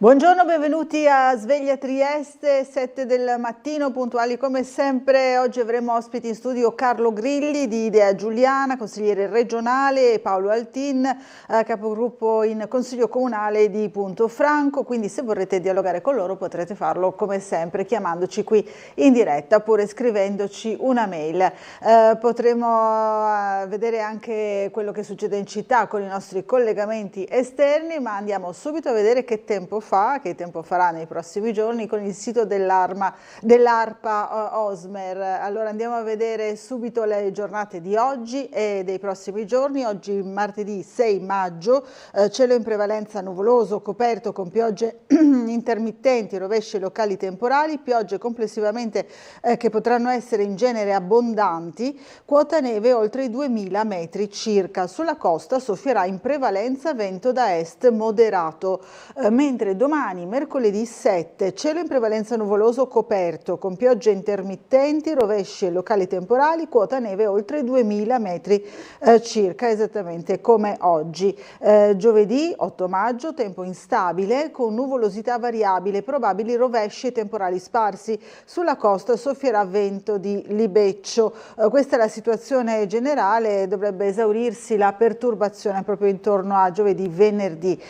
Buongiorno, benvenuti a Sveglia Trieste, 7 del mattino, puntuali come sempre. Oggi avremo ospiti in studio Carlo Grilli di Idea Giuliana, consigliere regionale, e Paolo Altin, capogruppo in Consiglio Comunale di Punto Franco. Quindi se vorrete dialogare con loro potrete farlo come sempre chiamandoci qui in diretta oppure scrivendoci una mail. Potremo vedere anche quello che succede in città con i nostri collegamenti esterni, ma andiamo subito a vedere che tempo farà nei prossimi giorni con il sito dell'ARPA Osmer. Allora andiamo a vedere subito le giornate di oggi e dei prossimi giorni. Oggi martedì 6 maggio, cielo in prevalenza nuvoloso, coperto con piogge intermittenti, rovesci locali temporali, piogge complessivamente che potranno essere in genere abbondanti, quota neve oltre i 2000 metri circa. Sulla costa soffierà in prevalenza vento da est moderato, mentre domani, mercoledì 7, cielo in prevalenza nuvoloso coperto, con piogge intermittenti, rovesci e locali temporali, quota neve oltre i 2000 metri circa, esattamente come oggi. Giovedì 8 maggio, tempo instabile, con nuvolosità variabile, probabili rovesci e temporali sparsi. Sulla costa soffierà vento di libeccio. Questa è la situazione generale, dovrebbe esaurirsi la perturbazione proprio intorno a giovedì, venerdì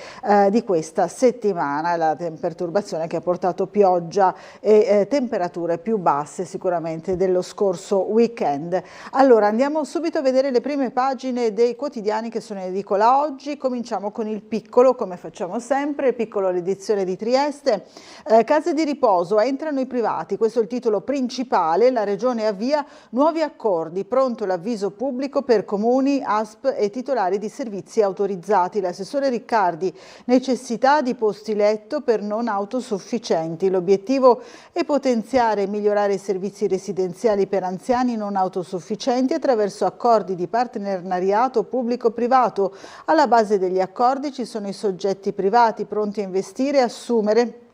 di questa settimana. La perturbazione che ha portato pioggia e temperature più basse sicuramente dello scorso weekend. Allora andiamo subito a vedere le prime pagine dei quotidiani che sono in edicola oggi. Cominciamo con il Piccolo, come facciamo sempre. Il Piccolo, l'edizione di Trieste. Case di riposo, entrano i privati, questo è il titolo principale. La Regione avvia nuovi accordi, pronto l'avviso pubblico per comuni, ASP e titolari di servizi autorizzati. L'assessore Riccardi, necessità di posti letto per non autosufficienti. L'obiettivo è potenziare e migliorare i servizi residenziali per anziani non autosufficienti attraverso accordi di partenariato pubblico-privato. Alla base degli accordi ci sono i soggetti privati pronti a investire e assumersi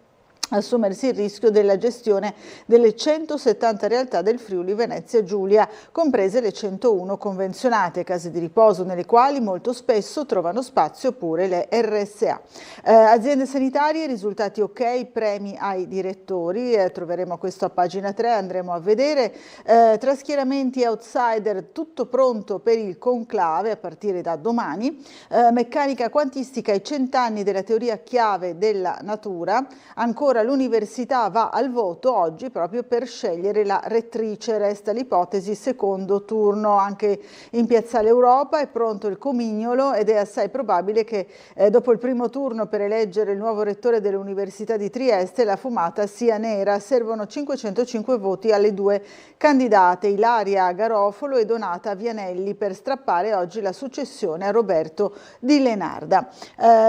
il rischio della gestione delle 170 realtà del Friuli Venezia Giulia, comprese le 101 convenzionate, case di riposo nelle quali molto spesso trovano spazio pure le RSA. Aziende sanitarie, risultati ok, premi ai direttori, troveremo questo a pagina 3, andremo a vedere. Tra schieramenti e outsider, tutto pronto per il conclave a partire da domani. Meccanica quantistica, i 100 anni della teoria chiave della natura. Ancora l'università va al voto oggi proprio per scegliere la rettrice, resta l'ipotesi secondo turno. Anche in Piazzale Europa è pronto il comignolo ed è assai probabile che dopo il primo turno per eleggere il nuovo rettore dell'Università di Trieste la fumata sia nera. Servono 505 voti alle due candidate, Ilaria Garofalo e Donata Vianelli, per strappare oggi la successione a Roberto Di Lenarda.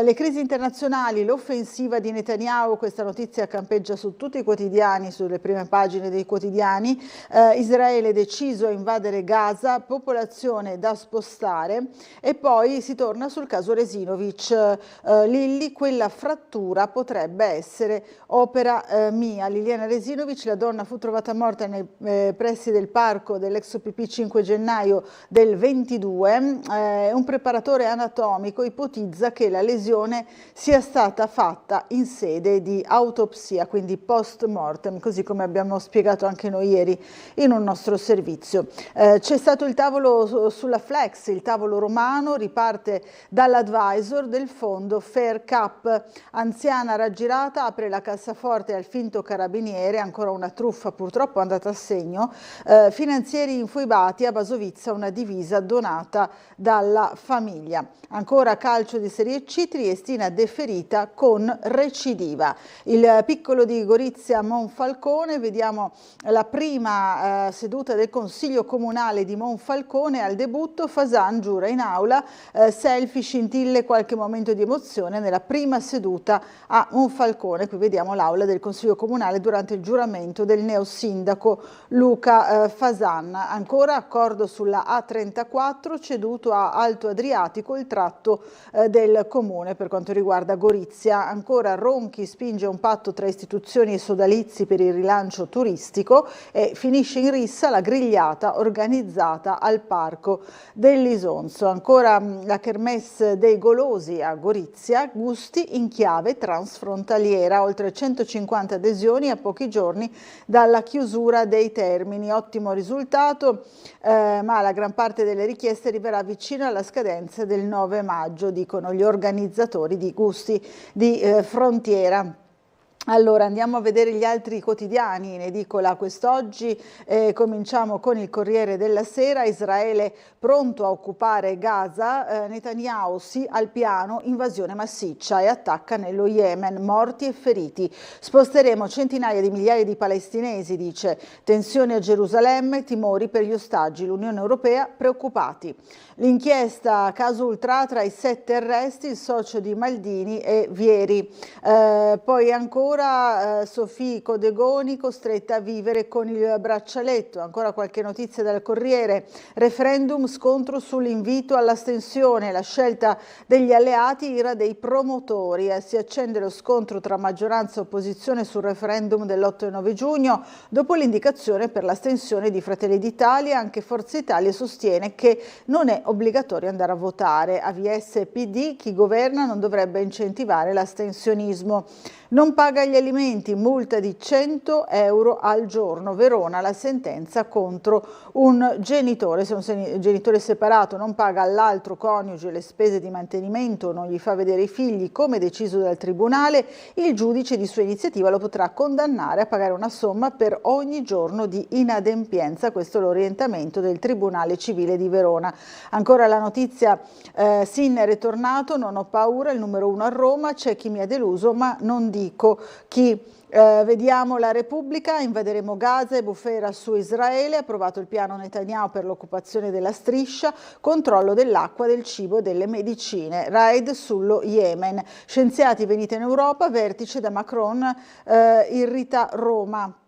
Le crisi internazionali, l'offensiva di Netanyahu, questa notizia campeggia su tutti i quotidiani, sulle prime pagine dei quotidiani. Israele deciso a invadere Gaza, popolazione da spostare, e poi si torna sul caso Resinovic. Lilli, quella frattura potrebbe essere opera mia. Liliana Resinovic, la donna, fu trovata morta nei pressi del parco dell'ex OPP 5 gennaio del 22. Un preparatore anatomico ipotizza che la lesione sia stata fatta in sede di autopsia, quindi post mortem, così come abbiamo spiegato anche noi ieri in un nostro servizio. C'è stato il tavolo sulla Flex, il tavolo romano, riparte dall'advisor del fondo Fair Cap. Anziana raggirata, apre la cassaforte al finto carabiniere, ancora una truffa purtroppo andata a segno. Finanzieri infoibati, a Basovizza una divisa donata dalla famiglia. Ancora calcio di Serie C, Triestina deferita con recidiva. Il Piccolo di Gorizia Monfalcone, vediamo la prima seduta del Consiglio Comunale di Monfalcone. Al debutto Fasan giura in aula, selfie, scintille, qualche momento di emozione nella prima seduta a Monfalcone. Qui vediamo l'aula del Consiglio Comunale durante il giuramento del neosindaco Luca Fasan. Ancora accordo sulla A34, ceduto a Alto Adriatico il tratto del comune per quanto riguarda Gorizia. Ancora Ronchi spinge un patto patto tra istituzioni e sodalizi per il rilancio turistico e finisce in rissa la grigliata organizzata al Parco dell'Isonzo. Ancora la Kermesse dei Golosi a Gorizia, gusti in chiave transfrontaliera, oltre 150 adesioni a pochi giorni dalla chiusura dei termini. Ottimo risultato, ma la gran parte delle richieste arriverà vicino alla scadenza del 9 maggio, dicono gli organizzatori di Gusti di Frontiera. Allora andiamo a vedere gli altri quotidiani in edicola quest'oggi, cominciamo con il Corriere della Sera. Israele pronto a occupare Gaza, Netanyahu sì al piano, invasione massiccia e attacca nello Yemen, morti e feriti. Sposteremo centinaia di migliaia di palestinesi, dice. Tensioni a Gerusalemme, timori per gli ostaggi, l'Unione Europea preoccupati. L'inchiesta caso Ultra tra i 7 arresti, il socio di Maldini e Vieri. Poi ancora Sofì Codegoni costretta a vivere con il braccialetto. Ancora qualche notizia dal Corriere. Referendum, scontro sull'invito all'astensione, la scelta degli alleati, ira dei promotori. Si accende lo scontro tra maggioranza e opposizione sul referendum dell'8 e 9 giugno. Dopo l'indicazione per l'astensione di Fratelli d'Italia, anche Forza Italia sostiene che non è obbligatorio andare a votare. AVS e PD, chi governa non dovrebbe incentivare l'astensionismo. Non paga gli alimenti, multa di 100 euro al giorno. Verona, la sentenza contro un genitore. Se un genitore separato non paga all'altro coniuge le spese di mantenimento o non gli fa vedere i figli come deciso dal tribunale, il giudice di sua iniziativa lo potrà condannare a pagare una somma per ogni giorno di inadempienza. Questo è l'orientamento del Tribunale Civile di Verona. Ancora la notizia, Sinner è tornato, non ho paura, il numero 1 a Roma, c'è chi mi ha deluso ma non dico chi. Vediamo la Repubblica, invaderemo Gaza e bufera su Israele, approvato il piano Netanyahu per l'occupazione della striscia, controllo dell'acqua, del cibo e delle medicine, raid sullo Yemen, scienziati venite in Europa, vertice da Macron, irrita Roma.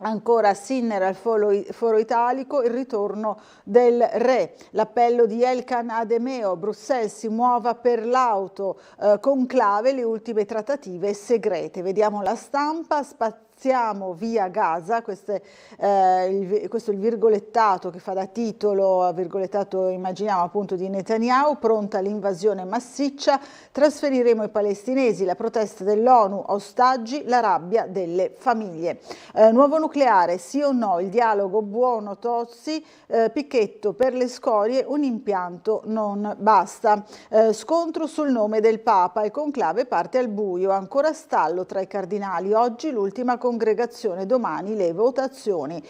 Ancora Sinner al foro italico, il ritorno del re, l'appello di Elkan Ademeo, Bruxelles si muova per l'auto, conclave le ultime trattative segrete. Vediamo la Stampa, spaziamo via Gaza, questo è il virgolettato che fa da titolo, virgolettato immaginiamo appunto di Netanyahu, pronta l'invasione massiccia, trasferiremo i palestinesi, la protesta dell'ONU, ostaggi, la rabbia delle famiglie. Nuovo nucleare, sì o no, il dialogo buono Tozzi, Picchetto per le scorie, un impianto non basta. Scontro sul nome del Papa, il conclave parte al buio, ancora stallo tra i cardinali, oggi l'ultima congregazione, domani le votazioni.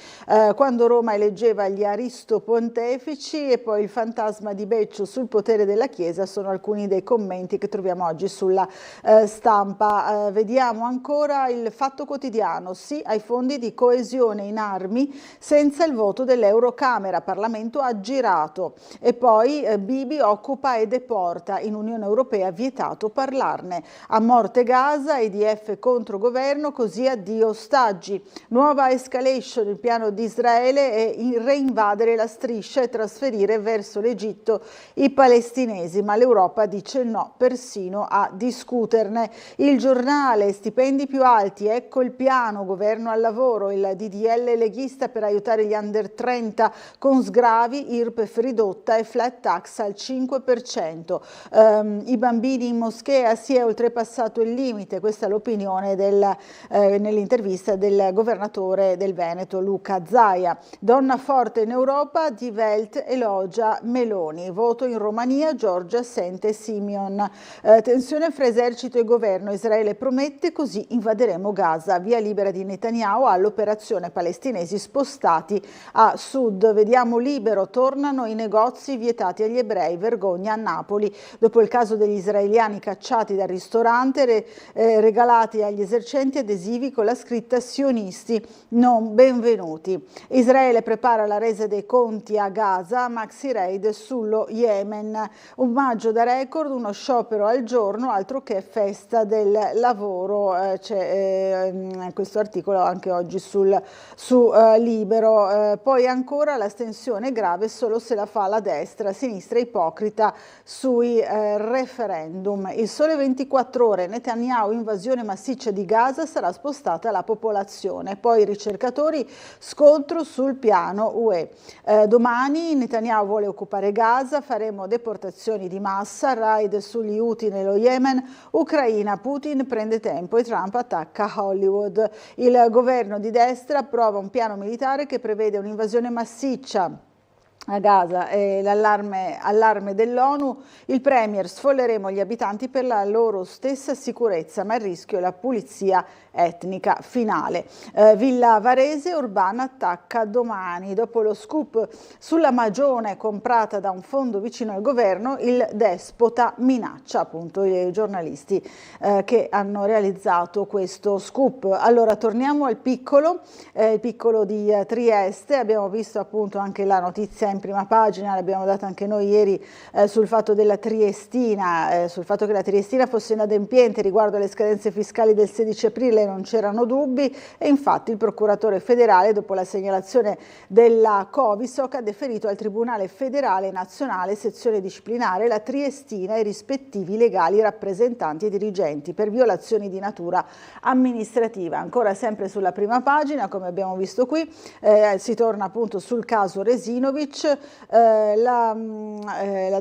Quando Roma eleggeva gli aristopontefici e poi il fantasma di Beccio sul potere della Chiesa sono alcuni dei commenti che troviamo oggi sulla Stampa. Vediamo ancora il Fatto Quotidiano, sì ai fondi di coesione in armi senza il voto dell'Eurocamera, Parlamento aggirato. E poi Bibi occupa e deporta, in Unione Europea vietato parlarne. A morte Gaza, EDF contro governo, così addio ostaggi. Nuova escalation, il piano di Israele è reinvadere la striscia e trasferire verso l'Egitto i palestinesi, ma l'Europa dice no, persino a discuterne. Il Giornale, stipendi più alti, ecco il piano, governo al lavoro, il DDL leghista per aiutare gli under 30 con sgravi, IRPEF ridotta e flat tax al 5%. I bambini in moschea, si è oltrepassato il limite, questa è l'opinione nell'intervista del governatore del Veneto Luca Zaia. Donna forte in Europa, Die Welt elogia Meloni. Voto in Romania, Giorgia sente Simeon. Tensione fra esercito e governo, Israele promette, così invaderemo Gaza. Via libera di Netanyahu all'operazione palestinesi spostati a sud. Vediamo Libero, tornano i negozi vietati agli ebrei, vergogna a Napoli. Dopo il caso degli israeliani cacciati dal ristorante, regalati agli esercenti adesivi con la scritta sionisti non benvenuti. Israele prepara la resa dei conti a Gaza, maxi raid sullo Yemen. Un maggio da record, uno sciopero al giorno, altro che festa del lavoro. C'è questo articolo anche oggi su Libero. Poi ancora l'astensione grave solo se la fa la destra, sinistra ipocrita sui referendum. Il Sole 24 Ore, Netanyahu, invasione massiccia di Gaza, sarà spostata la popolazione. Poi ricercatori, scontro sul piano UE. Domani Netanyahu vuole occupare Gaza, faremo deportazioni di massa, raid sugli Houthi nello Yemen, Ucraina, Putin prende tempo e Trump attacca Hollywood. Il governo di destra approva un piano militare che prevede un'invasione massiccia a Gaza e allarme dell'ONU. Il premier: sfolleremo gli abitanti per la loro stessa sicurezza, ma il rischio è la pulizia etnica finale. Villa Varese, Orbán attacca domani. Dopo lo scoop sulla Magione comprata da un fondo vicino al governo, il despota minaccia, appunto, i giornalisti che hanno realizzato questo scoop. Allora torniamo al piccolo, il piccolo di Trieste. Abbiamo visto appunto anche la notizia in prima pagina, l'abbiamo data anche noi ieri, sul fatto della Triestina, sul fatto che la Triestina fosse inadempiente riguardo alle scadenze fiscali del 16 aprile. Non c'erano dubbi e infatti il procuratore federale, dopo la segnalazione della Covisoc, ha deferito al Tribunale Federale Nazionale, sezione disciplinare, la Triestina e i rispettivi legali rappresentanti e dirigenti per violazioni di natura amministrativa. Ancora sempre sulla prima pagina, come abbiamo visto qui, si torna appunto sul caso Resinovic. La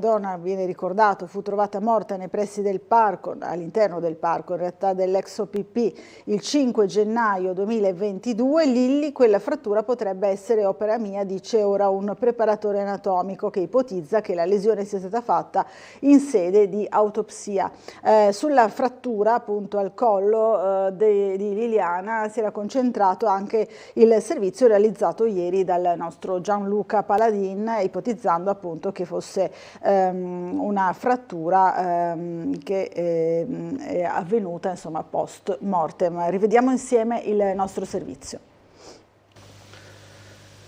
donna, viene ricordato, fu trovata morta nei pressi del parco, all'interno del parco in realtà dell'ex OPP, il 5 gennaio 2022. Lilli: quella frattura potrebbe essere opera mia, dice ora un preparatore anatomico che ipotizza che la lesione sia stata fatta in sede di autopsia. Sulla frattura appunto al collo di Liliana si era concentrato anche il servizio realizzato ieri dal nostro Gianluca Paladin, ipotizzando appunto che fosse una frattura che è avvenuta insomma post mortem. Rivediamo insieme il nostro servizio.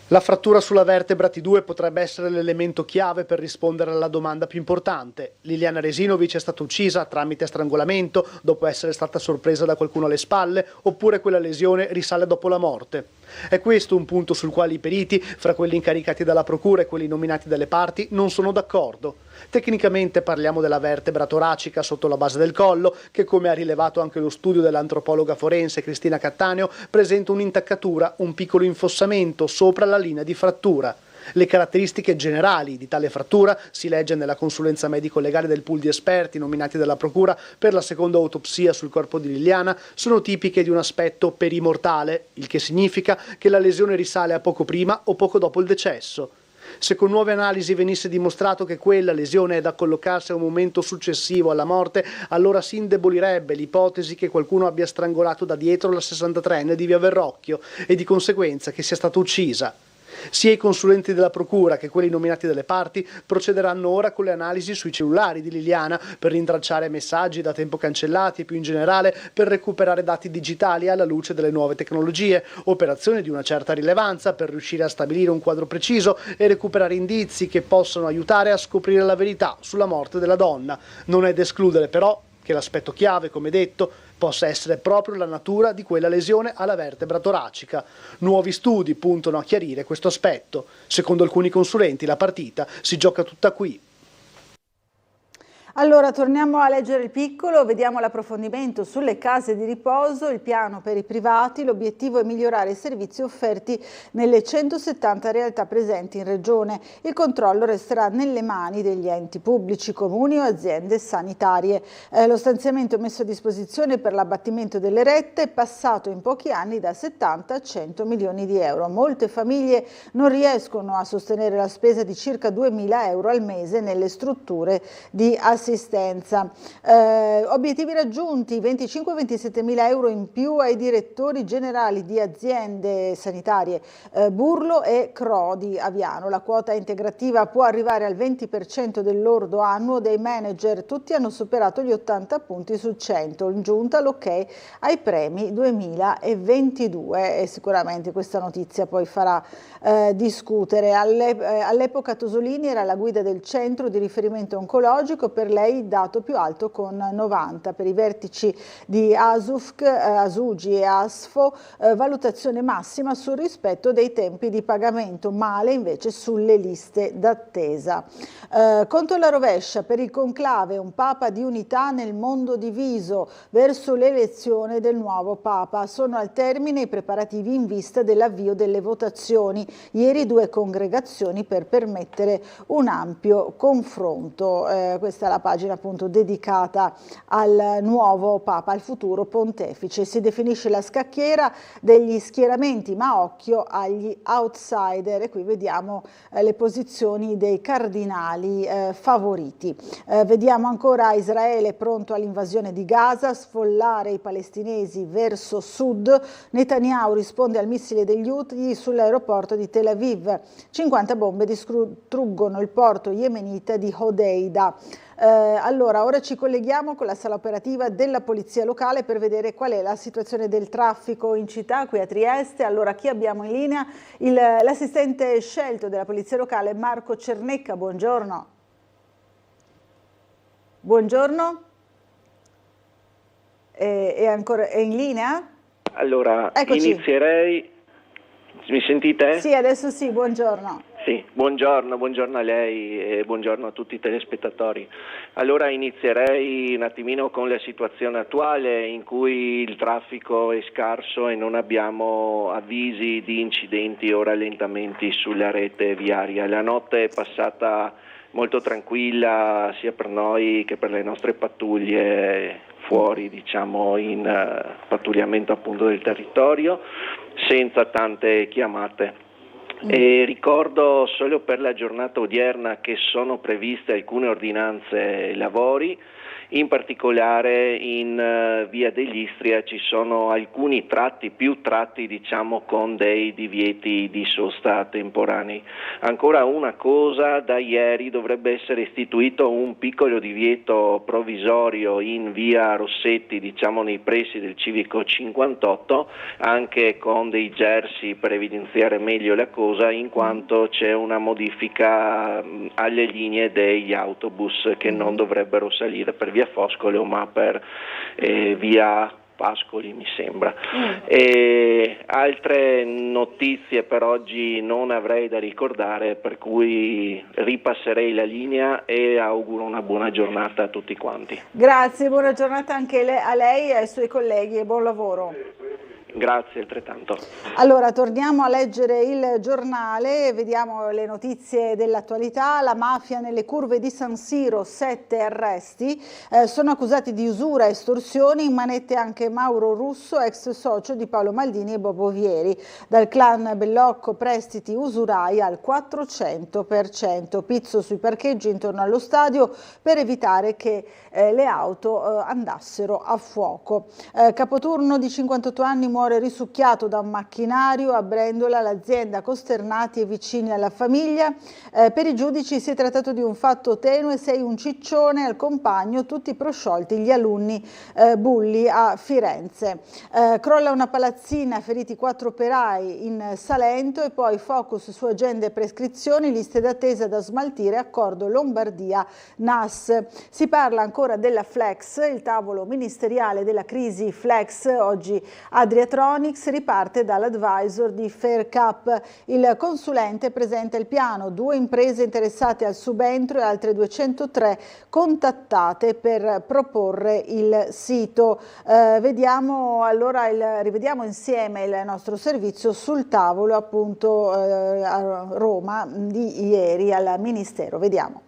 La frattura sulla vertebra T2 potrebbe essere l'elemento chiave per rispondere alla domanda più importante. Liliana Resinovic è stata uccisa tramite strangolamento dopo essere stata sorpresa da qualcuno alle spalle, oppure quella lesione risale dopo la morte? È questo un punto sul quale i periti, fra quelli incaricati dalla procura e quelli nominati dalle parti, non sono d'accordo. Tecnicamente parliamo della vertebra toracica sotto la base del collo, che, come ha rilevato anche lo studio dell'antropologa forense Cristina Cattaneo, presenta un'intaccatura, un piccolo infossamento sopra la linea di frattura. Le caratteristiche generali di tale frattura, si legge nella consulenza medico-legale del pool di esperti nominati dalla procura per la seconda autopsia sul corpo di Liliana, sono tipiche di un aspetto perimortale, il che significa che la lesione risale a poco prima o poco dopo il decesso. Se con nuove analisi venisse dimostrato che quella lesione è da collocarsi a un momento successivo alla morte, allora si indebolirebbe l'ipotesi che qualcuno abbia strangolato da dietro la 63enne di Via Verrocchio e di conseguenza che sia stata uccisa. Sia i consulenti della procura che quelli nominati dalle parti procederanno ora con le analisi sui cellulari di Liliana per rintracciare messaggi da tempo cancellati e più in generale per recuperare dati digitali alla luce delle nuove tecnologie, operazione di una certa rilevanza per riuscire a stabilire un quadro preciso e recuperare indizi che possano aiutare a scoprire la verità sulla morte della donna. Non è da escludere però che l'aspetto chiave, come detto, possa essere proprio la natura di quella lesione alla vertebra toracica. Nuovi studi puntano a chiarire questo aspetto. Secondo alcuni consulenti la partita si gioca tutta qui. Allora torniamo a leggere il piccolo, vediamo l'approfondimento sulle case di riposo, il piano per i privati. L'obiettivo è migliorare i servizi offerti nelle 170 realtà presenti in regione. Il controllo resterà nelle mani degli enti pubblici, comuni o aziende sanitarie. Lo stanziamento messo a disposizione per l'abbattimento delle rette è passato in pochi anni da 70 a 100 milioni di euro. Molte famiglie non riescono a sostenere la spesa di circa 2.000 euro al mese nelle strutture di assistenza assistenza. Obiettivi raggiunti: 25-27 mila euro in più ai direttori generali di aziende sanitarie Burlo e Cro di Aviano. La quota integrativa può arrivare al 20% del lordo annuo dei manager. Tutti hanno superato gli 80 punti su 100. In giunta l'ok ai premi 2022 e sicuramente questa notizia poi farà discutere. All'epoca Tosolini era alla guida del centro di riferimento oncologico, per lei il dato più alto con 90. Per i vertici di ASUFC, Asugi e ASFO valutazione massima sul rispetto dei tempi di pagamento, male invece sulle liste d'attesa. Conto alla rovescia per il conclave, un papa di unità nel mondo diviso verso l'elezione del nuovo papa. Sono al termine i preparativi in vista dell'avvio delle votazioni. Ieri 2 congregazioni per permettere un ampio confronto. Questa è la pagina appunto dedicata al nuovo papa, al futuro pontefice. Si definisce la scacchiera degli schieramenti, ma occhio agli outsider, e qui vediamo le posizioni dei cardinali favoriti. Vediamo ancora Israele pronto all'invasione di Gaza, sfollare i palestinesi verso sud. Netanyahu risponde al missile degli Houthi sull'aeroporto di Tel Aviv. 50 bombe distruggono il porto yemenita di Hodeida. Allora, ora ci colleghiamo con la sala operativa della Polizia Locale per vedere qual è la situazione del traffico in città, qui a Trieste. Allora, chi abbiamo in linea? L'assistente scelto della Polizia Locale, Marco Cernecca, buongiorno. Buongiorno. È in linea? Allora, Eccoci. inizierei... Mi sentite? Sì, adesso sì, buongiorno. Sì, buongiorno a lei e buongiorno a tutti i telespettatori. Allora inizierei un attimino con la situazione attuale in cui il traffico è scarso e non abbiamo avvisi di incidenti o rallentamenti sulla rete viaria. La notte è passata molto tranquilla sia per noi che per le nostre pattuglie fuori, diciamo, in pattugliamento appunto del territorio, senza tante chiamate. E ricordo solo per la giornata odierna che sono previste alcune ordinanze lavori, in particolare in via dell'Istria ci sono alcuni tratti, più tratti diciamo con dei divieti di sosta temporanei. Ancora una cosa, da ieri dovrebbe essere istituito un piccolo divieto provvisorio in via Rossetti, diciamo nei pressi del civico 58, anche con dei jersey per evidenziare meglio la cosa, in quanto c'è una modifica alle linee degli autobus che non dovrebbero salire per via Foscolo ma per via Pascoli mi sembra. E altre notizie per oggi non avrei da ricordare, per cui ripasserei la linea e auguro una buona giornata a tutti quanti. Grazie, buona giornata anche a lei e ai suoi colleghi e buon lavoro. Grazie, altrettanto. Allora, torniamo a leggere il giornale, vediamo le notizie dell'attualità. La mafia nelle curve di San Siro, 7 arresti, sono accusati di usura e estorsioni, in manette anche Mauro Russo, ex socio di Paolo Maldini e Bobo Vieri. Dal clan Bellocco prestiti usurai al 400%, pizzo sui parcheggi intorno allo stadio per evitare che le auto andassero a fuoco. Capoturno di 58 anni muore risucchiato da un macchinario a Brendola, l'azienda costernati e vicini alla famiglia. Per i giudici si è trattato di un fatto tenue, sei un ciccione, al compagno tutti prosciolti gli alunni bulli a Firenze. Crolla una palazzina, feriti 4 operai in Salento e poi focus su agende e prescrizioni, liste d'attesa da smaltire, accordo Lombardia-NAS. Si parla ancora della Flex, il tavolo ministeriale della crisi Flex, oggi Adriatronics riparte dall'advisor di Faircap. Il consulente presenta il piano, 2 imprese interessate al subentro e altre 203 contattate per proporre il sito. Rivediamo insieme il nostro servizio sul tavolo appunto a Roma di ieri al Ministero. Vediamo.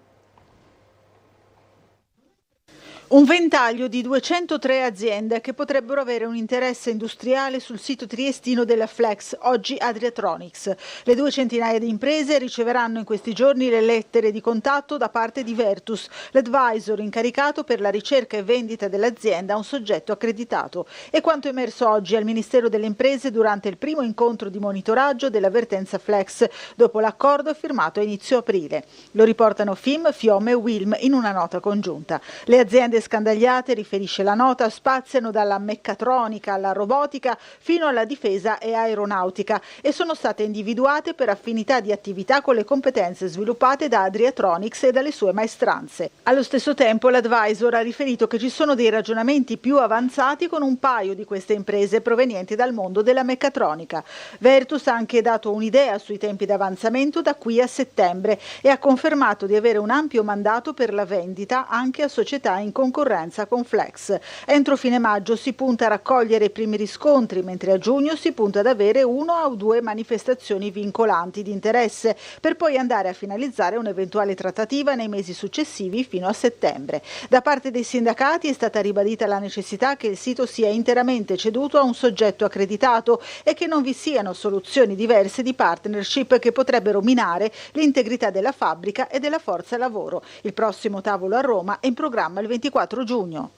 Un ventaglio di 203 aziende che potrebbero avere un interesse industriale sul sito triestino della Flex, oggi Adriatronics. Le 200 di imprese riceveranno in questi giorni le lettere di contatto da parte di Vertus, l'advisor incaricato per la ricerca e vendita dell'azienda a un soggetto accreditato. È quanto emerso oggi al Ministero delle Imprese durante il primo incontro di monitoraggio dell'avvertenza Flex, dopo l'accordo firmato a inizio aprile. Lo riportano FIM, FIOM e WILM in una nota congiunta. Le aziende scandagliate, riferisce la nota, spaziano dalla meccatronica alla robotica fino alla difesa e aeronautica e sono state individuate per affinità di attività con le competenze sviluppate da Adriatronics e dalle sue maestranze. Allo stesso tempo l'advisor ha riferito che ci sono dei ragionamenti più avanzati con un paio di queste imprese provenienti dal mondo della meccatronica. Vertus ha anche dato un'idea sui tempi d'avanzamento da qui a settembre e ha confermato di avere un ampio mandato per la vendita anche a società in concorrenza con Flex. Entro fine maggio si punta a raccogliere i primi riscontri, mentre a giugno si punta ad avere 1 o 2 manifestazioni vincolanti di interesse, per poi andare a finalizzare un'eventuale trattativa nei mesi successivi fino a settembre. Da parte dei sindacati è stata ribadita la necessità che il sito sia interamente ceduto a un soggetto accreditato e che non vi siano soluzioni diverse di partnership che potrebbero minare l'integrità della fabbrica e della forza lavoro. Il prossimo tavolo a Roma è in programma il 24 giugno.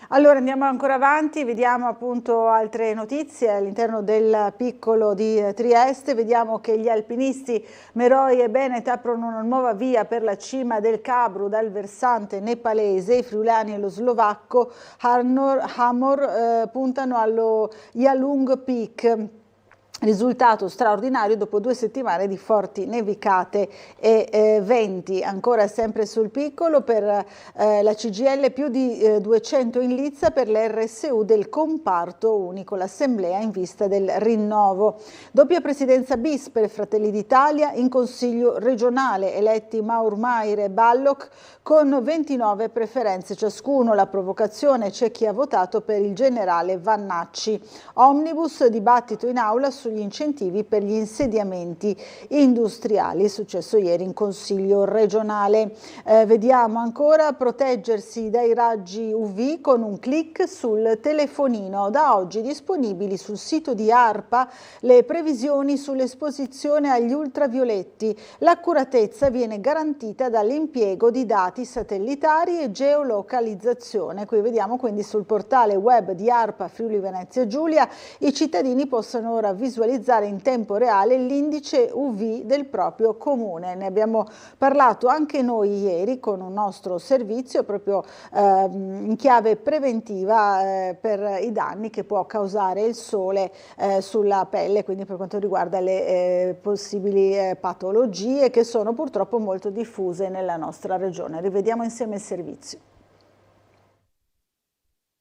Allora andiamo ancora avanti, vediamo appunto altre notizie all'interno del piccolo di Trieste. Vediamo che gli alpinisti Meroi e Bennett aprono una nuova via per la cima del Cabru dal versante nepalese. I friulani e lo slovacco Hamor puntano allo Yalung Peak. Risultato straordinario dopo 2 settimane di forti nevicate e venti. Ancora sempre sul piccolo per la CGIL più di 200 in lizza per l'RSU del comparto unico, l'assemblea in vista del rinnovo. Doppia presidenza bis per Fratelli d'Italia in consiglio regionale, eletti Maurmair e Balloch con 29 preferenze ciascuno. La provocazione, c'è chi ha votato per il generale Vannacci. Omnibus, dibattito in aula sugli incentivi per gli insediamenti industriali, successo ieri in Consiglio regionale. Vediamo ancora proteggersi dai raggi UV con un clic sul telefonino. Da oggi disponibili sul sito di ARPA le previsioni sull'esposizione agli ultravioletti. L'accuratezza viene garantita dall'impiego di dati satellitari e geolocalizzazione. Qui vediamo quindi sul portale web di ARPA Friuli Venezia Giulia i cittadini possono ora visualizzare in tempo reale l'indice UV del proprio comune. Ne abbiamo parlato anche noi ieri con un nostro servizio proprio in chiave preventiva per i danni che può causare il sole sulla pelle, quindi per quanto riguarda le possibili patologie che sono purtroppo molto diffuse nella nostra regione. Rivediamo insieme il servizio.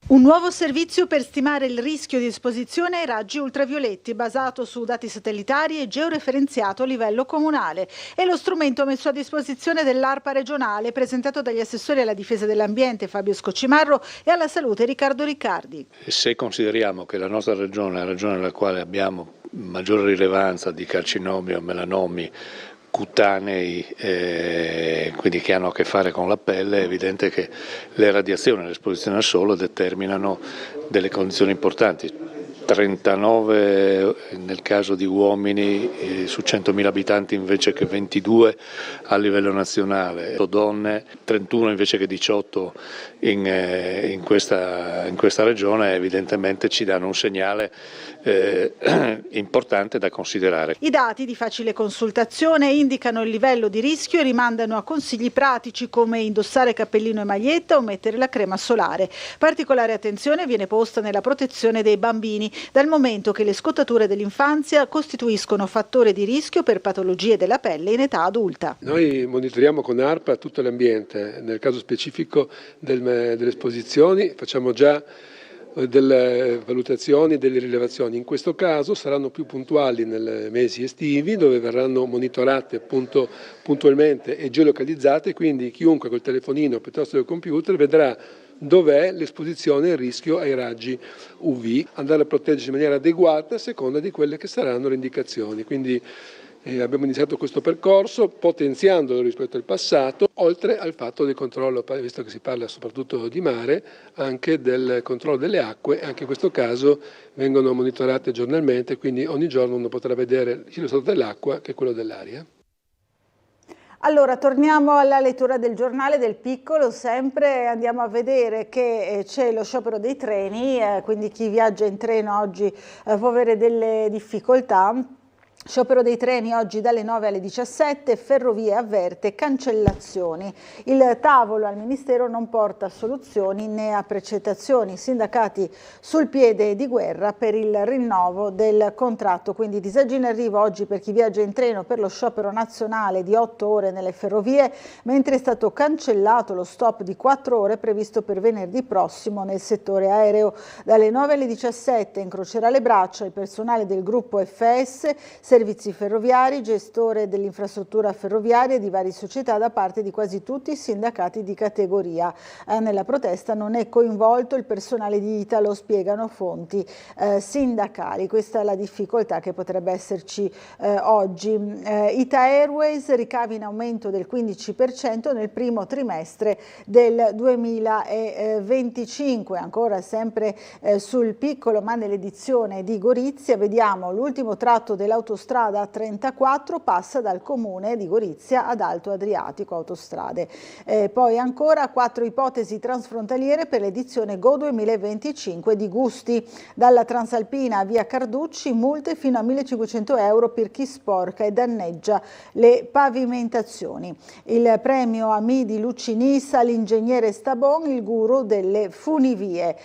Un nuovo servizio per stimare il rischio di esposizione ai raggi ultravioletti basato su dati satellitari e georeferenziato a livello comunale. È lo strumento messo a disposizione dell'ARPA regionale presentato dagli assessori alla difesa dell'ambiente Fabio Scocimarro e alla salute Riccardo Riccardi. Se consideriamo che la nostra regione è la regione nella quale abbiamo maggiore rilevanza di carcinomi o melanomi cutanei, quindi che hanno a che fare con la pelle, è evidente che le radiazioni e l'esposizione al sole determinano delle condizioni importanti. 39 nel caso di uomini su 100.000 abitanti invece che 22 a livello nazionale, donne 31 invece che 18 in questa regione, evidentemente ci danno un segnale importante da considerare. I dati di facile consultazione indicano il livello di rischio e rimandano a consigli pratici come indossare cappellino e maglietta o mettere la crema solare. Particolare attenzione viene posta nella protezione dei bambini, dal momento che le scottature dell'infanzia costituiscono fattore di rischio per patologie della pelle in età adulta. Noi monitoriamo con ARPA tutto l'ambiente, nel caso specifico delle esposizioni facciamo già delle valutazioni, delle rilevazioni. In questo caso saranno più puntuali nei mesi estivi, dove verranno monitorate appunto puntualmente e geolocalizzate, quindi chiunque col telefonino piuttosto che col computer vedrà dov'è l'esposizione e il rischio ai raggi UV, andare a proteggersi in maniera adeguata a seconda di quelle che saranno le indicazioni. Quindi Abbiamo iniziato questo percorso potenziandolo rispetto al passato, oltre al fatto del controllo, visto che si parla soprattutto di mare, anche del controllo delle acque. Anche in questo caso vengono monitorate giornalmente, quindi ogni giorno uno potrà vedere sia lo stato dell'acqua che quello dell'aria. Allora, torniamo alla lettura del giornale del Piccolo, sempre andiamo a vedere che c'è lo sciopero dei treni, quindi chi viaggia in treno oggi può avere delle difficoltà. Sciopero dei treni oggi dalle 9 alle 17, Ferrovie avverte cancellazioni. Il tavolo al Ministero non porta soluzioni né a precettazioni. Sindacati sul piede di guerra per il rinnovo del contratto. Quindi disagi in arrivo oggi per chi viaggia in treno per lo sciopero nazionale di 8 ore nelle ferrovie, mentre è stato cancellato lo stop di 4 ore previsto per venerdì prossimo nel settore aereo. Dalle 9 alle 17 incrocerà le braccia il personale del gruppo FS, Servizi ferroviari, gestore dell'infrastruttura ferroviaria di varie società da parte di quasi tutti i sindacati di categoria. Nella protesta non è coinvolto il personale di Italo, spiegano fonti sindacali. Questa è la difficoltà che potrebbe esserci oggi. Ita Airways ricavi in aumento del 15% nel primo trimestre del 2025. Ancora sempre sul Piccolo, ma nell'edizione di Gorizia, vediamo l'ultimo tratto dell'autostrada 34 passa dal comune di Gorizia ad Alto Adriatico Autostrade. Poi ancora 4 ipotesi transfrontaliere per l'edizione Go 2025 di Gusti. Dalla Transalpina a via Carducci, multe fino a 1.500 euro per chi sporca e danneggia le pavimentazioni. Il premio AMI di Lucinissa, l'ingegnere Stabon, il guru delle funivie.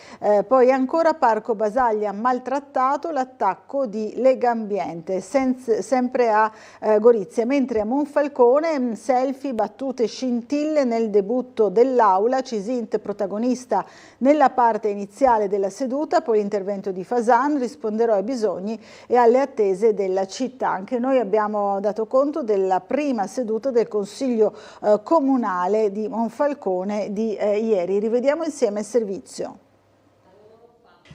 Poi ancora Parco Basaglia maltrattato, l'attacco di Legambiente. Sempre a Gorizia, mentre a Monfalcone selfie, battute, scintille nel debutto dell'Aula, Cisint protagonista nella parte iniziale della seduta, poi l'intervento di Fasan, risponderò ai bisogni e alle attese della città. Anche noi abbiamo dato conto della prima seduta del Consiglio Comunale di Monfalcone di ieri. Rivediamo insieme il servizio.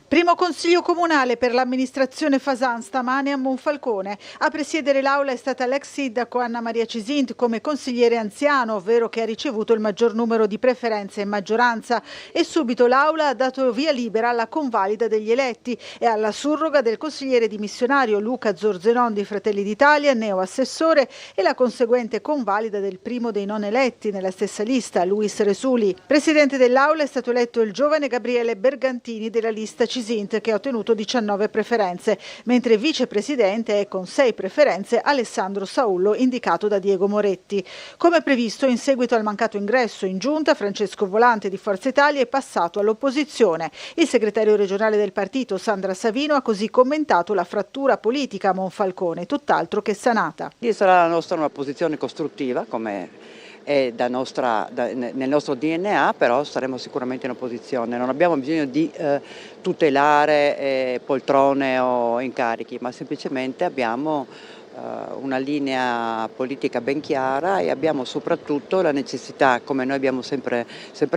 Primo consiglio comunale per l'amministrazione Fasan stamane a Monfalcone. A presiedere l'aula è stata l'ex sindaco Anna Maria Cisint come consigliere anziano, ovvero che ha ricevuto il maggior numero di preferenze in maggioranza, e subito l'aula ha dato via libera alla convalida degli eletti e alla surroga del consigliere dimissionario Luca Zorzenon di Fratelli d'Italia, neo assessore, e la conseguente convalida del primo dei non eletti nella stessa lista, Luis Resuli. Presidente dell'aula è stato eletto il giovane Gabriele Bergantini della lista Cisint, che ha ottenuto 19 preferenze, mentre vicepresidente è con 6 preferenze Alessandro Saullo, indicato da Diego Moretti. Come previsto, in seguito al mancato ingresso in giunta, Francesco Volante di Forza Italia è passato all'opposizione. Il segretario regionale del partito, Sandra Savino, ha così commentato la frattura politica a Monfalcone, tutt'altro che sanata. Sarà la nostra una posizione costruttiva, come è nel nostro DNA, però saremo sicuramente in opposizione. Non abbiamo bisogno di tutelare poltrone o incarichi, ma semplicemente abbiamo una linea politica ben chiara e abbiamo soprattutto la necessità, come noi abbiamo sempre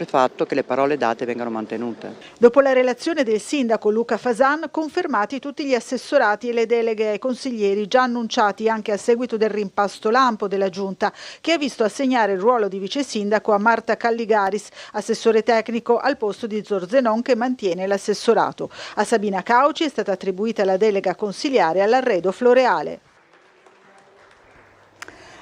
fatto, che le parole date vengano mantenute. Dopo la relazione del sindaco Luca Fasan, confermati tutti gli assessorati e le deleghe ai consiglieri già annunciati anche a seguito del rimpasto lampo della giunta, che ha visto assegnare il ruolo di vice sindaco a Marta Calligaris, assessore tecnico, al posto di Zorzenon che mantiene l'assessorato. A Sabina Cauci è stata attribuita la delega consiliare all'arredo floreale.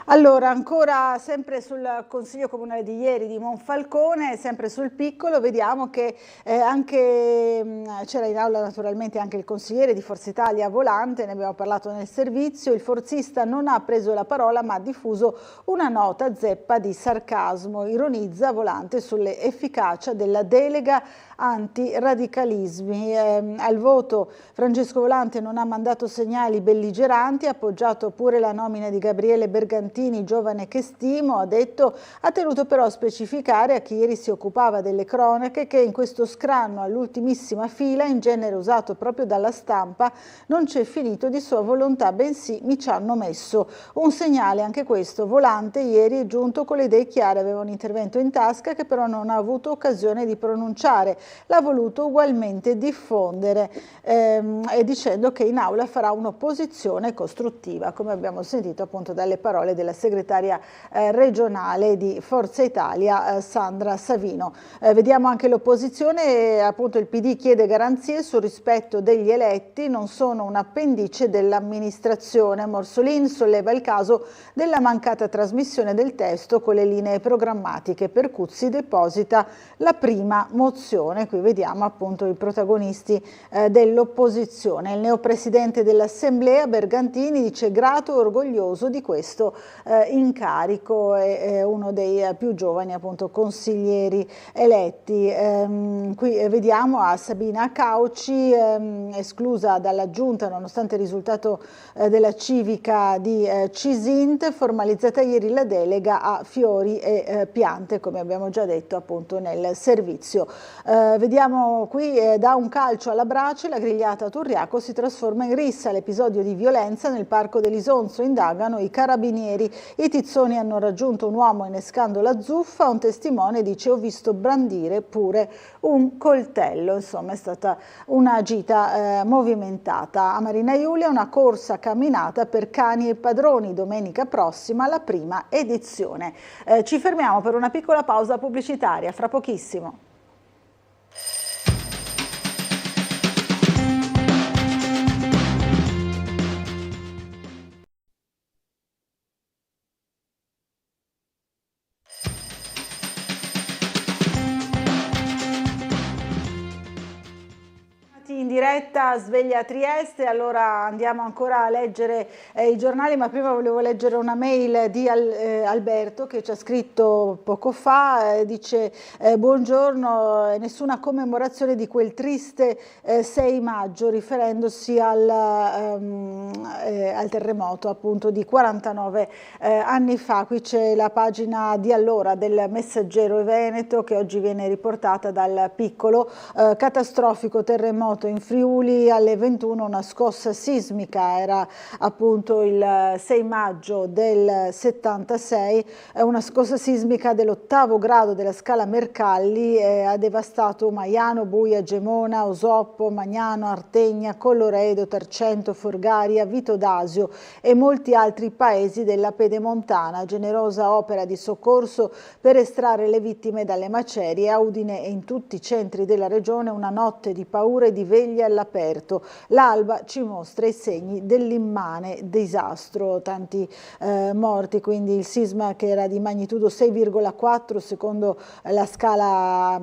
Allora, ancora sempre sul Consiglio Comunale di ieri di Monfalcone, sempre sul Piccolo, vediamo che c'era in aula naturalmente anche il consigliere di Forza Italia Volante, ne abbiamo parlato nel servizio. Il forzista non ha preso la parola ma ha diffuso una nota zeppa di sarcasmo, ironizza Volante sull'efficacia della delega antiradicalismi. Al voto Francesco Volante non ha mandato segnali belligeranti, ha appoggiato pure la nomina di Gabriele Bergantini Bergantini, giovane che stimo, ha tenuto però a specificare a chi ieri si occupava delle cronache che in questo scranno all'ultimissima fila, in genere usato proprio dalla stampa, non c'è finito di sua volontà, bensì mi ci hanno messo. Un segnale anche questo, Volante ieri è giunto con le idee chiare, aveva un intervento in tasca che però non ha avuto occasione di pronunciare, l'ha voluto ugualmente diffondere e dicendo che in aula farà un'opposizione costruttiva, come abbiamo sentito appunto dalle parole della segretaria regionale di Forza Italia Sandra Savino. Vediamo anche l'opposizione, appunto il PD chiede garanzie sul rispetto degli eletti, non sono un appendice dell'amministrazione. Morsolin solleva il caso della mancata trasmissione del testo con le linee programmatiche. Percuzzi deposita la prima mozione. Qui vediamo appunto i protagonisti dell'opposizione. Il neopresidente dell'Assemblea Bergantini dice grato e orgoglioso di questo incarico, è uno dei più giovani appunto consiglieri eletti. Qui vediamo a Sabina Cauci, esclusa dalla giunta nonostante il risultato della civica di Cisint, formalizzata ieri la delega a fiori e piante, come abbiamo già detto appunto nel servizio. Vediamo qui da un calcio alla brace la grigliata a Turriaco si trasforma in rissa, l'episodio di violenza nel parco dell'Isonzo, indagano i carabinieri, i tizzoni hanno raggiunto un uomo innescando la zuffa, un testimone dice ho visto brandire pure un coltello, insomma è stata una gita movimentata. A Marina Iulia una corsa camminata per cani e padroni, domenica prossima la prima edizione. Ci fermiamo per una piccola pausa pubblicitaria, fra pochissimo. In diretta Sveglia Trieste, allora andiamo ancora a leggere i giornali, ma prima volevo leggere una mail di Alberto che ci ha scritto poco fa, dice buongiorno, nessuna commemorazione di quel triste 6 maggio, riferendosi al terremoto appunto di 49 anni fa. Qui c'è la pagina di allora del Messaggero Veneto che oggi viene riportata dal Piccolo, catastrofico terremoto in Friuli alle 21, una scossa sismica, era appunto il 6 maggio del 76, una scossa sismica dell'8° grado della scala Mercalli, ha devastato Maiano, Buia, Gemona, Osoppo, Magnano, Artegna, Colloredo, Tarcento, Forgaria, Vito d'Asio e molti altri paesi della Pedemontana. Generosa opera di soccorso per estrarre le vittime dalle macerie. A Udine e in tutti i centri della regione una notte di paura e di veglie all'aperto. L'alba ci mostra i segni dell'immane disastro, tanti morti, quindi il sisma che era di magnitudo 6,4 secondo la scala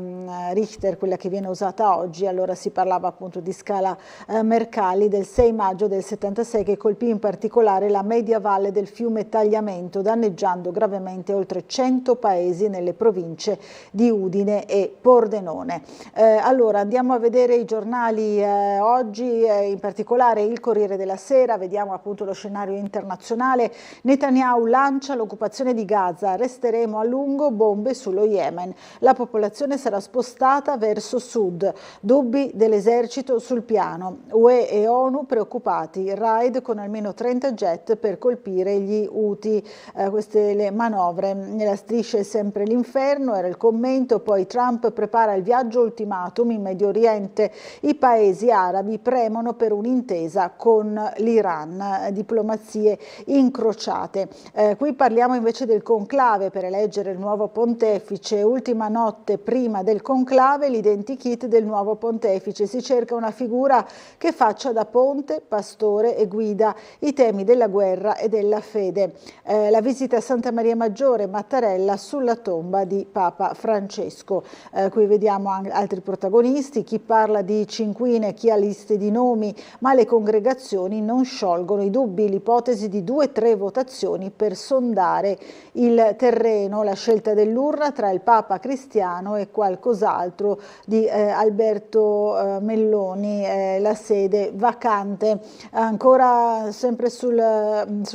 Richter, quella che viene usata oggi, allora si parlava appunto di scala Mercalli, del 6 maggio del 76, che colpì in particolare la media valle del fiume Tagliamento, danneggiando gravemente oltre 100 paesi nelle province di Udine e Pordenone. Allora andiamo a vedere i giornali oggi, in particolare il Corriere della Sera, vediamo appunto lo scenario internazionale. Netanyahu lancia l'occupazione di Gaza, resteremo a lungo, bombe sullo Yemen, la popolazione sarà spostata verso sud, dubbi dell'esercito sul piano, UE e ONU preoccupati, raid con almeno 30 jet per colpire gli Houthi, queste le manovre. Nella striscia è sempre l'inferno, era il commento. Poi Trump prepara il viaggio ultimatum in Medio Oriente, i paesi arabi premono per un'intesa con l'Iran, diplomazie incrociate. Qui parliamo invece del conclave per eleggere il nuovo pontefice, ultima notte prima del conclave, l'identikit del nuovo pontefice, si cerca una figura che faccia da ponte, pastore e guida i temi della guerra e della fede. La visita a Santa Maria Maggiore, Mattarella sulla tomba di Papa Francesco. Qui vediamo altri protagonisti, chi parla di cinquine a chi ha liste di nomi, ma le congregazioni non sciolgono i dubbi. L'ipotesi di 2-3 votazioni per sondare il terreno, la scelta dell'urna tra il Papa cristiano e qualcos'altro di Alberto Melloni, la sede vacante. Ancora sempre sul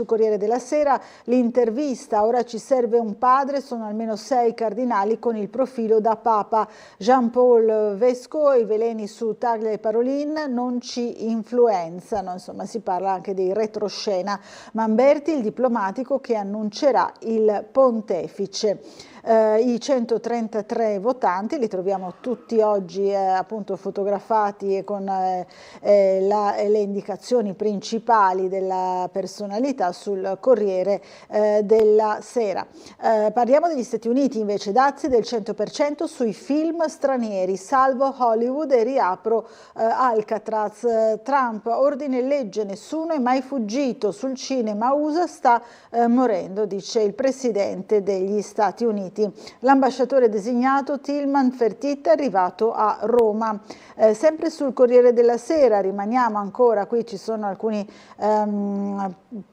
Corriere della Sera l'intervista, ora ci serve un padre, sono almeno 6 cardinali con il profilo da Papa. Jean Paul Vesco, i veleni su Tagle e Parolin non ci influenzano, insomma si parla anche di retroscena. Mamberti, il diplomatico che annuncerà il pontefice. I 133 votanti li troviamo tutti oggi appunto fotografati e con le indicazioni principali della personalità sul Corriere della Sera. Parliamo degli Stati Uniti invece, dazi del 100% sui film stranieri, salvo Hollywood e riapro Alcatraz. Trump, ordine e legge, nessuno è mai fuggito, sul cinema USA sta morendo, dice il presidente degli Stati Uniti. L'ambasciatore designato Tilman Fertitta è arrivato a Roma. Sempre sul Corriere della Sera rimaniamo ancora, qui ci sono alcuni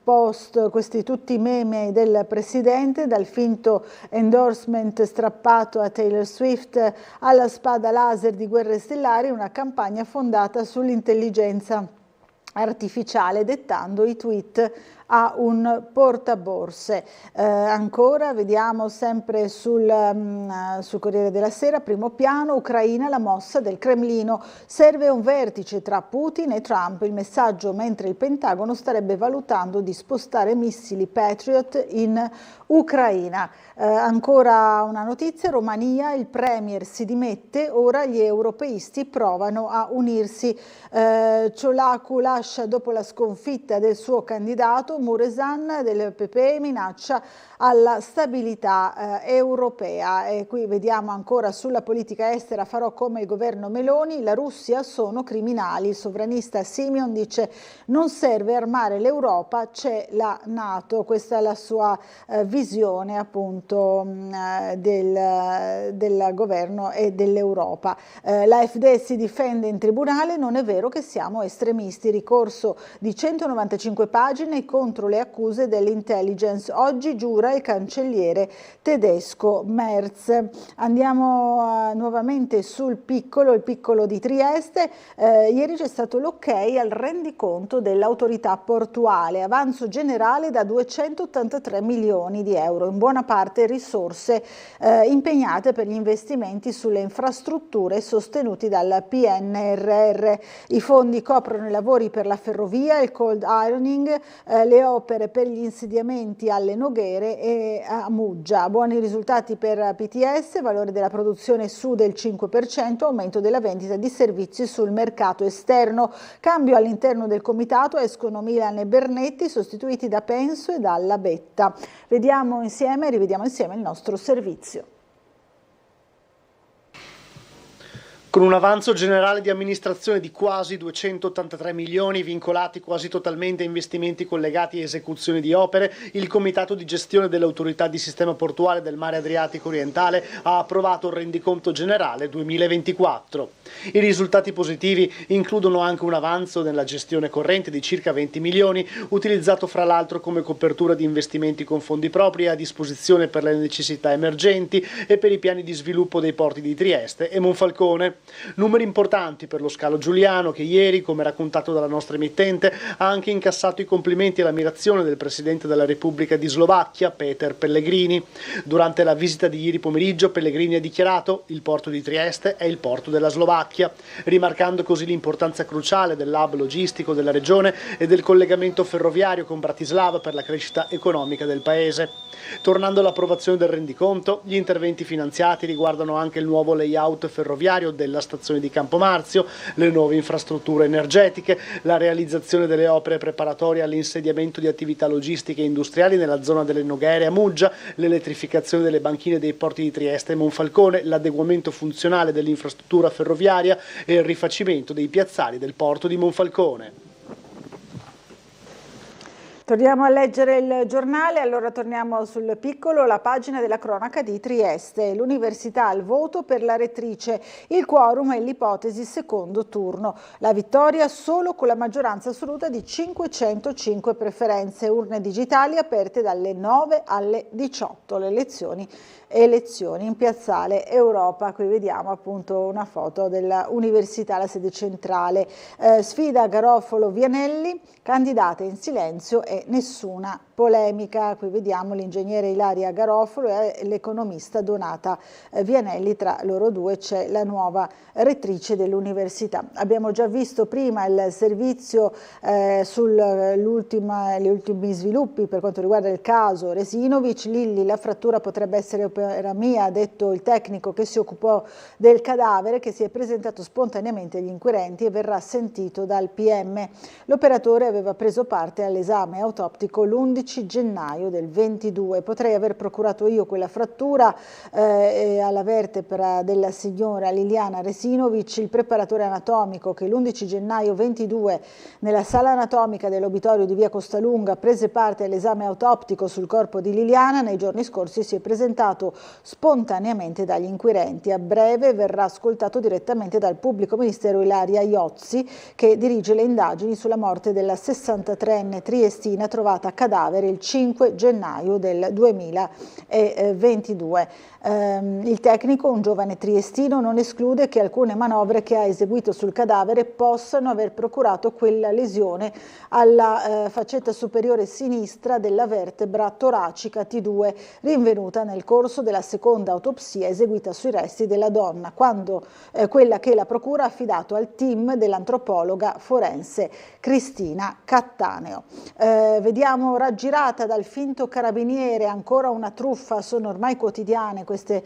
post, questi tutti meme del presidente, dal finto endorsement strappato a Taylor Swift alla spada laser di Guerre Stellari, una campagna fondata sull'intelligenza artificiale, dettando i tweet a un portaborse. Ancora vediamo sempre sul Corriere della Sera, primo piano, Ucraina, la mossa del Cremlino, serve un vertice tra Putin e Trump, il messaggio mentre il Pentagono starebbe valutando di spostare missili Patriot in Ucraina. Ancora una notizia, Romania, il premier si dimette, ora gli europeisti provano a unirsi. Ciolacu lascia dopo la sconfitta del suo candidato, Muresan del PP minaccia alla stabilità europea. E qui vediamo ancora sulla politica estera, farò come il governo Meloni, la Russia sono criminali. Il sovranista Simeon dice non serve armare l'Europa, c'è la NATO. Questa è la sua visione appunto del governo e dell'Europa. L'AfD si difende in tribunale, non è vero che siamo estremisti, ricorso di 195 pagine contro le accuse dell'intelligence. Oggi giura il cancelliere tedesco Merz. Andiamo nuovamente sul il piccolo di Trieste. Ieri c'è stato l'ok al rendiconto dell'autorità portuale, avanzo generale da 283 milioni di euro, in buona parte risorse impegnate per gli investimenti sulle infrastrutture sostenuti dal PNRR. I fondi coprono i lavori per la ferrovia, il cold ironing, le opere per gli insediamenti alle Noghere e a Muggia. Buoni risultati per PTS, valore della produzione su del 5%, aumento della vendita di servizi sul mercato esterno. Cambio all'interno del comitato, escono Milan e Bernetti, sostituiti da Penso e dalla Betta. Rivediamo insieme il nostro servizio. Con un avanzo generale di amministrazione di quasi 283 milioni vincolati quasi totalmente a investimenti collegati a esecuzioni di opere, il Comitato di gestione dell'Autorità di Sistema Portuale del Mare Adriatico Orientale ha approvato il rendiconto generale 2024. I risultati positivi includono anche un avanzo nella gestione corrente di circa 20 milioni, utilizzato fra l'altro come copertura di investimenti con fondi propri a disposizione per le necessità emergenti e per i piani di sviluppo dei porti di Trieste e Monfalcone. Numeri importanti per lo scalo giuliano che ieri, come raccontato dalla nostra emittente, ha anche incassato i complimenti e l'ammirazione del Presidente della Repubblica di Slovacchia, Peter Pellegrini. Durante la visita di ieri pomeriggio, Pellegrini ha dichiarato: il porto di Trieste è il porto della Slovacchia, rimarcando così l'importanza cruciale dell'hub logistico della regione e del collegamento ferroviario con Bratislava per la crescita economica del paese. Tornando all'approvazione del rendiconto, gli interventi finanziati riguardano anche il nuovo layout ferroviario della stazione di Campomarzio, le nuove infrastrutture energetiche, la realizzazione delle opere preparatorie all'insediamento di attività logistiche e industriali nella zona delle Noghere a Muggia, l'elettrificazione delle banchine dei porti di Trieste e Monfalcone, l'adeguamento funzionale dell'infrastruttura ferroviaria e il rifacimento dei piazzali del porto di Monfalcone. Torniamo a leggere il giornale, allora torniamo sul piccolo, la pagina della cronaca di Trieste. L'università al voto per la rettrice, il quorum e l'ipotesi secondo turno. La vittoria solo con la maggioranza assoluta di 505 preferenze, urne digitali aperte dalle 9 alle 18. Le elezioni in piazzale Europa. Qui vediamo appunto una foto dell'università, la sede centrale. Sfida Garofalo-Vianelli, candidate in silenzio e nessuna polemica. Qui vediamo l'ingegnere Ilaria Garofalo e l'economista Donata Vianelli. Tra loro due c'è la nuova rettrice dell'università. Abbiamo già visto prima il servizio gli ultimi sviluppi per quanto riguarda il caso Resinovic. Lilli, la frattura potrebbe essere opera mia, ha detto il tecnico che si occupò del cadavere, che si è presentato spontaneamente agli inquirenti e verrà sentito dal PM. L'operatore aveva preso parte all'esame autoptico l'11 gennaio del 22. Potrei aver procurato io quella frattura alla vertebra della signora Liliana Resinovic. Il preparatore anatomico che l'11 gennaio 22 nella sala anatomica dell'obitorio di via Costalunga prese parte all'esame autoptico sul corpo di Liliana, nei giorni scorsi si è presentato spontaneamente dagli inquirenti. A breve verrà ascoltato direttamente dal pubblico ministero Ilaria Iozzi, che dirige le indagini sulla morte della 63enne triestina trovata a cadavere il 5 gennaio del 2022. Il tecnico, un giovane triestino, non esclude che alcune manovre che ha eseguito sul cadavere possano aver procurato quella lesione alla facetta superiore sinistra della vertebra toracica T2, rinvenuta nel corso della seconda autopsia eseguita sui resti della donna, quella che la procura ha affidato al team dell'antropologa forense Cristina Cattaneo. Vediamo raggirata dal finto carabiniere, ancora una truffa, sono ormai quotidiane queste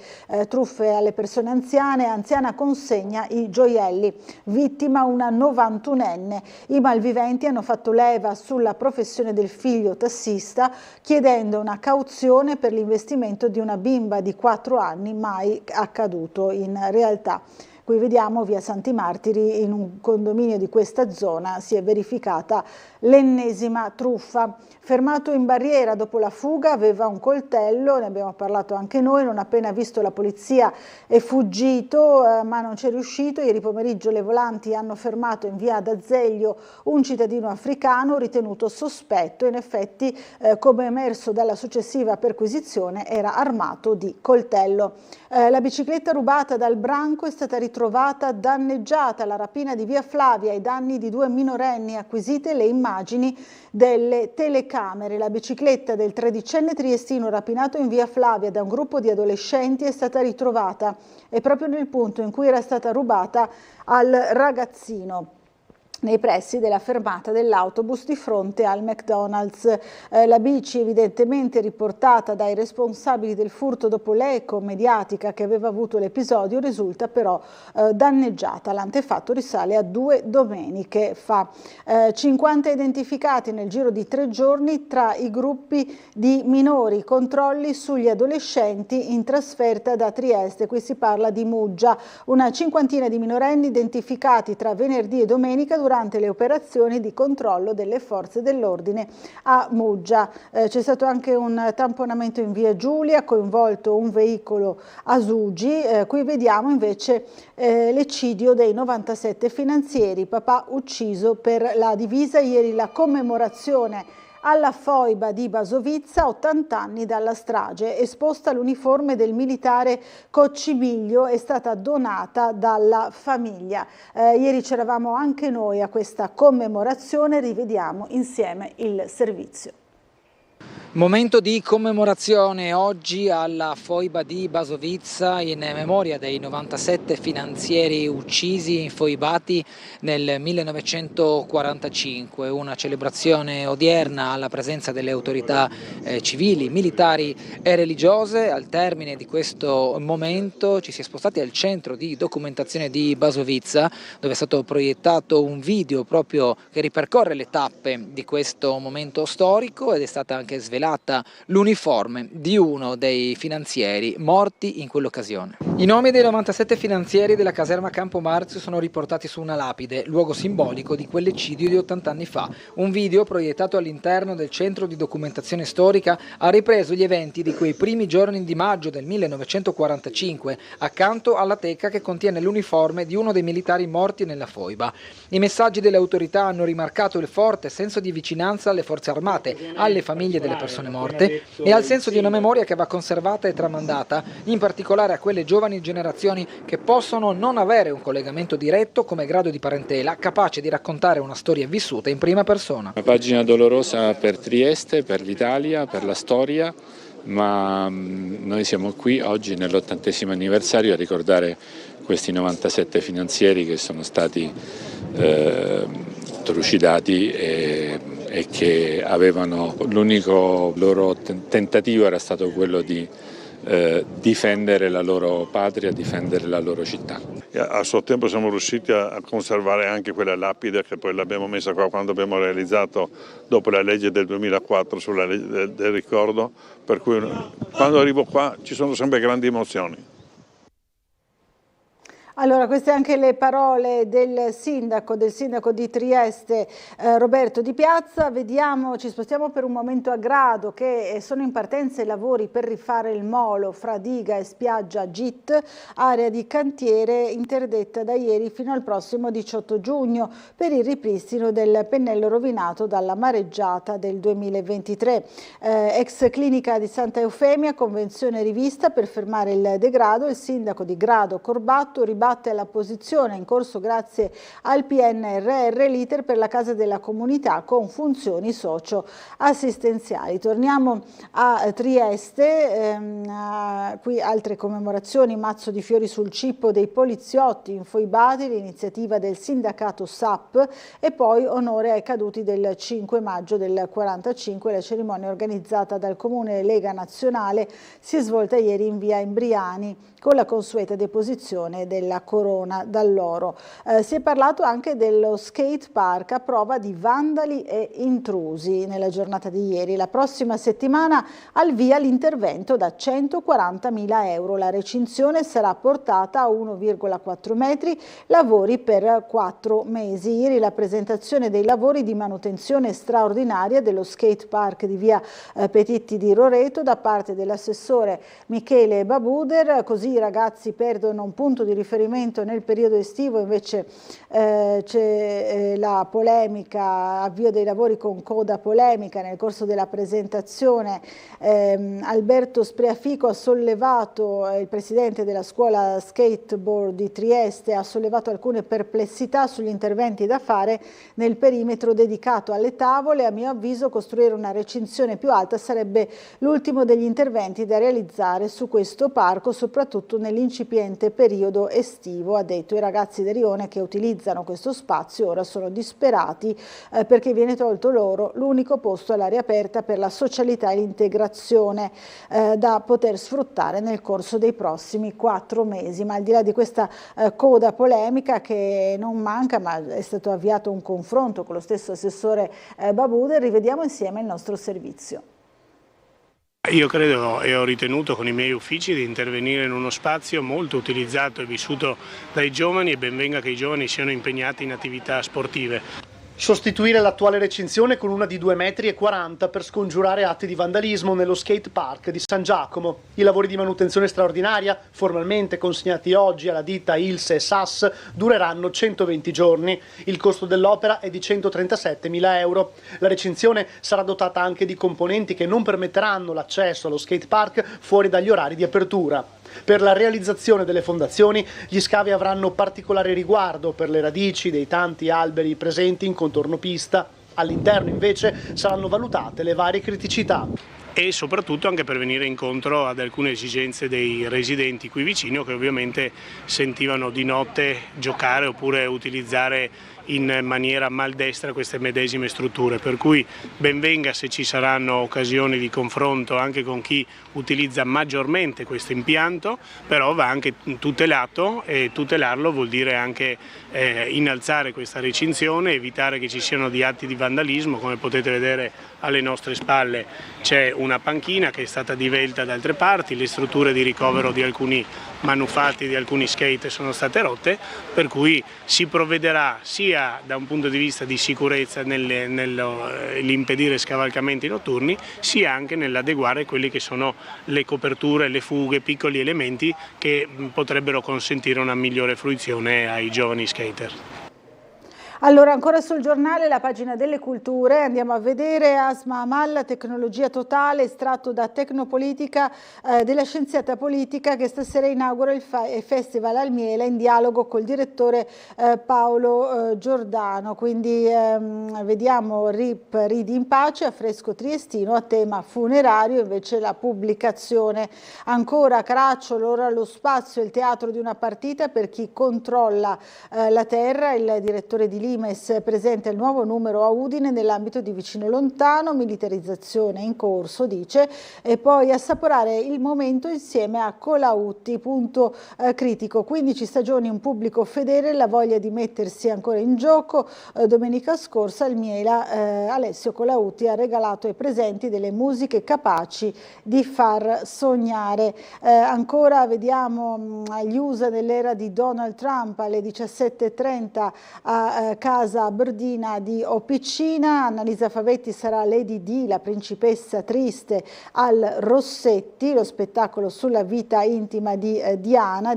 truffe alle persone anziane. Anziana consegna i gioielli, vittima una 91enne. I malviventi hanno fatto leva sulla professione del figlio tassista, chiedendo una cauzione per l'investimento di una bimba di 4 anni, mai accaduto in realtà. Qui vediamo via Santi Martiri, in un condominio di questa zona si è verificata l'ennesima truffa. Fermato in barriera dopo la fuga, aveva un coltello, ne abbiamo parlato anche noi, non appena visto la polizia è fuggito, ma non c'è riuscito. Ieri pomeriggio le volanti hanno fermato in via d'Azeglio un cittadino africano ritenuto sospetto. In effetti, come emerso dalla successiva perquisizione, era armato di coltello. La bicicletta rubata dal branco è stata ritrovata danneggiata. La rapina di via Flavia ai danni di 2 minorenni, acquisite le immagini delle telecamere. La bicicletta del 13enne triestino rapinato in via Flavia da un gruppo di adolescenti è stata ritrovata e proprio nel punto in cui era stata rubata al ragazzino, nei pressi della fermata dell'autobus di fronte al McDonald's. La bici, evidentemente riportata dai responsabili del furto dopo l'eco mediatica che aveva avuto l'episodio, risulta però danneggiata. L'antefatto risale a 2 domeniche fa. 50 identificati nel giro di 3 giorni tra i gruppi di minori, controlli sugli adolescenti in trasferta da Trieste. Qui si parla di Muggia, una cinquantina di minorenni identificati tra venerdì e domenica durante le operazioni di controllo delle forze dell'ordine a Muggia. C'è stato anche un tamponamento in via Giulia, coinvolto un veicolo Asugi. Qui vediamo invece l'eccidio dei 97 finanzieri, papà ucciso per la divisa. Ieri la commemorazione alla foiba di Basovizza, 80 anni dalla strage. Esposta l'uniforme del militare Coccimiglio, è stata donata dalla famiglia. Ieri c'eravamo anche noi a questa commemorazione, rivediamo insieme il servizio. Momento di commemorazione oggi alla foiba di Basovizza in memoria dei 97 finanzieri uccisi, infoibati nel 1945. Una celebrazione odierna alla presenza delle autorità civili, militari e religiose. Al termine di questo momento ci si è spostati al centro di documentazione di Basovizza, dove è stato proiettato un video proprio che ripercorre le tappe di questo momento storico ed è stata anche svelata rivelata l'uniforme di uno dei finanzieri morti in quell'occasione. I nomi dei 97 finanzieri della caserma Campo Marzio sono riportati su una lapide, luogo simbolico di quell'eccidio di 80 anni fa. Un video proiettato all'interno del centro di documentazione storica ha ripreso gli eventi di quei primi giorni di maggio del 1945, accanto alla teca che contiene l'uniforme di uno dei militari morti nella foiba. I messaggi delle autorità hanno rimarcato il forte senso di vicinanza alle forze armate, alle famiglie delle persone morte e al senso di una memoria che va conservata e tramandata, in particolare a quelle giovani generazioni che possono non avere un collegamento diretto come grado di parentela capace di raccontare una storia vissuta in prima persona. Una pagina dolorosa per Trieste, per l'Italia, per la storia, ma noi siamo qui oggi nell'80° anniversario a ricordare questi 97 finanzieri che sono stati trucidati e che avevano l'unico loro tentativo era stato quello di difendere la loro patria, difendere la loro città. A suo tempo siamo riusciti a conservare anche quella lapide che poi l'abbiamo messa qua quando abbiamo realizzato dopo la legge del 2004 sulla legge del ricordo, per cui quando arrivo qua ci sono sempre grandi emozioni. Allora, queste anche le parole del sindaco di Trieste, Roberto Di Piazza. Vediamo, ci spostiamo per un momento a Grado, che sono in partenza i lavori per rifare il molo fra diga e spiaggia GIT, area di cantiere interdetta da ieri fino al prossimo 18 giugno per il ripristino del pennello rovinato dalla mareggiata del 2023. Ex clinica di Santa Eufemia, convenzione rivista per fermare il degrado. Il sindaco di Grado, Corbatto, ribatte alla posizione in corso grazie al PNRR l'iter per la Casa della Comunità con funzioni socio-assistenziali. Torniamo a Trieste, qui altre commemorazioni, mazzo di fiori sul cippo dei poliziotti infoibati, l'iniziativa del sindacato SAP e poi onore ai caduti del 5 maggio del 45. La cerimonia organizzata dal Comune Lega Nazionale si è svolta ieri in via Imbriani con la consueta deposizione della corona d'alloro. Si è parlato anche dello skate park a prova di vandali e intrusi nella giornata di ieri. La prossima settimana al via l'intervento da 140.000 euro. La recinzione sarà portata a 1,4 metri, lavori per 4 mesi. Ieri la presentazione dei lavori di manutenzione straordinaria dello skate park di via Petitti di Roreto da parte dell'assessore Michele Babuder. Così i ragazzi perdono un punto di riferimento nel periodo estivo, invece c'è la polemica, avvio dei lavori con coda polemica. Nel corso della presentazione Alberto Spreafico ha sollevato, il presidente della scuola skateboard di Trieste, ha sollevato alcune perplessità sugli interventi da fare nel perimetro dedicato alle tavole. A mio avviso costruire una recinzione più alta sarebbe l'ultimo degli interventi da realizzare su questo parco, soprattutto nell'incipiente periodo estivo, ha detto. I ragazzi del Rione che utilizzano questo spazio ora sono disperati perché viene tolto loro l'unico posto all'aria aperta per la socialità e l'integrazione da poter sfruttare nel corso dei prossimi 4 mesi. Ma al di là di questa coda polemica che non manca, ma è stato avviato un confronto con lo stesso assessore Babuder, rivediamo insieme il nostro servizio. Io credo e ho ritenuto con i miei uffici di intervenire in uno spazio molto utilizzato e vissuto dai giovani, e ben venga che i giovani siano impegnati in attività sportive. Sostituire l'attuale recinzione con una di 2,40 metri per scongiurare atti di vandalismo nello skate park di San Giacomo. I lavori di manutenzione straordinaria, formalmente consegnati oggi alla ditta Ilse e SAS, dureranno 120 giorni. Il costo dell'opera è di 137.000 euro. La recinzione sarà dotata anche di componenti che non permetteranno l'accesso allo skate park fuori dagli orari di apertura. Per la realizzazione delle fondazioni, gli scavi avranno particolare riguardo per le radici dei tanti alberi presenti in contorno pista. All'interno invece saranno valutate le varie criticità. E soprattutto anche per venire incontro ad alcune esigenze dei residenti qui vicino, che ovviamente sentivano di notte giocare oppure utilizzare in maniera maldestra queste medesime strutture, per cui ben venga se ci saranno occasioni di confronto anche con chi utilizza maggiormente questo impianto, però va anche tutelato, e tutelarlo vuol dire anche innalzare questa recinzione, evitare che ci siano di atti di vandalismo. Come potete vedere alle nostre spalle c'è una panchina che è stata divelta da altre parti, le strutture di ricovero di alcuni manufatti, di alcuni skate sono state rotte, per cui si provvederà sia da un punto di vista di sicurezza nell'impedire scavalcamenti notturni, sia anche nell'adeguare quelli che sono le coperture, le fughe, piccoli elementi che potrebbero consentire una migliore fruizione ai giovani skater. Allora, ancora sul giornale, la pagina delle culture, andiamo a vedere Asma Amal, tecnologia totale, estratto da Tecnopolitica della scienziata politica che stasera inaugura il Festival al Miele in dialogo col direttore Paolo Giordano. Quindi vediamo RIP, Ridi in pace, affresco triestino a tema funerario, invece la pubblicazione. Ancora Caracciolo, l'ora lo spazio, il teatro di una partita per chi controlla la terra, il direttore di Limes presenta il nuovo numero a Udine nell'ambito di Vicino Lontano, militarizzazione in corso, dice, e poi assaporare il momento insieme a Colautti, punto critico, 15 stagioni, un pubblico fedele, la voglia di mettersi ancora in gioco. Domenica scorsa al Miela Alessio Colautti ha regalato ai presenti delle musiche capaci di far sognare. Ancora vediamo gli USA nell'era di Donald Trump alle 17:30 a casa Bordina di Opicina. Annalisa Favetti sarà Lady Di, la principessa triste al Rossetti, lo spettacolo sulla vita intima di Diana.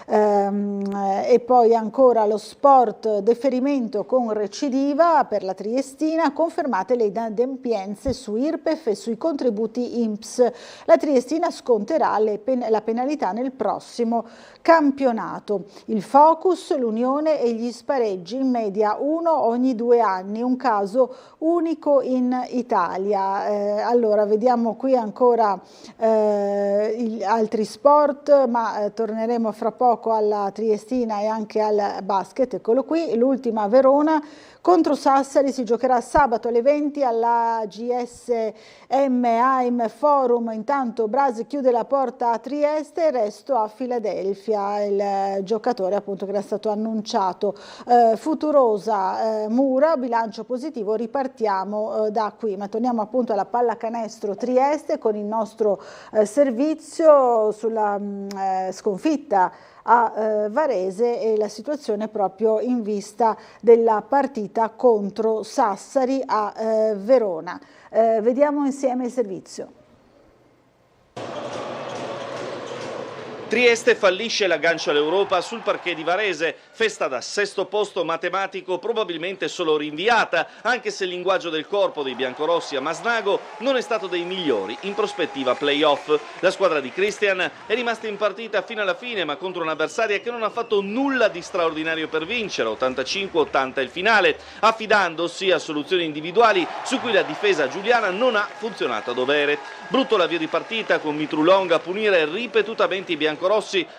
E poi ancora lo sport, deferimento con recidiva per la Triestina, confermate le inadempienze su IRPEF e sui contributi INPS. La Triestina sconterà la penalità nel prossimo campionato. Il focus, l'Unione e gli spareggi, in media uno ogni 2 anni, un caso unico in Italia. Allora vediamo qui ancora altri sport, ma torneremo fra poco alla Triestina e anche al basket. Eccolo qui, l'ultima Verona contro Sassari si giocherà sabato alle 20 alla GSM Heim Forum. Intanto Brasi chiude la porta a Trieste, il resto a Filadelfia, il giocatore appunto che era stato annunciato. Futurosa Mura, bilancio positivo, ripartiamo da qui, ma torniamo appunto alla pallacanestro Trieste con il nostro servizio sulla sconfitta a Varese e la situazione proprio in vista della partita contro Sassari a Verona. Vediamo insieme il servizio. Trieste fallisce l'aggancio all'Europa sul parquet di Varese, festa da sesto posto matematico probabilmente solo rinviata, anche se il linguaggio del corpo dei biancorossi a Masnago non è stato dei migliori in prospettiva play-off. La squadra di Christian è rimasta in partita fino alla fine, ma contro un'avversaria che non ha fatto nulla di straordinario per vincere, 85-80 il finale, affidandosi a soluzioni individuali su cui la difesa giuliana non ha funzionato a dovere. Brutto l'avvio di partita con Mitrulonga a punire ripetutamente i biancorossi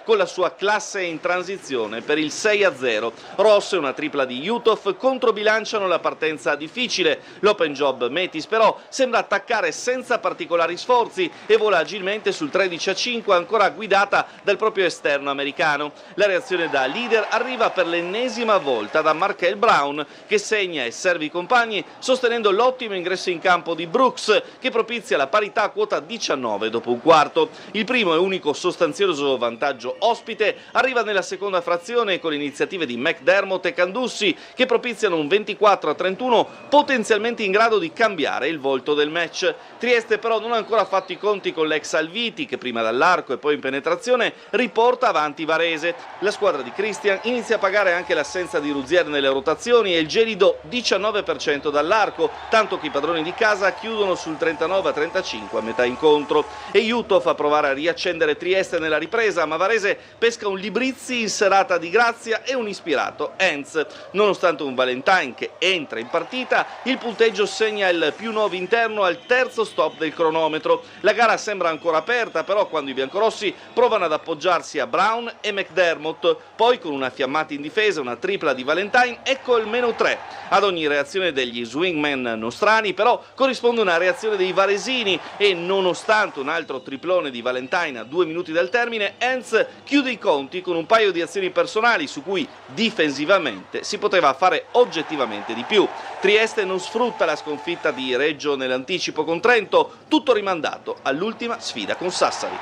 con la sua classe in transizione per il 6-0. Ross e una tripla di Jutov controbilanciano la partenza difficile. L'open job Metis però sembra attaccare senza particolari sforzi e vola agilmente sul 13-5 ancora guidata dal proprio esterno americano. La reazione da leader arriva per l'ennesima volta da Markel Brown che segna e serve i compagni sostenendo l'ottimo ingresso in campo di Brooks che propizia la parità a quota 19 dopo un quarto. Il primo e unico sostanzioso vantaggio ospite arriva nella seconda frazione con le iniziative di McDermott e Candussi che propiziano un 24-31 potenzialmente in grado di cambiare il volto del match. Trieste però non ha ancora fatto i conti con l'ex Alviti che prima dall'arco e poi in penetrazione riporta avanti Varese. La squadra di Christian inizia a pagare anche l'assenza di Ruzier nelle rotazioni e il gelido 19% dall'arco, tanto che i padroni di casa chiudono sul 39-35 a metà incontro. E Jutov a provare a riaccendere Trieste nella ripresa sorpresa, ma Varese pesca un Librizzi in serata di grazia e un ispirato Enz. Nonostante un Valentine che entra in partita, il punteggio segna il +9 interno al terzo stop del cronometro. La gara sembra ancora aperta, però quando i biancorossi provano ad appoggiarsi a Brown e McDermott, poi con una fiammata in difesa, una tripla di Valentine, ecco il -3. Ad ogni reazione degli swingman nostrani però corrisponde una reazione dei varesini e nonostante un altro triplone di Valentine a 2 minuti dal termine, Enz chiude i conti con un paio di azioni personali su cui difensivamente si poteva fare oggettivamente di più. Trieste non sfrutta la sconfitta di Reggio nell'anticipo con Trento, tutto rimandato all'ultima sfida con Sassari.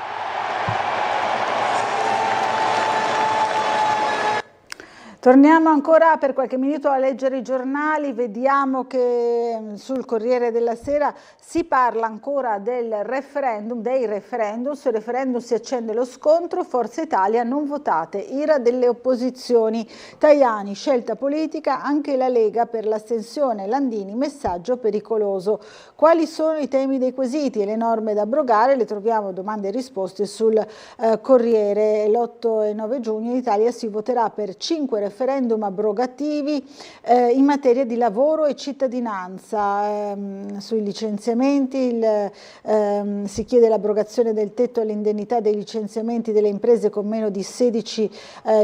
Torniamo ancora per qualche minuto a leggere i giornali, vediamo che sul Corriere della Sera si parla ancora del referendum, dei referendum, sul referendum si accende lo scontro, Forza Italia non votate, ira delle opposizioni, Tajani scelta politica, anche la Lega per l'astensione, Landini messaggio pericoloso. Quali sono i temi dei quesiti e le norme da abrogare? Le troviamo domande e risposte sul Corriere. L'8 e 9 giugno in Italia si voterà per 5 referendum abrogativi in materia di lavoro e cittadinanza. Sui licenziamenti si chiede l'abrogazione del tetto all'indennità dei licenziamenti delle imprese con meno di 16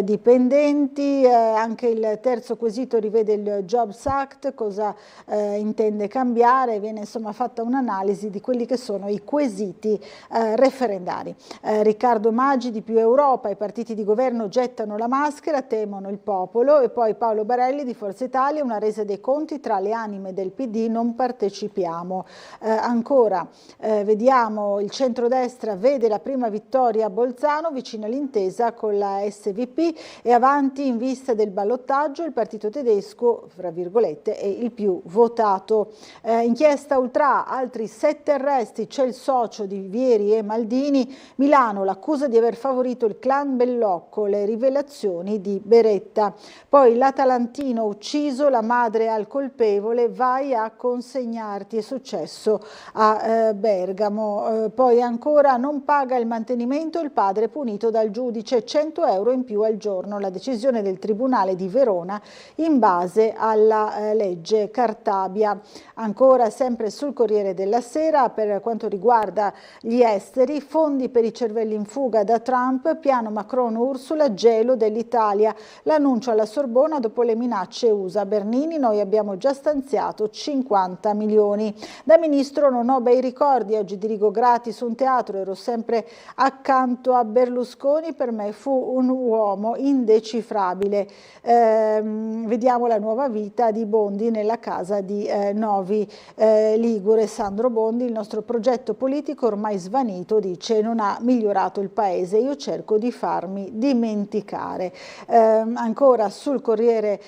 dipendenti. Anche il terzo quesito rivede il Jobs Act, cosa intende cambiare, viene insomma fatta un'analisi di quelli che sono i quesiti referendari. Riccardo Maggi di Più Europa, i partiti di governo gettano la maschera, temono il popolo, e poi Paolo Barelli di Forza Italia, una resa dei conti tra le anime del PD, non partecipiamo. Ancora vediamo il centrodestra vede la prima vittoria a Bolzano, vicino all'intesa con la SVP e avanti in vista del ballottaggio, il partito tedesco, fra virgolette, è il più votato. Inchiesta Ultra, altri 7 arresti, c'è il socio di Vieri e Maldini, Milano, l'accusa di aver favorito il clan Bellocco, le rivelazioni di Beretta. Poi l'Atalantino ucciso, la madre al colpevole, vai a consegnarti, è successo a Bergamo. Poi ancora non paga il mantenimento, il padre punito dal giudice, 100 euro in più al giorno, la decisione del Tribunale di Verona in base alla legge Cartabia. Ancora sempre sul Corriere della Sera, per quanto riguarda gli esteri, fondi per i cervelli in fuga da Trump, piano Macron-Ursula, gelo dell'Italia, l'annuncio alla Sorbona dopo le minacce USA. Bernini, noi abbiamo già stanziato 50 milioni. Da ministro non ho bei ricordi, oggi dirigo gratis un teatro, ero sempre accanto a Berlusconi, per me fu un uomo indecifrabile. Vediamo la nuova vita di Bondi nella casa di Novi Ligure. Sandro Bondi, il nostro progetto politico ormai svanito, dice, non ha migliorato il paese, io cerco di farmi dimenticare. Ancora sul Corriere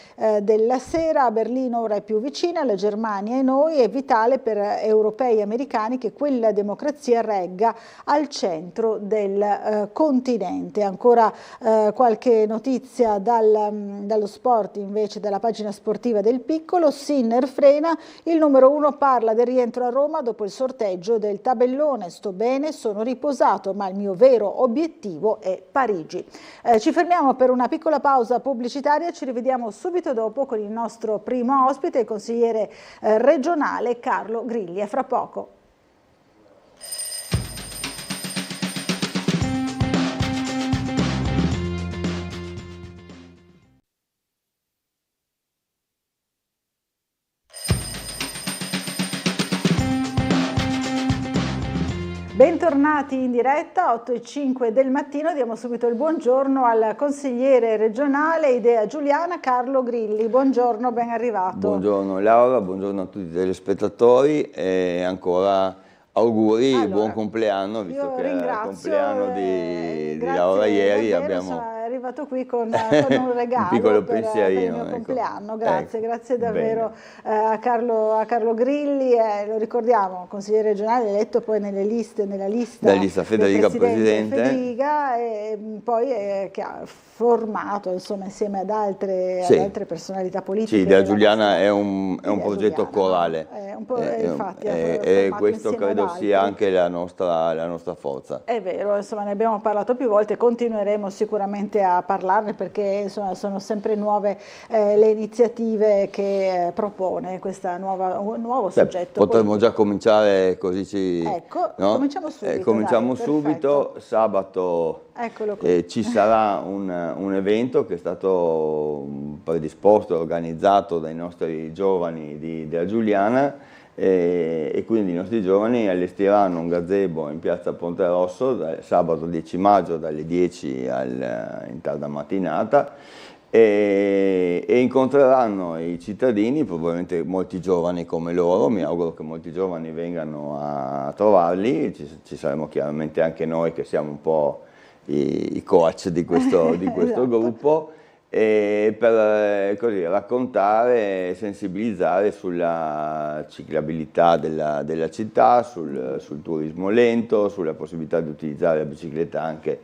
della Sera, a Berlino ora è più vicina, la Germania e noi, è vitale per europei e americani che quella democrazia regga al centro del continente. Ancora qualche notizia dallo sport, invece, dalla pagina sportiva del Piccolo. Sinner frena, il numero 1 parla del rientro a Roma dopo il sorteggio del tabellone, sto bene, sono riposato, ma il mio vero obiettivo è Parigi. Ci fermiamo per una piccola pausa pubblicitaria, ci rivediamo subito dopo con il nostro primo ospite, il consigliere regionale Carlo Grilli. A fra poco. Bentornati in diretta, 8:05 del mattino, diamo subito il buongiorno al consigliere regionale Idea Giuliana Carlo Grilli. Buongiorno, ben arrivato. Buongiorno Laura, buongiorno a tutti i telespettatori e ancora auguri, allora, buon compleanno, visto che era il compleanno di Laura ieri. Sono arrivato qui con un regalo, un piccolo pensierino per il mio compleanno, grazie, ecco. Grazie davvero a Carlo Grilli, lo ricordiamo, consigliere regionale eletto poi nella lista Federica Presidente Federica, e poi che ha formato insomma insieme ad altre personalità politiche. Sì, Idea Giuliana è un progetto corale, infatti, e questo credo sia anche la nostra forza. È vero, insomma, ne abbiamo parlato più volte, continueremo sicuramente a parlarne perché insomma, sono sempre nuove le iniziative che propone questo nuovo soggetto. Potremmo già cominciare così Ecco, no? cominciamo subito. Cominciamo dai, subito, sabato ci sarà un evento che è stato predisposto e organizzato dai nostri giovani della Giuliana e quindi i nostri giovani allestiranno un gazebo in piazza Ponte Rosso sabato 10 maggio dalle 10 in tarda mattinata e incontreranno i cittadini, probabilmente molti giovani come loro, mi auguro che molti giovani vengano a trovarli, ci saremo chiaramente anche noi che siamo un po' i coach di questo esatto. gruppo, e per così raccontare e sensibilizzare sulla ciclabilità della città, sul turismo lento, sulla possibilità di utilizzare la bicicletta anche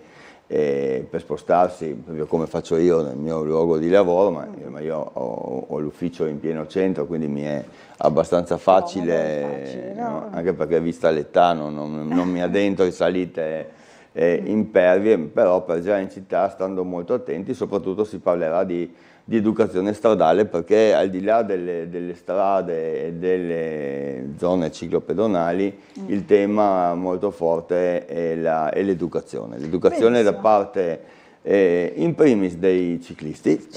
per spostarsi, proprio come faccio io nel mio luogo di lavoro, ma io ho l'ufficio in pieno centro, quindi mi è abbastanza facile, no? Anche perché vista l'età non mi addentro in salite impervie, però per girare in città stando molto attenti, soprattutto si parlerà di educazione stradale, perché al di là delle strade e delle zone ciclopedonali il tema molto forte è l'educazione. L'educazione da parte in primis dei ciclisti,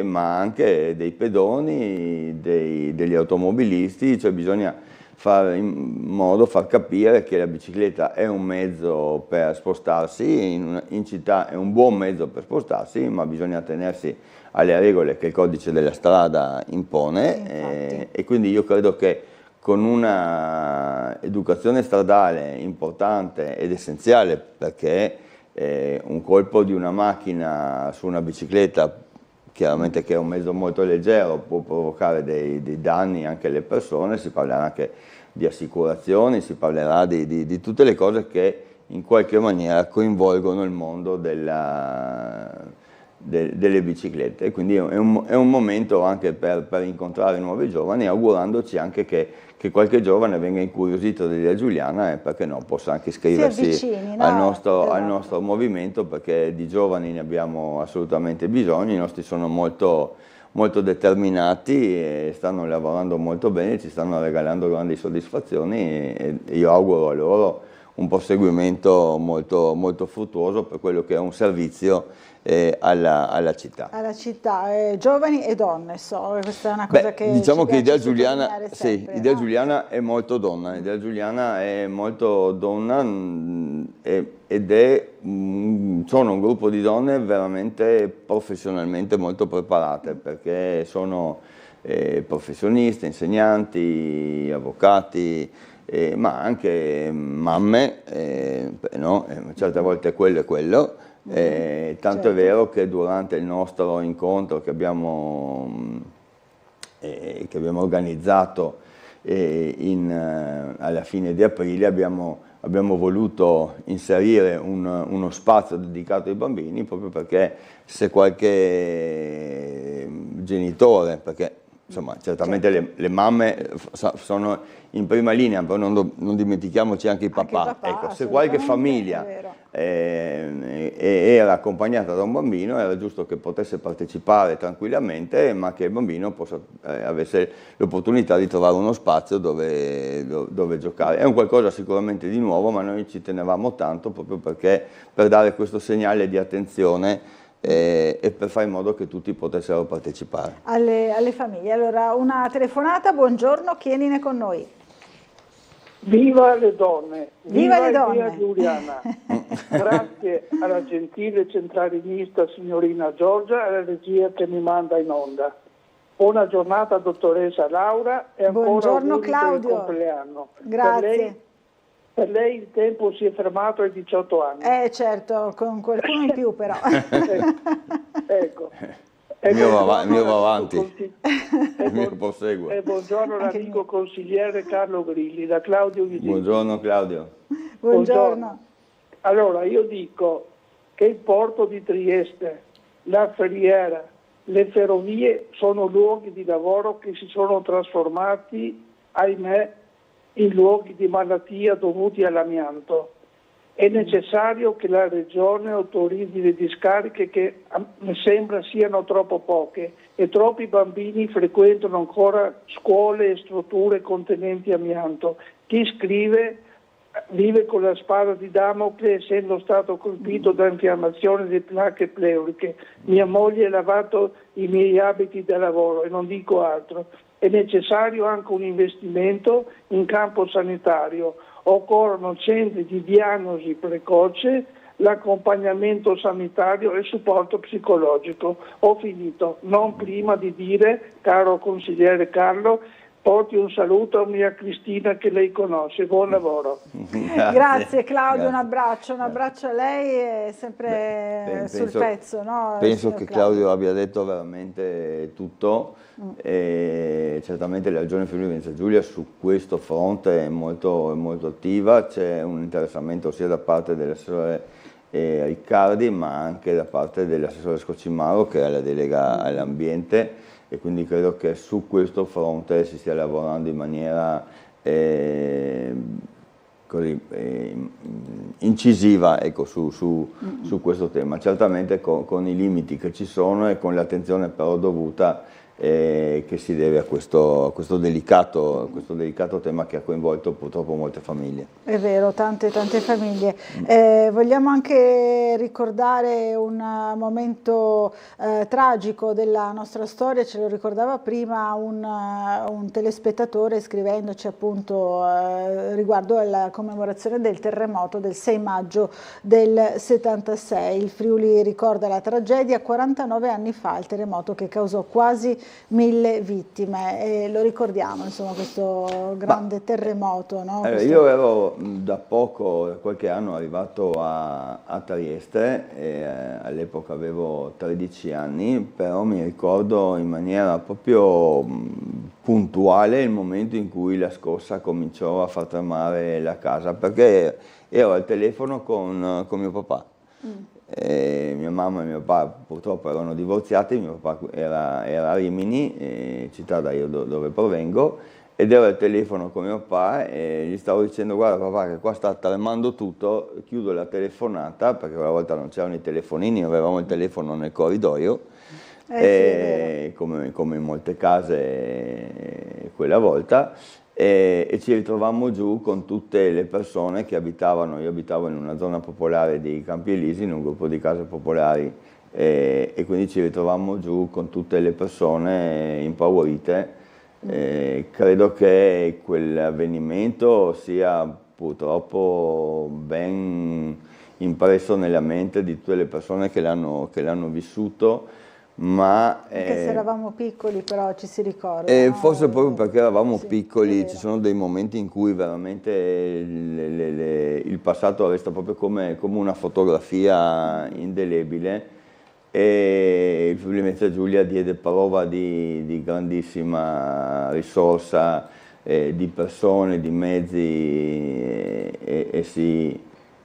ma anche dei pedoni, degli automobilisti, cioè bisogna far capire che la bicicletta è un mezzo per spostarsi, in città è un buon mezzo per spostarsi, ma bisogna tenersi alle regole che il codice della strada impone e quindi io credo che con una educazione stradale importante ed essenziale, perché un colpo di una macchina su una bicicletta, chiaramente che è un mezzo molto leggero, può provocare dei danni anche alle persone, si parlerà anche di assicurazioni, si parlerà di tutte le cose che in qualche maniera coinvolgono il mondo delle biciclette, e quindi è un momento anche per incontrare nuovi giovani, augurandoci anche che qualche giovane venga incuriosito della Giuliana e perché no possa anche iscriversi al nostro movimento, perché di giovani ne abbiamo assolutamente bisogno, i nostri sono molto determinati e stanno lavorando molto bene, ci stanno regalando grandi soddisfazioni e io auguro a loro un proseguimento molto, molto fruttuoso per quello che è un servizio alla città. Alla città, giovani e donne, questa è una cosa che diciamo che Idea Giuliana è molto donna, Idea Giuliana è molto donna ed sono un gruppo di donne veramente professionalmente molto preparate, perché sono professioniste, insegnanti, avvocati, ma anche mamme, certe volte quello e quello. Tanto è vero che durante il nostro incontro che abbiamo organizzato alla fine di aprile abbiamo voluto inserire uno spazio dedicato ai bambini, proprio perché se qualche genitore, perché insomma certamente le mamme sono in prima linea, però non dimentichiamoci anche i papà. Ecco, se qualche famiglia era accompagnata da un bambino, era giusto che potesse partecipare tranquillamente, ma che il bambino avesse l'opportunità di trovare uno spazio dove giocare. È un qualcosa sicuramente di nuovo, ma noi ci tenevamo tanto proprio perché per dare questo segnale di attenzione e per fare in modo che tutti potessero partecipare. Alle famiglie. Allora, una telefonata, buongiorno, chi è in linea con noi? Viva le donne, viva le donne. Idea Giuliana. Grazie alla gentile centralinista signorina Giorgia e alla regia che mi manda in onda. Buona giornata dottoressa Laura e ancora buongiorno Claudio. Per il compleanno. Grazie. Per lei il tempo si è fermato ai 18 anni. Certo, con qualcuno in più però. Ecco. Il mio va avanti, il mio prosegue. E buongiorno all'amico consigliere Carlo Grilli, da Claudio Vigili. Buongiorno Claudio. Buongiorno. Allora io dico che il porto di Trieste, la Ferriera, Le ferrovie sono luoghi di lavoro che si sono trasformati, ahimè, in luoghi di malattia dovuti all'amianto. È necessario che la Regione autorizzi le discariche, che mi sembra siano troppo poche, e troppi bambini frequentano ancora scuole e strutture contenenti amianto. Chi scrive vive con la spada di Damocle, essendo stato colpito da infiammazione di placche pleuriche. Mia moglie ha lavato i miei abiti da lavoro e non dico altro. È necessario anche un investimento in campo sanitario. Occorrono centri di diagnosi precoce, l'accompagnamento sanitario e il supporto psicologico. Ho finito, non prima di dire, caro consigliere Carlo, porti un saluto a mia Cristina che lei conosce. Buon lavoro. Grazie Claudio, grazie. un abbraccio a lei, è sempre sul pezzo. No, penso che Claudio abbia detto veramente tutto. E certamente la Regione Friuli Venezia Giulia su questo fronte è molto attiva, c'è un interessamento sia da parte dell'assessore Riccardi ma anche da parte dell'assessore Scocimaro, che ha la delega all'ambiente, e quindi credo che su questo fronte si stia lavorando in maniera incisiva, ecco, su questo tema, certamente con i limiti che ci sono e con l'attenzione però dovuta che si deve a questo delicato tema che ha coinvolto purtroppo molte famiglie. È vero, tante famiglie. Vogliamo anche ricordare un momento tragico della nostra storia, ce lo ricordava prima un telespettatore scrivendoci appunto riguardo alla commemorazione del terremoto del 6 maggio del 76. Il Friuli ricorda la tragedia 49 anni fa, il terremoto che causò quasi 1000 vittime, e lo ricordiamo, insomma, questo grande terremoto. No? Io ero da poco, qualche anno, arrivato a Trieste, e all'epoca avevo 13 anni, però mi ricordo in maniera proprio puntuale il momento in cui la scossa cominciò a far tremare la casa, perché ero al telefono con mio papà. Mia mamma e mio papà purtroppo erano divorziati, mio papà era a Rimini, città da io dove provengo, ed ero al telefono con mio papà e gli stavo dicendo: guarda papà, che qua sta tremando tutto. Chiudo la telefonata, perché quella volta non c'erano i telefonini, avevamo il telefono nel corridoio, come in molte case quella volta, e ci ritrovammo giù con tutte le persone che abitavano. Io abitavo in una zona popolare di Campi Elisi, in un gruppo di case popolari, e quindi ci ritrovammo giù con tutte le persone impaurite. Credo che quell'avvenimento sia purtroppo ben impresso nella mente di tutte le persone che l'hanno vissuto. Ma anche se eravamo piccoli, però ci si ricorda. Forse proprio perché eravamo piccoli, ci sono dei momenti in cui veramente il passato resta proprio come una fotografia indelebile, e il Friuli Venezia Giulia diede prova di grandissima risorsa di persone, di mezzi,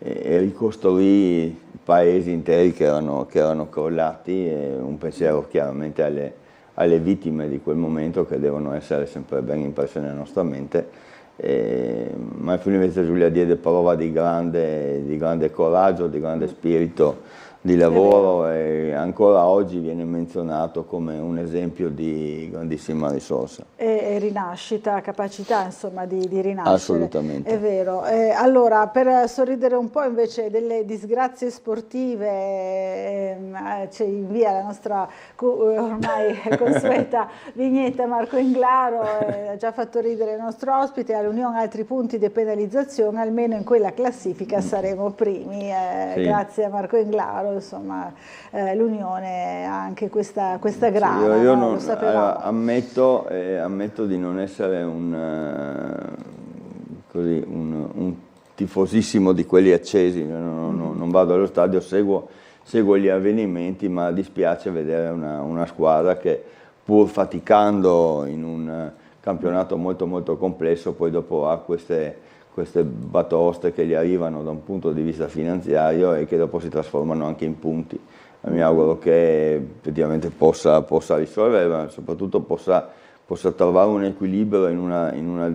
e ricostruì paesi interi che erano crollati, e un pensiero chiaramente alle vittime di quel momento, che devono essere sempre ben impresse nella nostra mente. Ma il Friuli Venezia Giulia diede prova di grande coraggio, di grande spirito di lavoro, e ancora oggi viene menzionato come un esempio di grandissima risorsa. E rinascita, capacità insomma di rinascere. Assolutamente. È vero. Allora, per sorridere un po' invece delle disgrazie sportive, ci invia la nostra ormai consueta vignetta Marco Englaro, ha già fatto ridere il nostro ospite. All'Unione altri punti di penalizzazione, almeno in quella classifica saremo primi. Sì. Grazie a Marco Englaro. Insomma, l'Unione ha anche questa grana, io no? Lo sapevamo. Ammetto di non essere un tifosissimo di quelli accesi, non vado allo stadio, seguo gli avvenimenti, ma dispiace vedere una squadra che, pur faticando in un campionato molto molto complesso, poi dopo ha queste batoste che gli arrivano da un punto di vista finanziario e che dopo si trasformano anche in punti. mi auguro che effettivamente possa risolvere, ma soprattutto possa trovare un equilibrio in una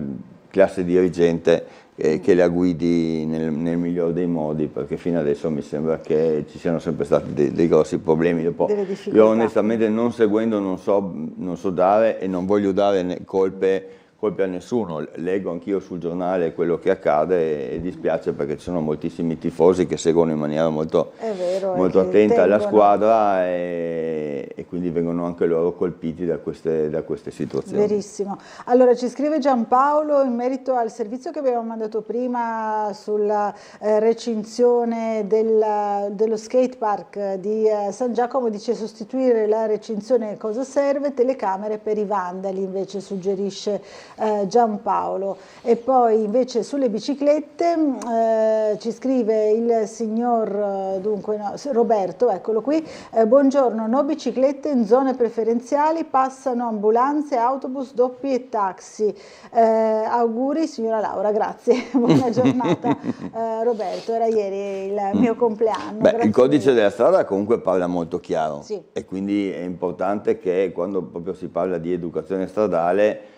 classe dirigente che la guidi nel miglior dei modi, perché fino adesso mi sembra che ci siano sempre stati dei grossi problemi. Dopo, io onestamente non seguendo non so dare e non voglio dare colpe a nessuno, leggo anch'io sul giornale quello che accade e dispiace perché ci sono moltissimi tifosi che seguono in maniera molto attenta la squadra e quindi vengono anche loro colpiti da queste situazioni. Verissimo. Allora ci scrive Giampaolo in merito al servizio che abbiamo mandato prima sulla recinzione dello skate park di San Giacomo, dice sostituire la recinzione cosa serve? Telecamere per i vandali, invece suggerisce Giampaolo. E poi invece sulle biciclette ci scrive il signor Roberto, eccolo qui, buongiorno, no biciclette in zone preferenziali, passano ambulanze, autobus, doppi e taxi. Auguri signora Laura, grazie, buona giornata. Roberto, era ieri il mio compleanno. Il codice della strada comunque parla molto chiaro, sì. E quindi è importante che quando proprio si parla di educazione stradale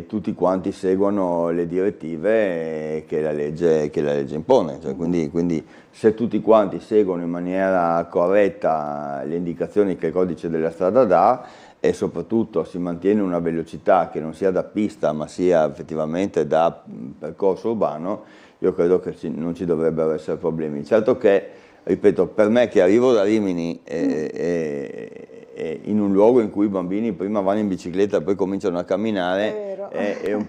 tutti quanti seguono le direttive che la legge impone, cioè, quindi se tutti quanti seguono in maniera corretta le indicazioni che il codice della strada dà e soprattutto si mantiene una velocità che non sia da pista ma sia effettivamente da percorso urbano, io credo che non ci dovrebbero essere problemi. Certo che, ripeto, per me che arrivo da Rimini in un luogo in cui i bambini prima vanno in bicicletta e poi cominciano a camminare è un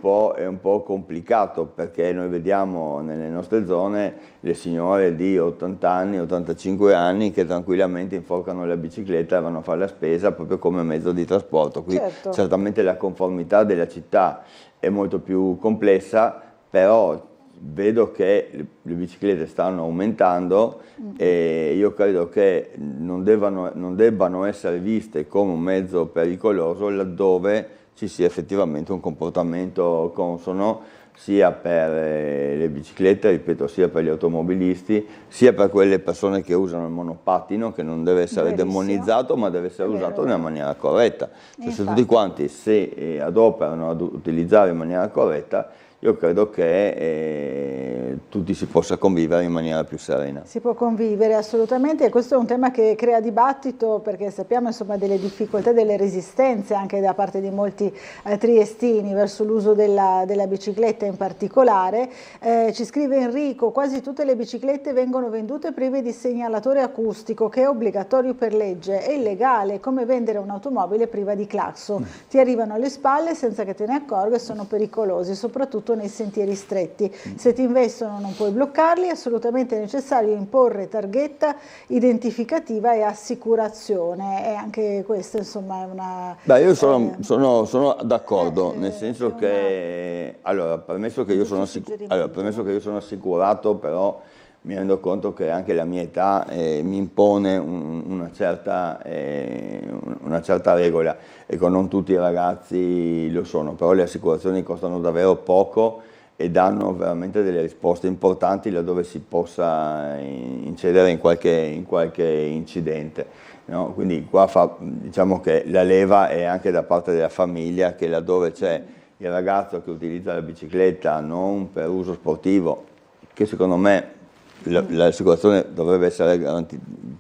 po' complicato, perché noi vediamo nelle nostre zone le signore di 80 anni, 85 anni che tranquillamente inforcano la bicicletta e vanno a fare la spesa proprio come mezzo di trasporto. Qui certamente la conformità della città è molto più complessa, però vedo che le biciclette stanno aumentando e io credo che non debbano essere viste come un mezzo pericoloso laddove ci sia effettivamente un comportamento consono sia per le biciclette, ripeto, sia per gli automobilisti, sia per quelle persone che usano il monopattino, che non deve essere demonizzato ma deve essere usato nella maniera corretta. Cioè, se tutti quanti si adoperano ad utilizzare in maniera corretta, io credo che tutti si possa convivere in maniera più serena. Si può convivere assolutamente, e questo è un tema che crea dibattito, perché sappiamo insomma delle difficoltà, delle resistenze anche da parte di molti triestini verso l'uso della bicicletta in particolare. Ci scrive Enrico, quasi tutte le biciclette vengono vendute prive di segnalatore acustico, che è obbligatorio per legge, è illegale, come vendere un'automobile priva di clacson. Ti arrivano alle spalle senza che te ne accorga e sono pericolosi, soprattutto nei sentieri stretti. Se ti investono non puoi bloccarli, è assolutamente necessario imporre targhetta identificativa e assicurazione, e anche questo insomma è una... Beh, io sono d'accordo, nel senso che, allora, premesso che io sono assicurato, però mi rendo conto che anche la mia età mi impone una certa regola. Ecco, non tutti i ragazzi lo sono, però le assicurazioni costano davvero poco e danno veramente delle risposte importanti laddove si possa incedere in qualche incidente, no? Quindi qua diciamo che la leva è anche da parte della famiglia, che laddove c'è il ragazzo che utilizza la bicicletta non per uso sportivo, che secondo me l'assicurazione dovrebbe essere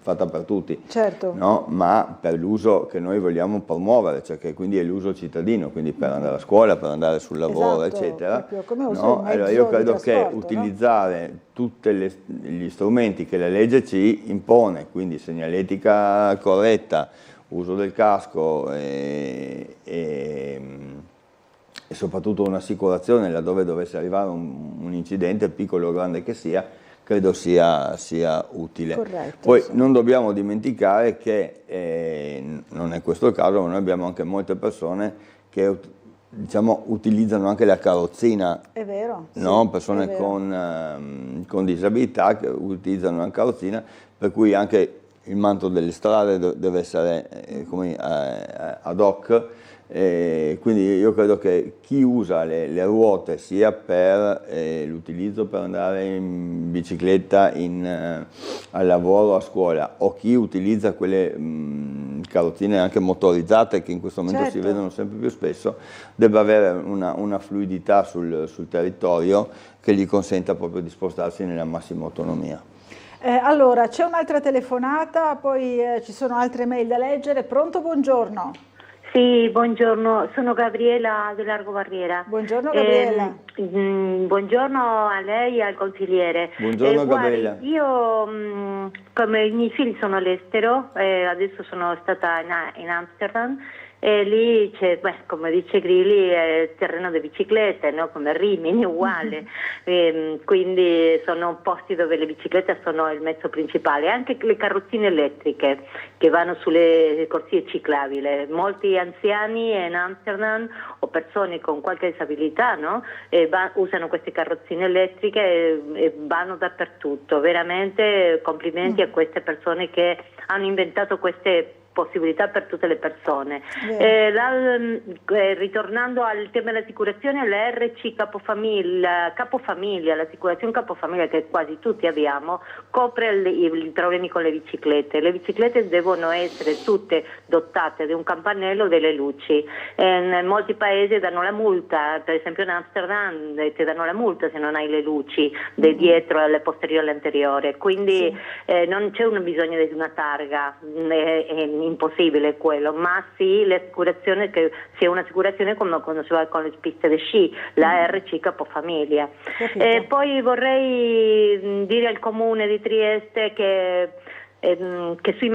fatta per tutti, certo, no? Ma per l'uso che noi vogliamo promuovere, cioè che quindi è l'uso cittadino, quindi per andare a scuola, per andare sul lavoro, eccetera. No? Allora io credo che utilizzare tutti gli strumenti che la legge ci impone, quindi segnaletica corretta, uso del casco e soprattutto un'assicurazione laddove dovesse arrivare un incidente, piccolo o grande che sia, credo sia utile. Corretto, poi sì. Non dobbiamo dimenticare che non è questo il caso, ma noi abbiamo anche molte persone che utilizzano anche la carrozzina. È vero. No? Sì, persone è vero. con disabilità che utilizzano una carrozzina, per cui anche il manto delle strade deve essere ad hoc, Quindi io credo che chi usa le ruote sia per l'utilizzo per andare in bicicletta al lavoro, a scuola, o chi utilizza quelle carrozzine anche motorizzate che in questo momento si vedono sempre più spesso, debba avere una fluidità sul territorio che gli consenta proprio di spostarsi nella massima autonomia. Allora, c'è un'altra telefonata, poi ci sono altre mail da leggere. Pronto, buongiorno. Sì, buongiorno, sono Gabriela di Largo Barriera. Buongiorno Gabriela. Buongiorno a lei e al consigliere. Buongiorno Gabriela. Io, come i miei figli sono all'estero, adesso sono stata in Amsterdam, e lì c'è, come dice Grilli, è il terreno di biciclette, no? Come Rimini, uguale. Quindi sono posti dove le biciclette sono il mezzo principale, anche le carrozzine elettriche che vanno sulle corsie ciclabili. Molti anziani in Amsterdam o persone con qualche disabilità, no? Usano queste carrozzine elettriche e vanno dappertutto. Veramente complimenti a queste persone che hanno inventato queste possibilità per tutte le persone. Ritornando al tema dell'assicurazione, la RC capofamiglia, l'assicurazione capofamiglia che quasi tutti abbiamo, copre i problemi con le biciclette. Le biciclette devono essere tutte dotate di un campanello delle luci. In molti paesi danno la multa, per esempio in Amsterdam ti danno la multa se non hai le luci del dietro, alle posteriori e all'anteriore. Quindi non c'è bisogno di una targa, impossibile quello, ma sì l'assicurazione, che sia un'assicurazione come quando si va con le piste di sci, la RC capofamiglia. Poi vorrei dire al comune di Trieste che sui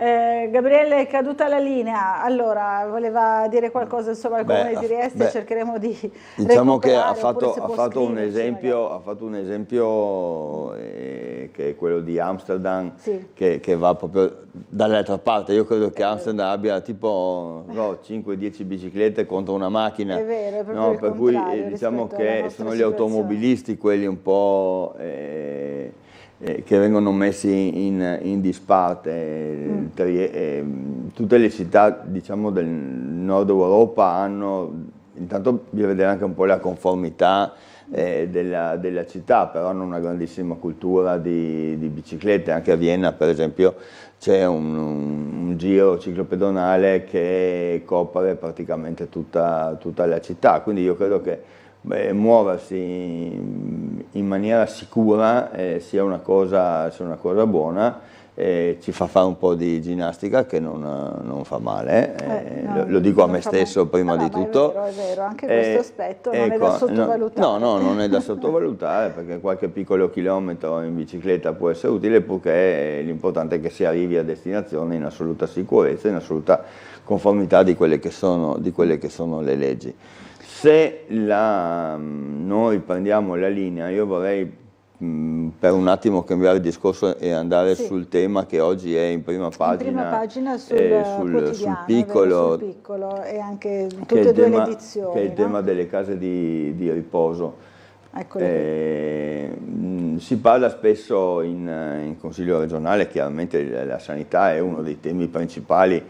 Gabriele, è caduta la linea, allora voleva dire qualcosa insomma al comune di Trieste, cercheremo di diciamo che ha fatto un esempio che è quello di Amsterdam, che va proprio dall'altra parte. Io credo che Amsterdam abbia tipo 5-10 biciclette contro una macchina, è vero, è proprio per cui diciamo che sono gli automobilisti quelli un po' che vengono messi in disparte. Tutte le città, diciamo, del nord Europa hanno, intanto bisogna vedere anche un po' la conformità della città, però hanno una grandissima cultura di biciclette. Anche a Vienna, per esempio, c'è un giro ciclopedonale che copre praticamente tutta la città, quindi io credo che muoversi in maniera sicura sia una cosa buona, ci fa fare un po' di ginnastica che non fa male, lo dico a me stesso prima di tutto. È vero, anche questo aspetto non è da sottovalutare. No, non è da sottovalutare, perché qualche piccolo chilometro in bicicletta può essere utile, purché l'importante è che si arrivi a destinazione in assoluta sicurezza, in assoluta conformità di quelle che sono le leggi. Se noi prendiamo la linea, io vorrei per un attimo cambiare il discorso e andare sul tema che oggi è in prima pagina sul Piccolo, e anche tutte e due le edizioni. Che è il tema delle case di riposo. Si parla spesso in Consiglio regionale, chiaramente la sanità è uno dei temi principali.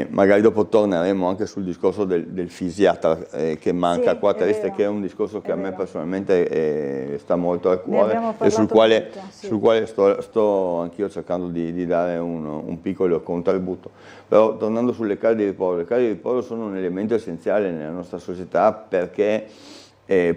Magari dopo torneremo anche sul discorso del fisiatra che manca qua a Trieste, che è un discorso che a me personalmente sta molto al cuore e sul quale sto anch'io cercando di dare un piccolo contributo. Però tornando sulle case di riposo, le case di riposo sono un elemento essenziale nella nostra società, perché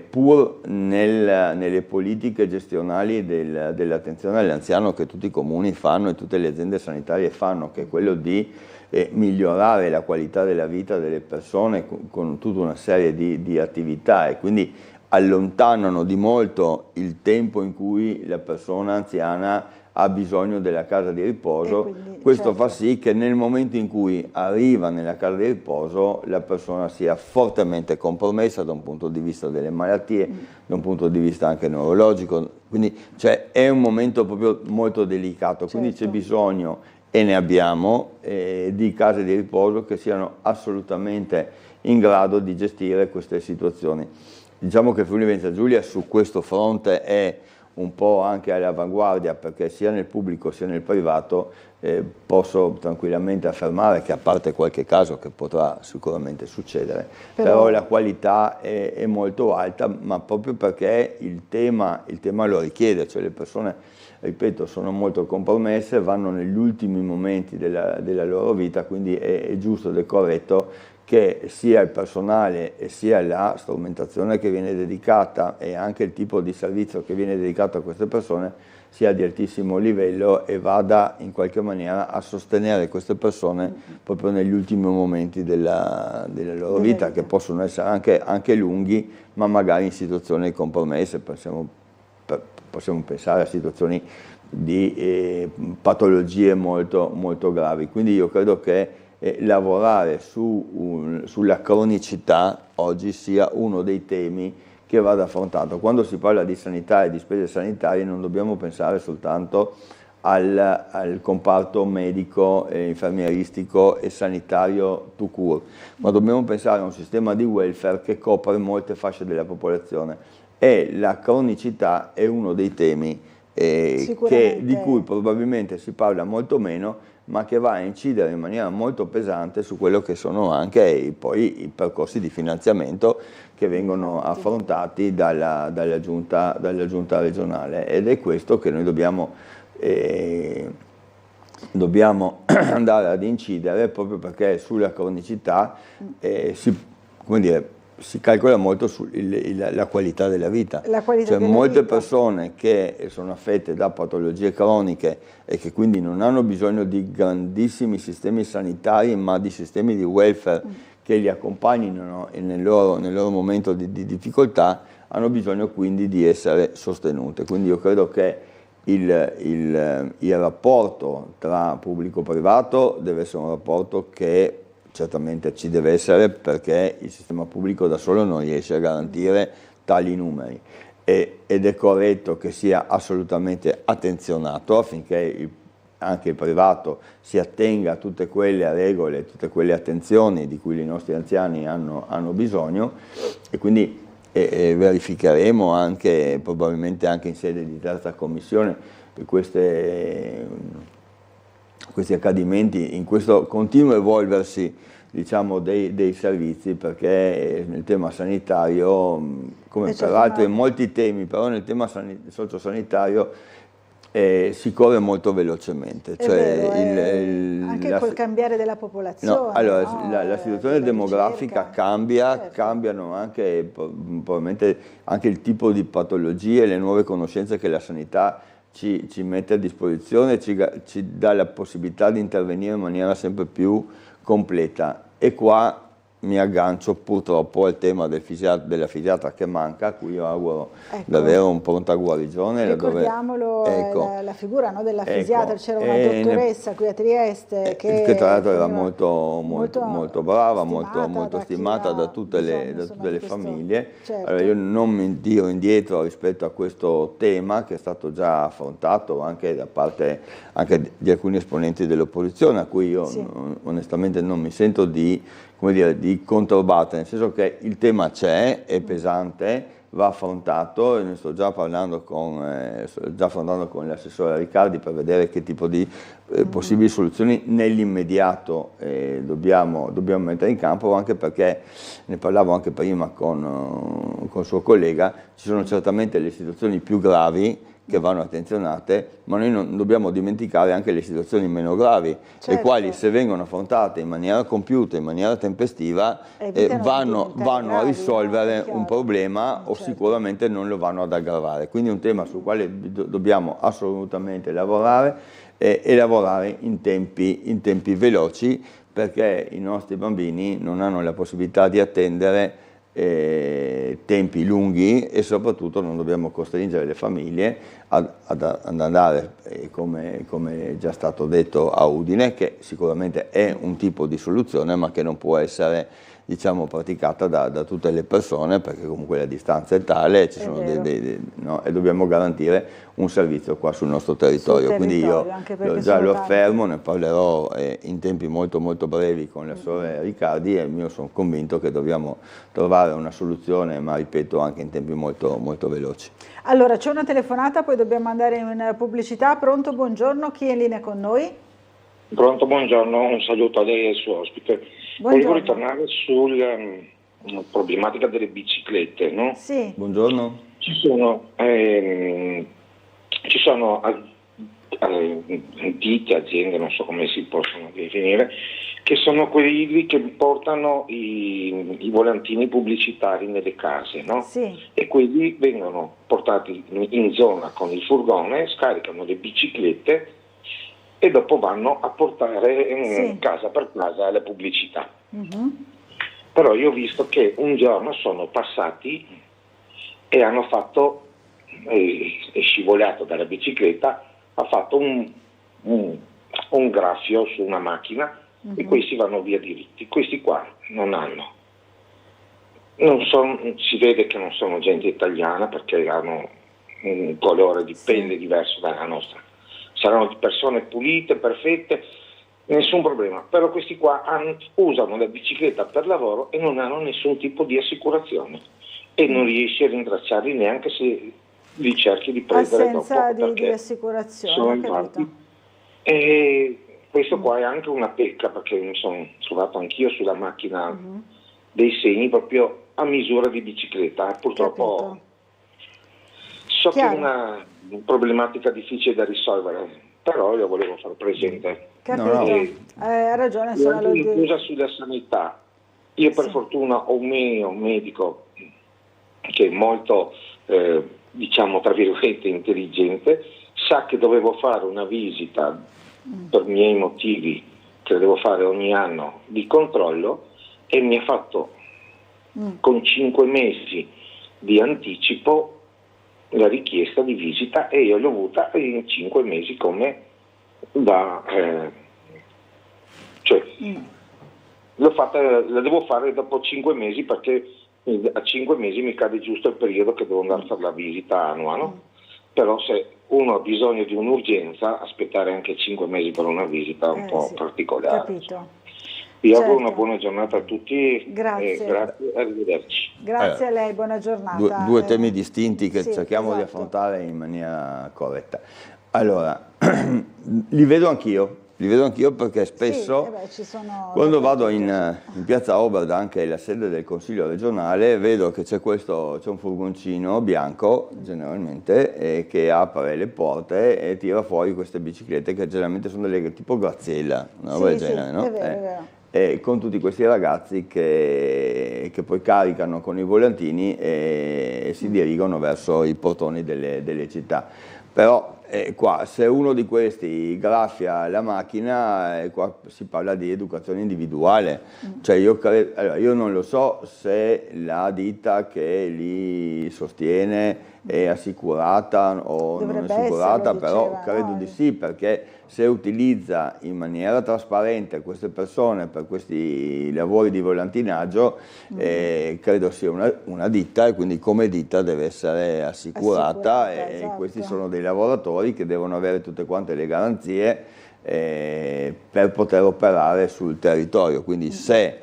pur nelle politiche gestionali dell'attenzione all'anziano che tutti i comuni fanno e tutte le aziende sanitarie fanno, che è quello di migliorare la qualità della vita delle persone con tutta una serie di attività, e quindi allontanano di molto il tempo in cui la persona anziana ha bisogno della casa di riposo. Questo fa sì che nel momento in cui arriva nella casa di riposo la persona sia fortemente compromessa da un punto di vista delle malattie, da un punto di vista anche neurologico, quindi è un momento proprio molto delicato, quindi c'è bisogno, e ne abbiamo, di case di riposo che siano assolutamente in grado di gestire queste situazioni. Diciamo che Friuli Venezia Giulia su questo fronte è un po' anche all'avanguardia, perché sia nel pubblico sia nel privato posso tranquillamente affermare che, a parte qualche caso che potrà sicuramente succedere, però la qualità è molto alta, ma proprio perché il tema lo richiede, cioè le persone, ripeto, sono molto compromesse, vanno negli ultimi momenti della loro vita, quindi è giusto ed è corretto che sia il personale e sia la strumentazione che viene dedicata e anche il tipo di servizio che viene dedicato a queste persone sia di altissimo livello e vada in qualche maniera a sostenere queste persone proprio negli ultimi momenti della loro vita, che possono essere anche lunghi, ma magari in situazioni compromesse. Possiamo pensare a situazioni di patologie molto, molto gravi. Quindi io credo che lavorare sulla cronicità oggi sia uno dei temi che vada affrontato. Quando si parla di sanità e di spese sanitarie non dobbiamo pensare soltanto al comparto medico, infermieristico e sanitario tout court, ma dobbiamo pensare a un sistema di welfare che copre molte fasce della popolazione, e la cronicità è uno dei temi di cui probabilmente si parla molto meno, ma che va a incidere in maniera molto pesante su quello che sono anche poi i percorsi di finanziamento che vengono affrontati dalla giunta regionale, ed è questo che noi dobbiamo andare ad incidere, proprio perché sulla cronicità si calcola molto la qualità della vita. Molte persone che sono affette da patologie croniche e che quindi non hanno bisogno di grandissimi sistemi sanitari, ma di sistemi di welfare che li accompagnino nel loro momento di difficoltà, hanno bisogno quindi di essere sostenute. Quindi io credo che il rapporto tra pubblico e privato deve essere un rapporto che certamente ci deve essere, perché il sistema pubblico da solo non riesce a garantire tali numeri, ed è corretto che sia assolutamente attenzionato affinché anche il privato si attenga a tutte quelle regole, tutte quelle attenzioni di cui i nostri anziani hanno bisogno, e quindi verificheremo anche, probabilmente anche in sede di terza commissione, questi accadimenti, in questo continuo evolversi, diciamo, dei servizi, perché nel tema sanitario, come peraltro in molti temi, però nel tema sociosanitario si corre molto velocemente. Anche col cambiare della popolazione. La situazione demografica cambia, cambiano anche probabilmente anche il tipo di patologie, le nuove conoscenze che la sanità ci mette a disposizione, ci dà la possibilità di intervenire in maniera sempre più completa. E qua mi aggancio purtroppo al tema della fisiatra che manca, a cui io auguro davvero un pronta guarigione. Ricordiamolo, la figura della fisiatra, c'era una dottoressa qui a Trieste che tra l'altro era molto brava, molto stimata da tutte le famiglie. Allora, io non mi tiro indietro rispetto a questo tema, che è stato già affrontato anche da parte di alcuni esponenti dell'opposizione, a cui io onestamente non mi sento di controbattere, nel senso che il tema c'è, è pesante, va affrontato, e ne sto già parlando con l'assessore Riccardi per vedere che tipo di possibili soluzioni nell'immediato dobbiamo mettere in campo, anche perché ne parlavo anche prima con il suo collega, ci sono certamente le situazioni più gravi che vanno attenzionate, ma noi non dobbiamo dimenticare anche le situazioni meno gravi, le quali, se vengono affrontate in maniera compiuta, in maniera tempestiva, vanno a risolvere un problema o sicuramente non lo vanno ad aggravare. Quindi è un tema sul quale dobbiamo assolutamente lavorare, e lavorare in tempi veloci, perché i nostri bambini non hanno la possibilità di attendere tempi lunghi, e soprattutto non dobbiamo costringere le famiglie ad andare, come è già stato detto, a Udine, che sicuramente è un tipo di soluzione, ma che non può essere diciamo, praticata da tutte le persone, perché comunque la distanza è tale, ci sono no? E dobbiamo garantire un servizio qua sul nostro territorio. Quindi io già lo affermo, ne parlerò in tempi molto molto brevi con l'assessore Riccardi, e io sono convinto che dobbiamo trovare una soluzione, ma ripeto anche in tempi molto molto veloci. Allora c'è una telefonata, poi dobbiamo andare in pubblicità. Pronto, buongiorno, chi è in linea con noi? Pronto, buongiorno, un saluto a lei e al suo ospite. Volevo ritornare sulla problematica delle biciclette, no? Sì. Buongiorno. Ci sono ditte, aziende, non so come si possono definire, che sono quelli che portano i volantini pubblicitari nelle case, no? Sì. E quelli vengono portati in zona con il furgone, scaricano le biciclette e dopo vanno a portare casa per casa le pubblicità. Però io ho visto che un giorno sono passati e hanno fatto, è scivolato dalla bicicletta, ha fatto un graffio su una macchina e questi vanno via diritti. Questi qua non hanno. Si vede che non sono gente italiana perché hanno un colore di pelle diverso dalla nostra. Saranno persone pulite, perfette, nessun problema. Però questi qua usano la bicicletta per lavoro e non hanno nessun tipo di assicurazione. E non riesci a rintracciarli neanche se li cerchi di prendere assenza dopo. di assicurazione, capito? E questo qua è anche una pecca, perché mi sono trovato anch'io sulla macchina dei segni proprio a misura di bicicletta. Purtroppo so che è una problematica difficile da risolvere, però io volevo far presente. Capito, ha ragione. Scusa sulla sanità. Io per fortuna ho un mio medico che è molto, diciamo tra virgolette, intelligente, sa che dovevo fare una visita per miei motivi che devo fare ogni anno di controllo, e mi ha fatto con 5 mesi di anticipo la richiesta di visita, e io l'ho avuta in 5 mesi come da la devo fare dopo 5 mesi, perché a 5 mesi mi cade giusto il periodo che devo andare a fare la visita annua, no? Però se uno ha bisogno di un'urgenza, aspettare anche 5 mesi per una visita è un po' particolare. Capito. Vi auguro una buona giornata a tutti. Grazie. Grazie, arrivederci. Grazie a lei, buona giornata. Due temi distinti che cerchiamo di affrontare in maniera corretta. Allora, li vedo anch'io perché spesso quando vado in piazza Oberda, anche la sede del Consiglio regionale, vedo che c'è un furgoncino bianco generalmente che apre le porte e tira fuori queste biciclette che generalmente sono delle tipo Graziella, una roba del genere, no? È vero. E con tutti questi ragazzi che poi caricano con i volantini e si dirigono verso i portoni delle città. Però qua, se uno di questi graffia la macchina, qua si parla di educazione individuale. Cioè io non lo so se la ditta che li sostiene è assicurata o non è assicurata, però credo di sì, perché se utilizza in maniera trasparente queste persone per questi lavori di volantinaggio, credo sia una ditta, e quindi come ditta deve essere assicurata, e questi sono dei lavoratori che devono avere tutte quante le garanzie per poter operare sul territorio. Quindi se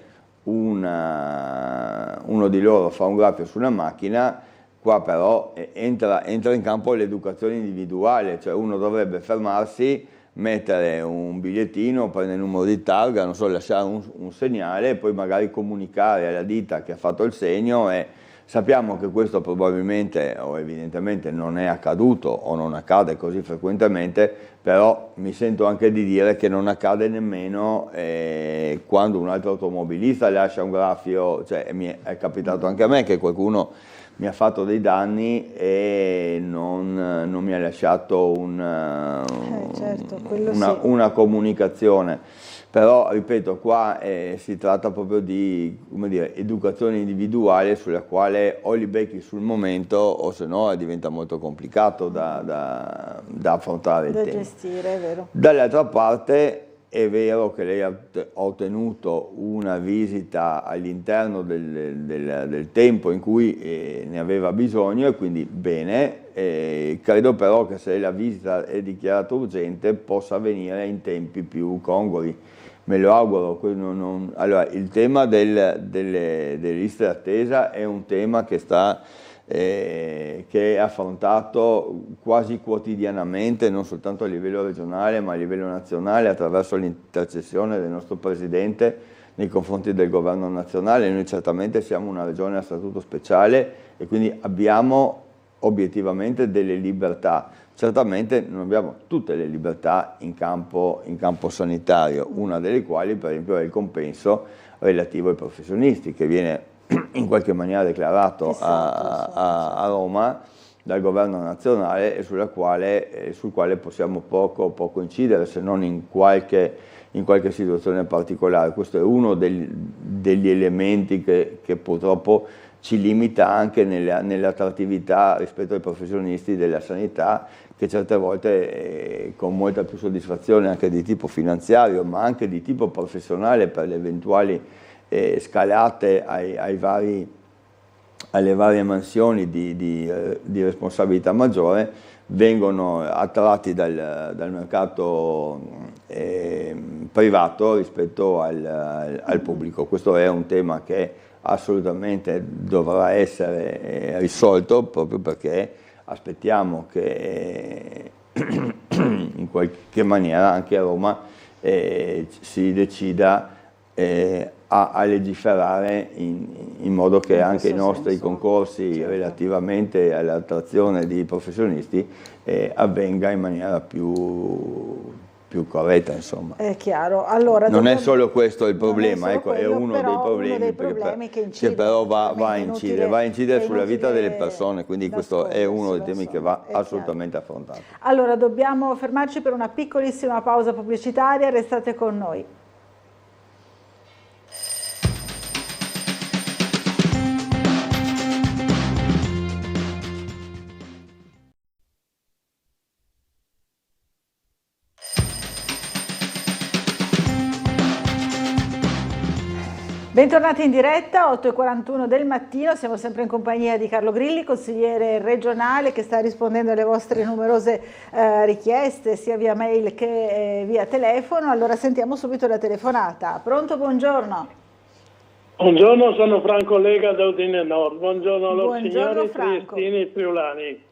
uno di loro fa un graffio su una macchina, qua però entra in campo l'educazione individuale, cioè uno dovrebbe fermarsi, mettere un bigliettino, prendere il numero di targa, non so, lasciare un segnale e poi magari comunicare alla ditta che ha fatto il segno. E sappiamo che questo probabilmente o evidentemente non è accaduto o non accade così frequentemente, però mi sento anche di dire che non accade nemmeno quando un altro automobilista lascia un graffio. Cioè, è capitato anche a me che qualcuno mi ha fatto dei danni e non mi ha lasciato una comunicazione. Però, ripeto, qua si tratta proprio di, come dire, educazione individuale, sulla quale o li becchi sul momento o se no diventa molto complicato da affrontare il tema. Da gestire, è vero. Dall'altra parte è vero che lei ha ottenuto una visita all'interno del tempo in cui ne aveva bisogno e quindi bene, credo però che se la visita è dichiarata urgente possa avvenire in tempi più congrui, me lo auguro. Allora, il tema delle liste d'attesa è un tema che è affrontato quasi quotidianamente, non soltanto a livello regionale ma a livello nazionale, attraverso l'intercessione del nostro Presidente nei confronti del Governo nazionale. Noi certamente siamo una regione a statuto speciale e quindi abbiamo obiettivamente delle libertà. Certamente non abbiamo tutte le libertà in campo sanitario, una delle quali per esempio è il compenso relativo ai professionisti, che viene in qualche maniera declarato a Roma dal Governo nazionale e sul quale possiamo poco incidere, se non in qualche situazione particolare. Questo è uno degli elementi che purtroppo ci limita anche nell'attrattività rispetto ai professionisti della sanità, che certe volte con molta più soddisfazione anche di tipo finanziario ma anche di tipo professionale per le eventuali scalate alle varie mansioni di responsabilità maggiore, vengono attratti dal mercato privato rispetto al pubblico. Questo è un tema che assolutamente dovrà essere risolto, proprio perché aspettiamo che in qualche maniera anche a Roma si decida a legiferare in modo che anche i nostri concorsi relativamente all'attrazione di professionisti avvenga in maniera più corretta, insomma. È chiaro. Allora, non è solo questo il problema, ecco, è uno dei problemi che però va a incidere sulla vita delle persone, quindi questo è uno dei temi che va assolutamente affrontato. Allora, dobbiamo fermarci per una piccolissima pausa pubblicitaria, restate con noi. Bentornati in diretta, 8:41 del mattino, siamo sempre in compagnia di Carlo Grilli, consigliere regionale, che sta rispondendo alle vostre numerose richieste sia via mail che via telefono. Allora sentiamo subito la telefonata. Pronto, buongiorno. Buongiorno, sono Franco Lega da Udine Nord. Buongiorno a loro signori triestini e friulani.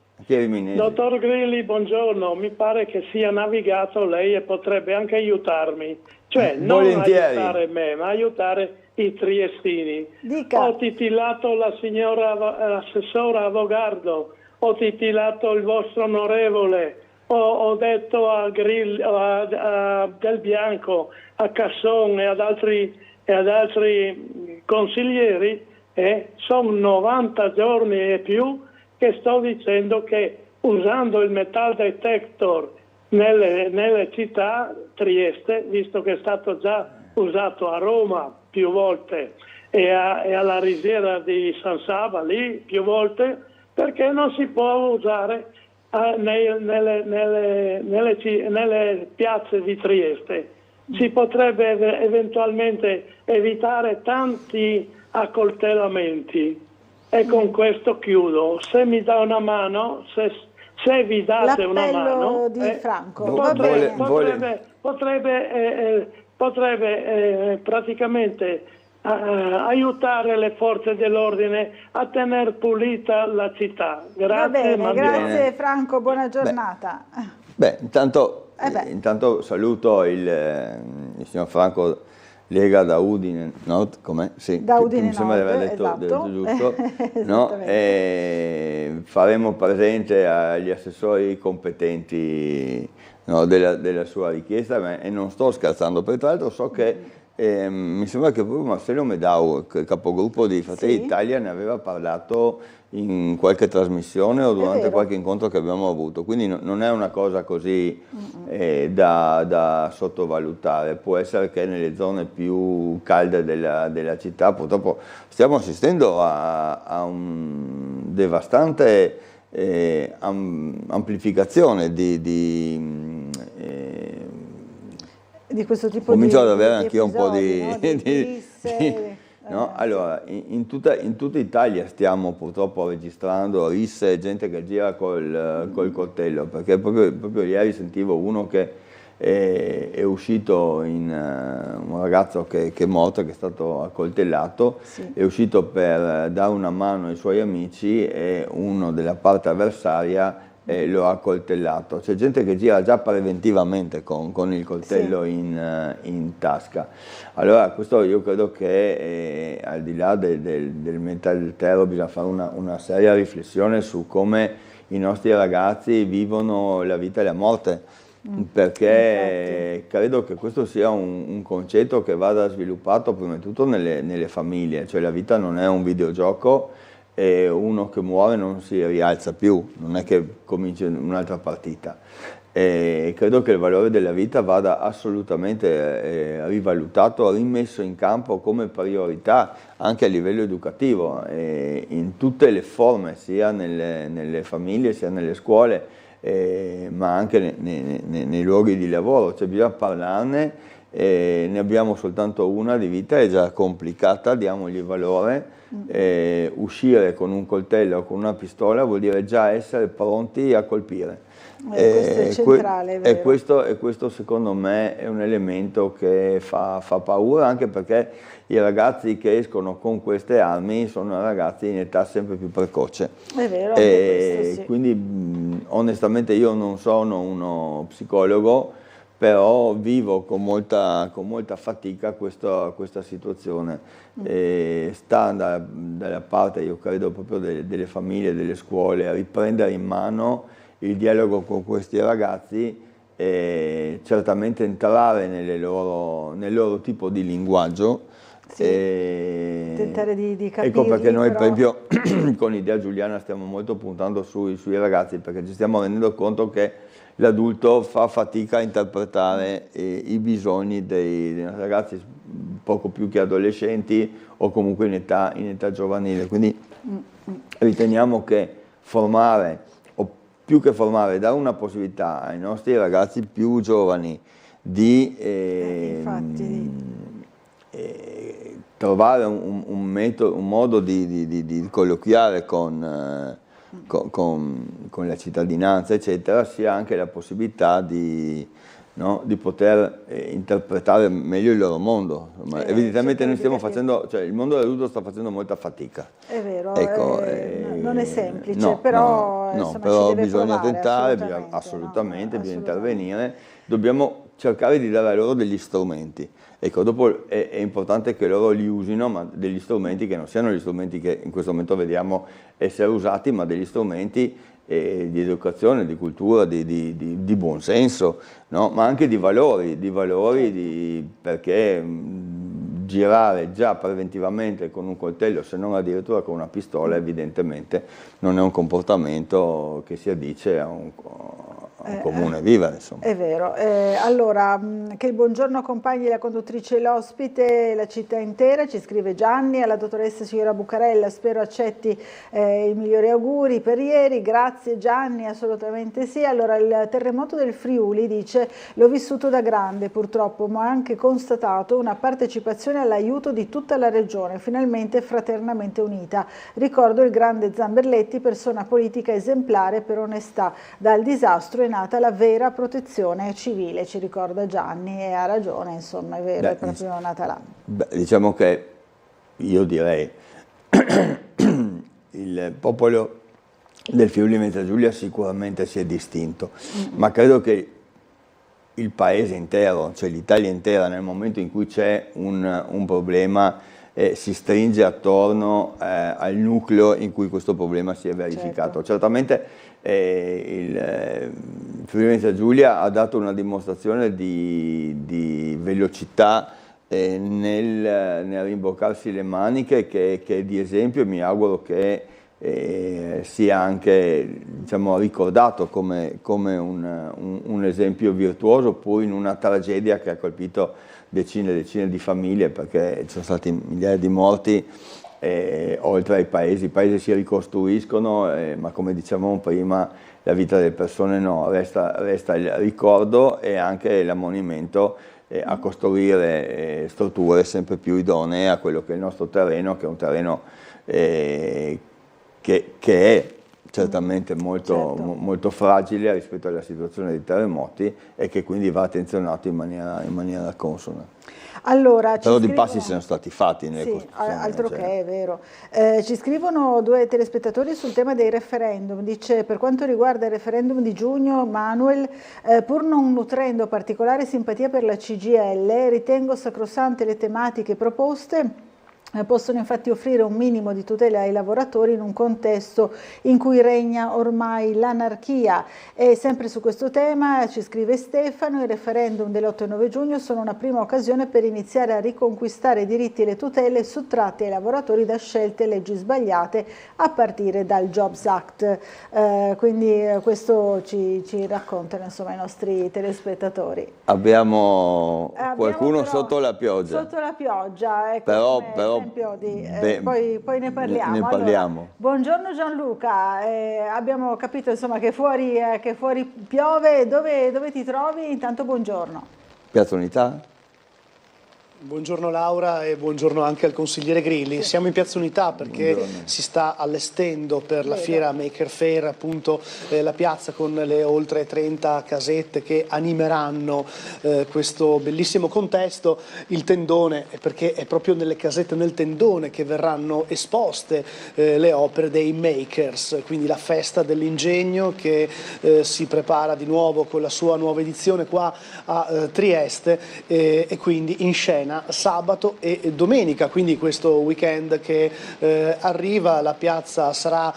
Dottor Grilli, buongiorno, mi pare che sia navigato lei e potrebbe anche aiutarmi, cioè non aiutare me ma aiutare i triestini. Dica. Ho titillato la signora assessora Avogardo, ho titillato il vostro onorevole, ho detto a Del Bianco, a Casson e ad altri consiglieri, sono 90 giorni e più che sto dicendo che usando il metal detector nelle città, Trieste, visto che è stato già usato a Roma più volte e alla risiera di San Saba lì più volte, perché non si può usare nelle piazze di Trieste. Si potrebbe eventualmente evitare tanti accoltellamenti. E con questo chiudo. Se mi dà una mano, se vi date una mano, di Franco. Potrebbe praticamente aiutare le forze dell'ordine a tenere pulita la città. Grazie. Va bene, grazie Franco, buona giornata. Intanto saluto il signor Franco Lega da Udine Nord, com'è? Sì, da Udine mi sembra di aver detto giusto. No? Faremo presente agli assessori competenti della sua richiesta, e non sto scherzando, peraltro so che mi sembra che proprio Marcello Medau, capogruppo di Fratelli d'Italia, ne aveva parlato in qualche trasmissione o durante qualche incontro che abbiamo avuto, quindi non è una cosa così da sottovalutare. Può essere che nelle zone più calde della città purtroppo stiamo assistendo a un devastante amplificazione di questo tipo comincio di ad avere di anch'io un po' episodi, no? Di di- risse, no? Allora, in tutta Italia stiamo purtroppo registrando risse e gente che gira col coltello, perché proprio ieri sentivo uno che è uscito un ragazzo che è morto, che è stato accoltellato, Sì. è uscito per dare una mano ai suoi amici e uno della parte avversaria lo ha accoltellato. C'è gente che gira già preventivamente con il coltello in tasca. Allora questo io credo che al di là del mental terror bisogna fare una seria riflessione su come i nostri ragazzi vivono la vita e la morte, perché credo che questo sia un concetto che vada sviluppato prima di tutto nelle famiglie, cioè la vita non è un videogioco e uno che muore non si rialza più, non è che comincia un'altra partita. E credo che il valore della vita vada assolutamente rivalutato, rimesso in campo come priorità anche a livello educativo, in tutte le forme, sia nelle famiglie sia nelle scuole, ma anche nei luoghi di lavoro, cioè bisogna parlarne, ne abbiamo soltanto una di vita, è già complicata, diamogli valore. Uscire con un coltello o con una pistola vuol dire già essere pronti a colpire. Questo è centrale, è vero. E questo secondo me è un elemento che fa paura, anche perché i ragazzi che escono con queste armi sono ragazzi in età sempre più precoce. È vero, anche questo, sì. Quindi onestamente io non sono uno psicologo, però vivo con molta fatica questa situazione. Sta dalla parte, io credo, proprio delle famiglie, delle scuole, a riprendere in mano il dialogo con questi ragazzi e certamente entrare nel loro tipo di linguaggio. Sì, tentare di capirli. Ecco perché noi però... per esempio con Idea Giuliana stiamo molto puntando sui ragazzi, perché ci stiamo rendendo conto che l'adulto fa fatica a interpretare i bisogni dei ragazzi poco più che adolescenti o comunque in età giovanile. Quindi riteniamo che formare, o più che formare, dare una possibilità ai nostri ragazzi più giovani di trovare un modo di colloquiare con la cittadinanza, eccetera, sia anche la possibilità di poter interpretare meglio il loro mondo. Evidentemente noi stiamo facendo, cioè il mondo dell'adulto sta facendo molta fatica. È vero, ecco, non è semplice, però però ci deve bisogna provare, tentare, assolutamente, bisogna intervenire, dobbiamo cercare di dare loro degli strumenti. Ecco, dopo è importante che loro li usino, ma degli strumenti che non siano gli strumenti che in questo momento vediamo essere usati, ma degli strumenti di educazione, di cultura, di buonsenso, no? Ma anche di valori, perché girare già preventivamente con un coltello, se non addirittura con una pistola, evidentemente non è un comportamento che si addice a un comune vivere, insomma. È vero. Allora, che il buongiorno accompagni la conduttrice e l'ospite, la città intera, ci scrive Gianni, alla dottoressa signora Bucarella, spero accetti i migliori auguri per ieri, grazie Gianni, assolutamente sì. Allora, il terremoto del Friuli, dice, l'ho vissuto da grande purtroppo, ma ho anche constatato una partecipazione all'aiuto di tutta la regione, finalmente fraternamente unita. Ricordo il grande Zamberletti, persona politica esemplare per onestà, dal disastro è nata la vera protezione civile, ci ricorda Gianni, e ha ragione, insomma, è vero, è proprio nata là. Diciamo che io direi il popolo del Friuli Venezia Giulia sicuramente si è distinto, ma credo che il paese intero, cioè l'Italia intera, nel momento in cui c'è un problema, si stringe attorno al nucleo in cui questo problema si è verificato. Certo. Certamente il Friuli Venezia Giulia ha dato una dimostrazione di velocità nel rimboccarsi le maniche che è di esempio, e mi auguro che sia anche, diciamo, ricordato come un esempio virtuoso, pur in una tragedia che ha colpito decine e decine di famiglie, perché ci sono stati migliaia di morti. Oltre ai paesi, i paesi si ricostruiscono, ma come dicevamo prima la vita delle persone no, resta il ricordo e anche l'ammonimento a costruire strutture sempre più idonee a quello che è il nostro terreno, che è un terreno che è certamente molto fragile rispetto alla situazione dei terremoti e che quindi va attenzionato in maniera consona. Allora, però di passi sono stati fatti nelle costruzioni. Altro che è vero. Ci scrivono 2 telespettatori sul tema dei referendum. Dice: per quanto riguarda il referendum di giugno, Manuel, pur non nutrendo particolare simpatia per la CGIL, ritengo sacrosante le tematiche proposte. Possono infatti offrire un minimo di tutela ai lavoratori in un contesto in cui regna ormai l'anarchia. E sempre su questo tema ci scrive Stefano: i referendum dell'8 e 9 giugno sono una prima occasione per iniziare a riconquistare i diritti e le tutele sottratti ai lavoratori da scelte e leggi sbagliate, a partire dal Jobs Act. Quindi questo ci raccontano insomma i nostri telespettatori. Abbiamo qualcuno sotto la pioggia. Sotto la pioggia, ecco, però poi ne parliamo. Allora, buongiorno Gianluca, abbiamo capito insomma che fuori piove. Dove ti trovi? Intanto buongiorno. Piazza Unità? Buongiorno Laura e buongiorno anche al consigliere Grilli. Siamo in Piazza Unità perché si sta allestendo per la fiera Maker Faire appunto la piazza con le oltre 30 casette che animeranno questo bellissimo contesto. Il tendone, perché è proprio nelle casette nel tendone che verranno esposte le opere dei makers, quindi la festa dell'ingegno che si prepara di nuovo con la sua nuova edizione qua a Trieste e quindi in scena sabato e domenica, quindi questo weekend che arriva. La piazza sarà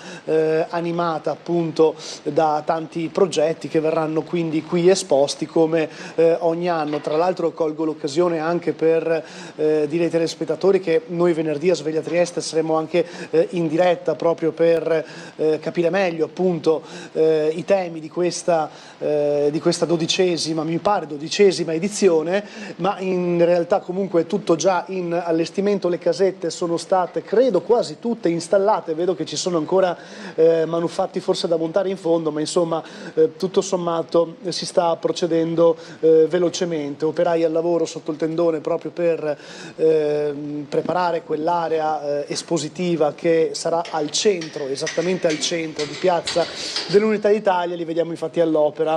animata appunto da tanti progetti che verranno quindi qui esposti come ogni anno. Tra l'altro colgo l'occasione anche per dire ai telespettatori che noi venerdì a Sveglia Trieste saremo anche in diretta proprio per capire meglio appunto i temi di questa 12ª, mi pare 12ª edizione, ma in realtà comunque è tutto già in allestimento. Le casette sono state credo quasi tutte installate, vedo che ci sono ancora manufatti forse da montare in fondo, ma insomma tutto sommato si sta procedendo velocemente. Operai al lavoro sotto il tendone proprio per preparare quell'area espositiva che sarà al centro, esattamente al centro di Piazza dell'Unità d'Italia. Li vediamo infatti all'opera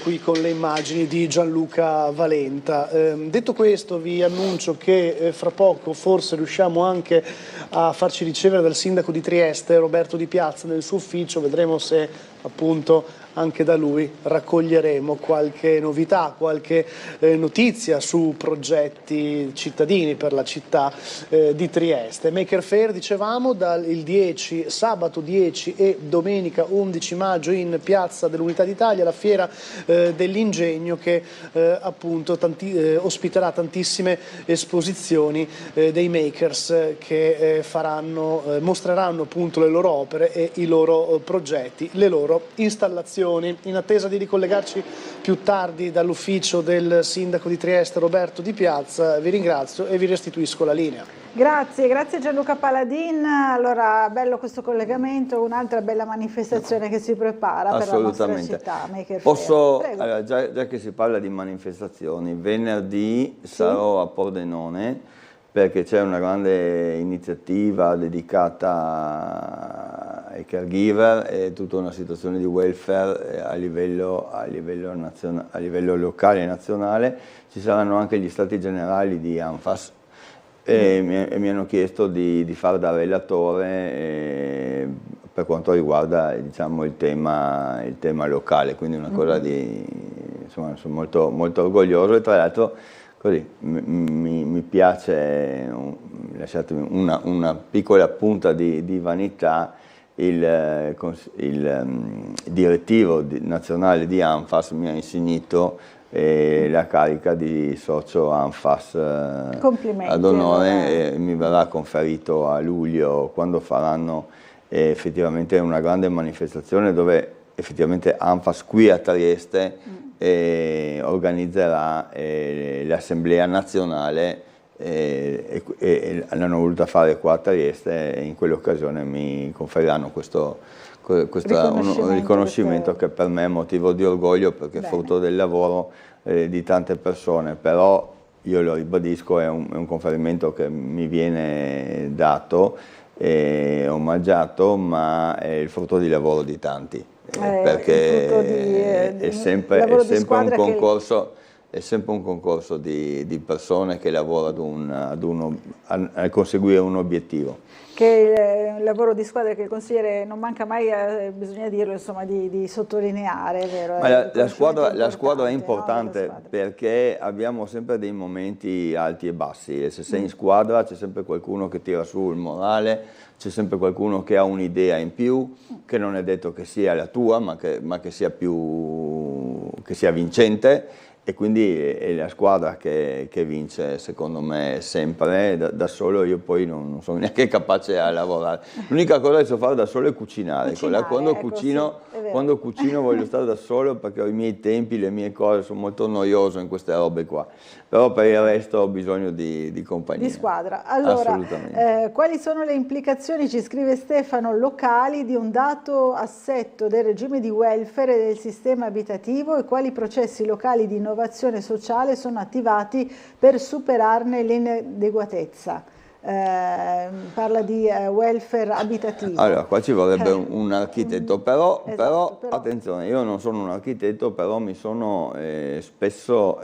qui con le immagini di Gianluca Valenta. Detto questo, vi annuncio che fra poco forse riusciamo anche a farci ricevere dal sindaco di Trieste, Roberto Di Piazza, nel suo ufficio. Vedremo se appunto anche da lui raccoglieremo qualche novità, qualche notizia su progetti cittadini per la città di Trieste. Maker Faire, dicevamo, il 10, sabato 10 e domenica 11 maggio in Piazza dell'Unità d'Italia, la fiera dell'ingegno che appunto ospiterà tantissime esposizioni dei makers che mostreranno appunto le loro opere e i loro progetti, le loro installazioni. In attesa di ricollegarci più tardi dall'ufficio del sindaco di Trieste Roberto Di Piazza, vi ringrazio e vi restituisco la linea. Grazie Gianluca Paladin. Allora, bello questo collegamento, un'altra bella manifestazione che si prepara per la nostra città. Allora, già che si parla di manifestazioni, venerdì sarò a Pordenone perché c'è una grande iniziativa dedicata ai caregiver e tutta una situazione di welfare a livello locale e nazionale. Ci saranno anche gli stati generali di ANFAS e mi hanno chiesto di fare da relatore per quanto riguarda diciamo, il tema locale, quindi una cosa insomma, sono molto orgoglioso e tra l'altro così mi piace, lasciatemi una piccola punta di vanità, il direttivo nazionale di ANFAS mi ha insignito la carica di socio ANFAS ad onore e mi verrà conferito a luglio quando faranno effettivamente una grande manifestazione dove effettivamente ANFAS qui a Trieste organizzerà l'assemblea nazionale e l'hanno voluta fare qua a Trieste, e in quell'occasione mi conferiranno un riconoscimento che per me è motivo di orgoglio, perché è frutto del lavoro di tante persone, però io lo ribadisco, è un conferimento che mi viene dato, omaggiato, ma è il frutto di lavoro di tanti, perché è sempre un concorso. È sempre un concorso di persone che lavorano a conseguire un obiettivo. Che il lavoro di squadra che il consigliere non manca mai, bisogna dirlo, insomma, di sottolineare, vero? Ma la squadra è importante, no? Perché abbiamo sempre dei momenti alti e bassi, e se sei in squadra c'è sempre qualcuno che tira su il morale, c'è sempre qualcuno che ha un'idea in più, che non è detto che sia la tua, ma che sia vincente. E quindi è la squadra che vince, secondo me, sempre. Da solo io poi non sono neanche capace a lavorare. L'unica cosa che so fare da solo è cucinare. Quando cucino voglio stare da solo, perché ho i miei tempi, le mie cose, sono molto noioso in queste robe qua. Però per il resto ho bisogno di compagnia. Di squadra. Allora, quali sono le implicazioni, ci scrive Stefano, locali di un dato assetto del regime di welfare e del sistema abitativo, e quali processi locali di innovazione sociale sono attivati per superarne l'inadeguatezza? Parla di welfare abitativo. Allora, qua ci vorrebbe un architetto, però attenzione, io non sono un architetto, però mi sono spesso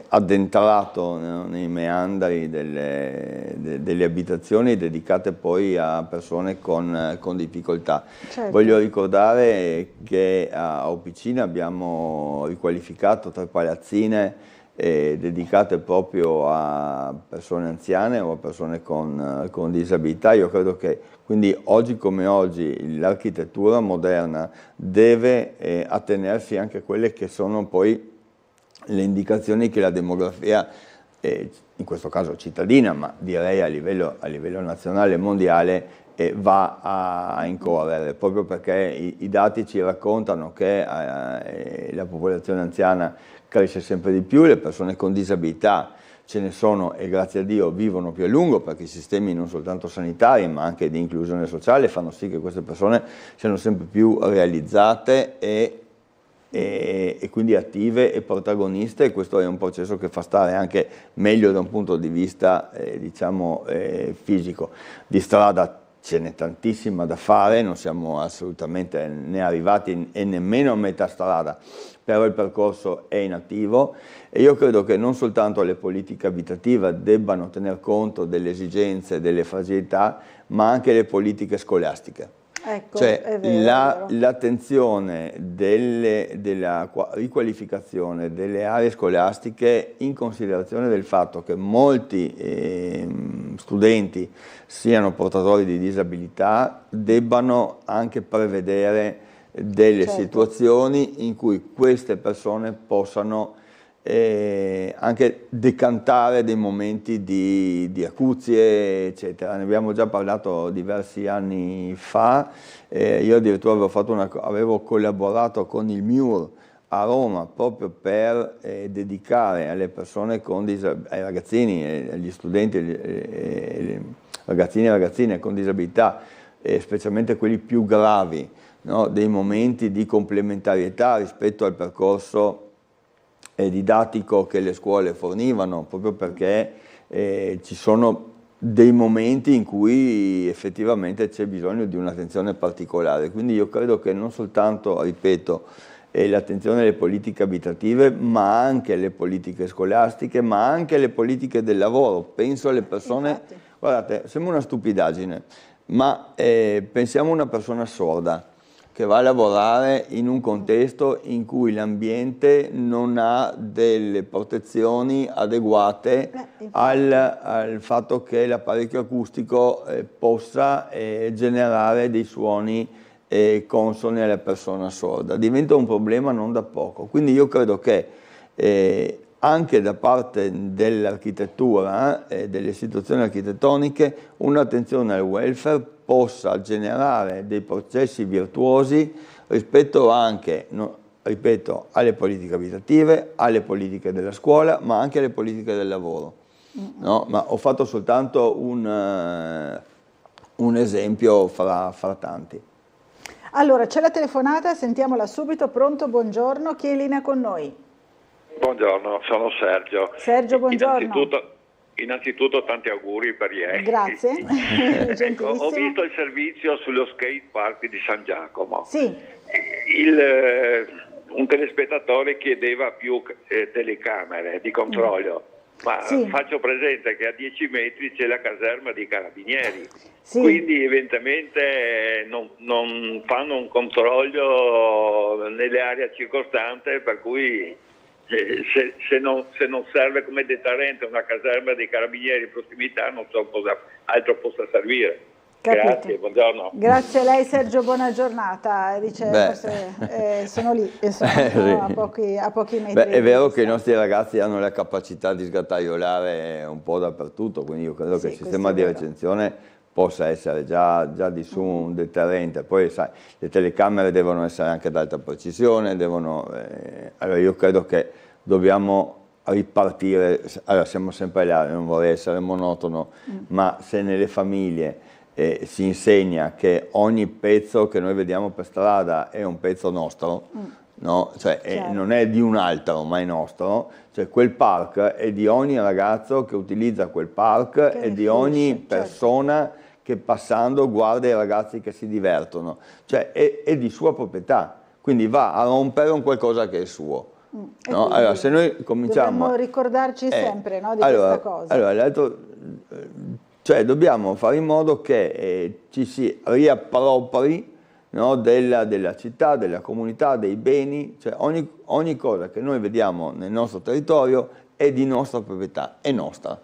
addentrato nei meandri delle abitazioni dedicate poi a persone con difficoltà. Certo. Voglio ricordare che a Opicina abbiamo riqualificato 3 palazzine dedicate proprio a persone anziane o a persone con disabilità. Io credo che quindi oggi come oggi l'architettura moderna deve attenersi anche a quelle che sono poi le indicazioni che la demografia, in questo caso cittadina, ma direi a livello nazionale e mondiale, va a incorrere, proprio perché i dati ci raccontano che la popolazione anziana cresce sempre di più, le persone con disabilità ce ne sono e grazie a Dio vivono più a lungo, perché i sistemi non soltanto sanitari ma anche di inclusione sociale fanno sì che queste persone siano sempre più realizzate e quindi attive e protagoniste, e questo è un processo che fa stare anche meglio da un punto di vista fisico. Di strada ce n'è tantissima da fare, non siamo assolutamente né arrivati e nemmeno a metà strada, però il percorso è in attivo e io credo che non soltanto le politiche abitative debbano tener conto delle esigenze e delle fragilità, ma anche le politiche scolastiche. Ecco, cioè l'attenzione della riqualificazione delle aree scolastiche, in considerazione del fatto che molti studenti siano portatori di disabilità, debbano anche prevedere delle situazioni in cui queste persone possano anche decantare dei momenti di acuzie, eccetera. Ne abbiamo già parlato diversi anni fa, io addirittura avevo collaborato con il MIUR a Roma proprio per dedicare alle persone ai ragazzini, agli studenti, ragazzini e ragazzine con disabilità, specialmente quelli più gravi, no? Dei momenti di complementarietà rispetto al percorso didattico che le scuole fornivano, proprio perché ci sono dei momenti in cui effettivamente c'è bisogno di un'attenzione particolare. Quindi io credo che non soltanto, ripeto, l'attenzione alle politiche abitative, ma anche alle politiche scolastiche, ma anche alle politiche del lavoro. Penso alle persone, infatti. Guardate, sembra una stupidaggine, ma pensiamo a una persona sorda che va a lavorare in un contesto in cui l'ambiente non ha delle protezioni adeguate al fatto che l'apparecchio acustico possa generare dei suoni consoni alla persona sorda. Diventa un problema non da poco. Quindi io credo che anche da parte dell'architettura, delle istituzioni architettoniche, un'attenzione al welfare possa generare dei processi virtuosi rispetto anche, ripeto, alle politiche abitative, alle politiche della scuola, ma anche alle politiche del lavoro. no? Ma ho fatto soltanto un esempio fra tanti. Allora, c'è la telefonata, sentiamola subito. Pronto, buongiorno, chi è in linea con noi? Buongiorno, sono Sergio. Sergio, buongiorno. Innanzitutto tanti auguri per ieri. Grazie. Ecco, ho visto il servizio sullo skate park di San Giacomo. Sì. Un telespettatore chiedeva più telecamere di controllo, ma faccio presente che a 10 metri c'è la caserma dei carabinieri, quindi evidentemente non fanno un controllo nelle aree circostanti, per cui se non serve come deterrente una caserma dei carabinieri in prossimità, non so cosa altro possa servire. Capito. Grazie, buongiorno. Grazie a lei Sergio, buona giornata. Dice, forse, sono lì, sono a pochi metri. È vero che i nostri ragazzi hanno la capacità di sgattaiolare un po' dappertutto, quindi io credo che il sistema di recensione possa essere già di su un deterrente. Poi sai, le telecamere devono essere anche ad alta precisione, allora io credo che dobbiamo ripartire, allora siamo sempre là, non vorrei essere monotono, ma se nelle famiglie si insegna che ogni pezzo che noi vediamo per strada è un pezzo nostro, no? Cioè, non è di un altro, ma è nostro, cioè quel park è di ogni ragazzo che utilizza quel park e di ogni persona che passando guarda i ragazzi che si divertono, cioè è di sua proprietà, quindi va a rompere un qualcosa che è suo. No? Allora, se noi cominciamo... Dobbiamo ricordarci sempre, no, di questa cosa. Allora, cioè dobbiamo fare in modo che ci si riappropri, no, della città, della comunità, dei beni, cioè ogni cosa che noi vediamo nel nostro territorio è di nostra proprietà, è nostra.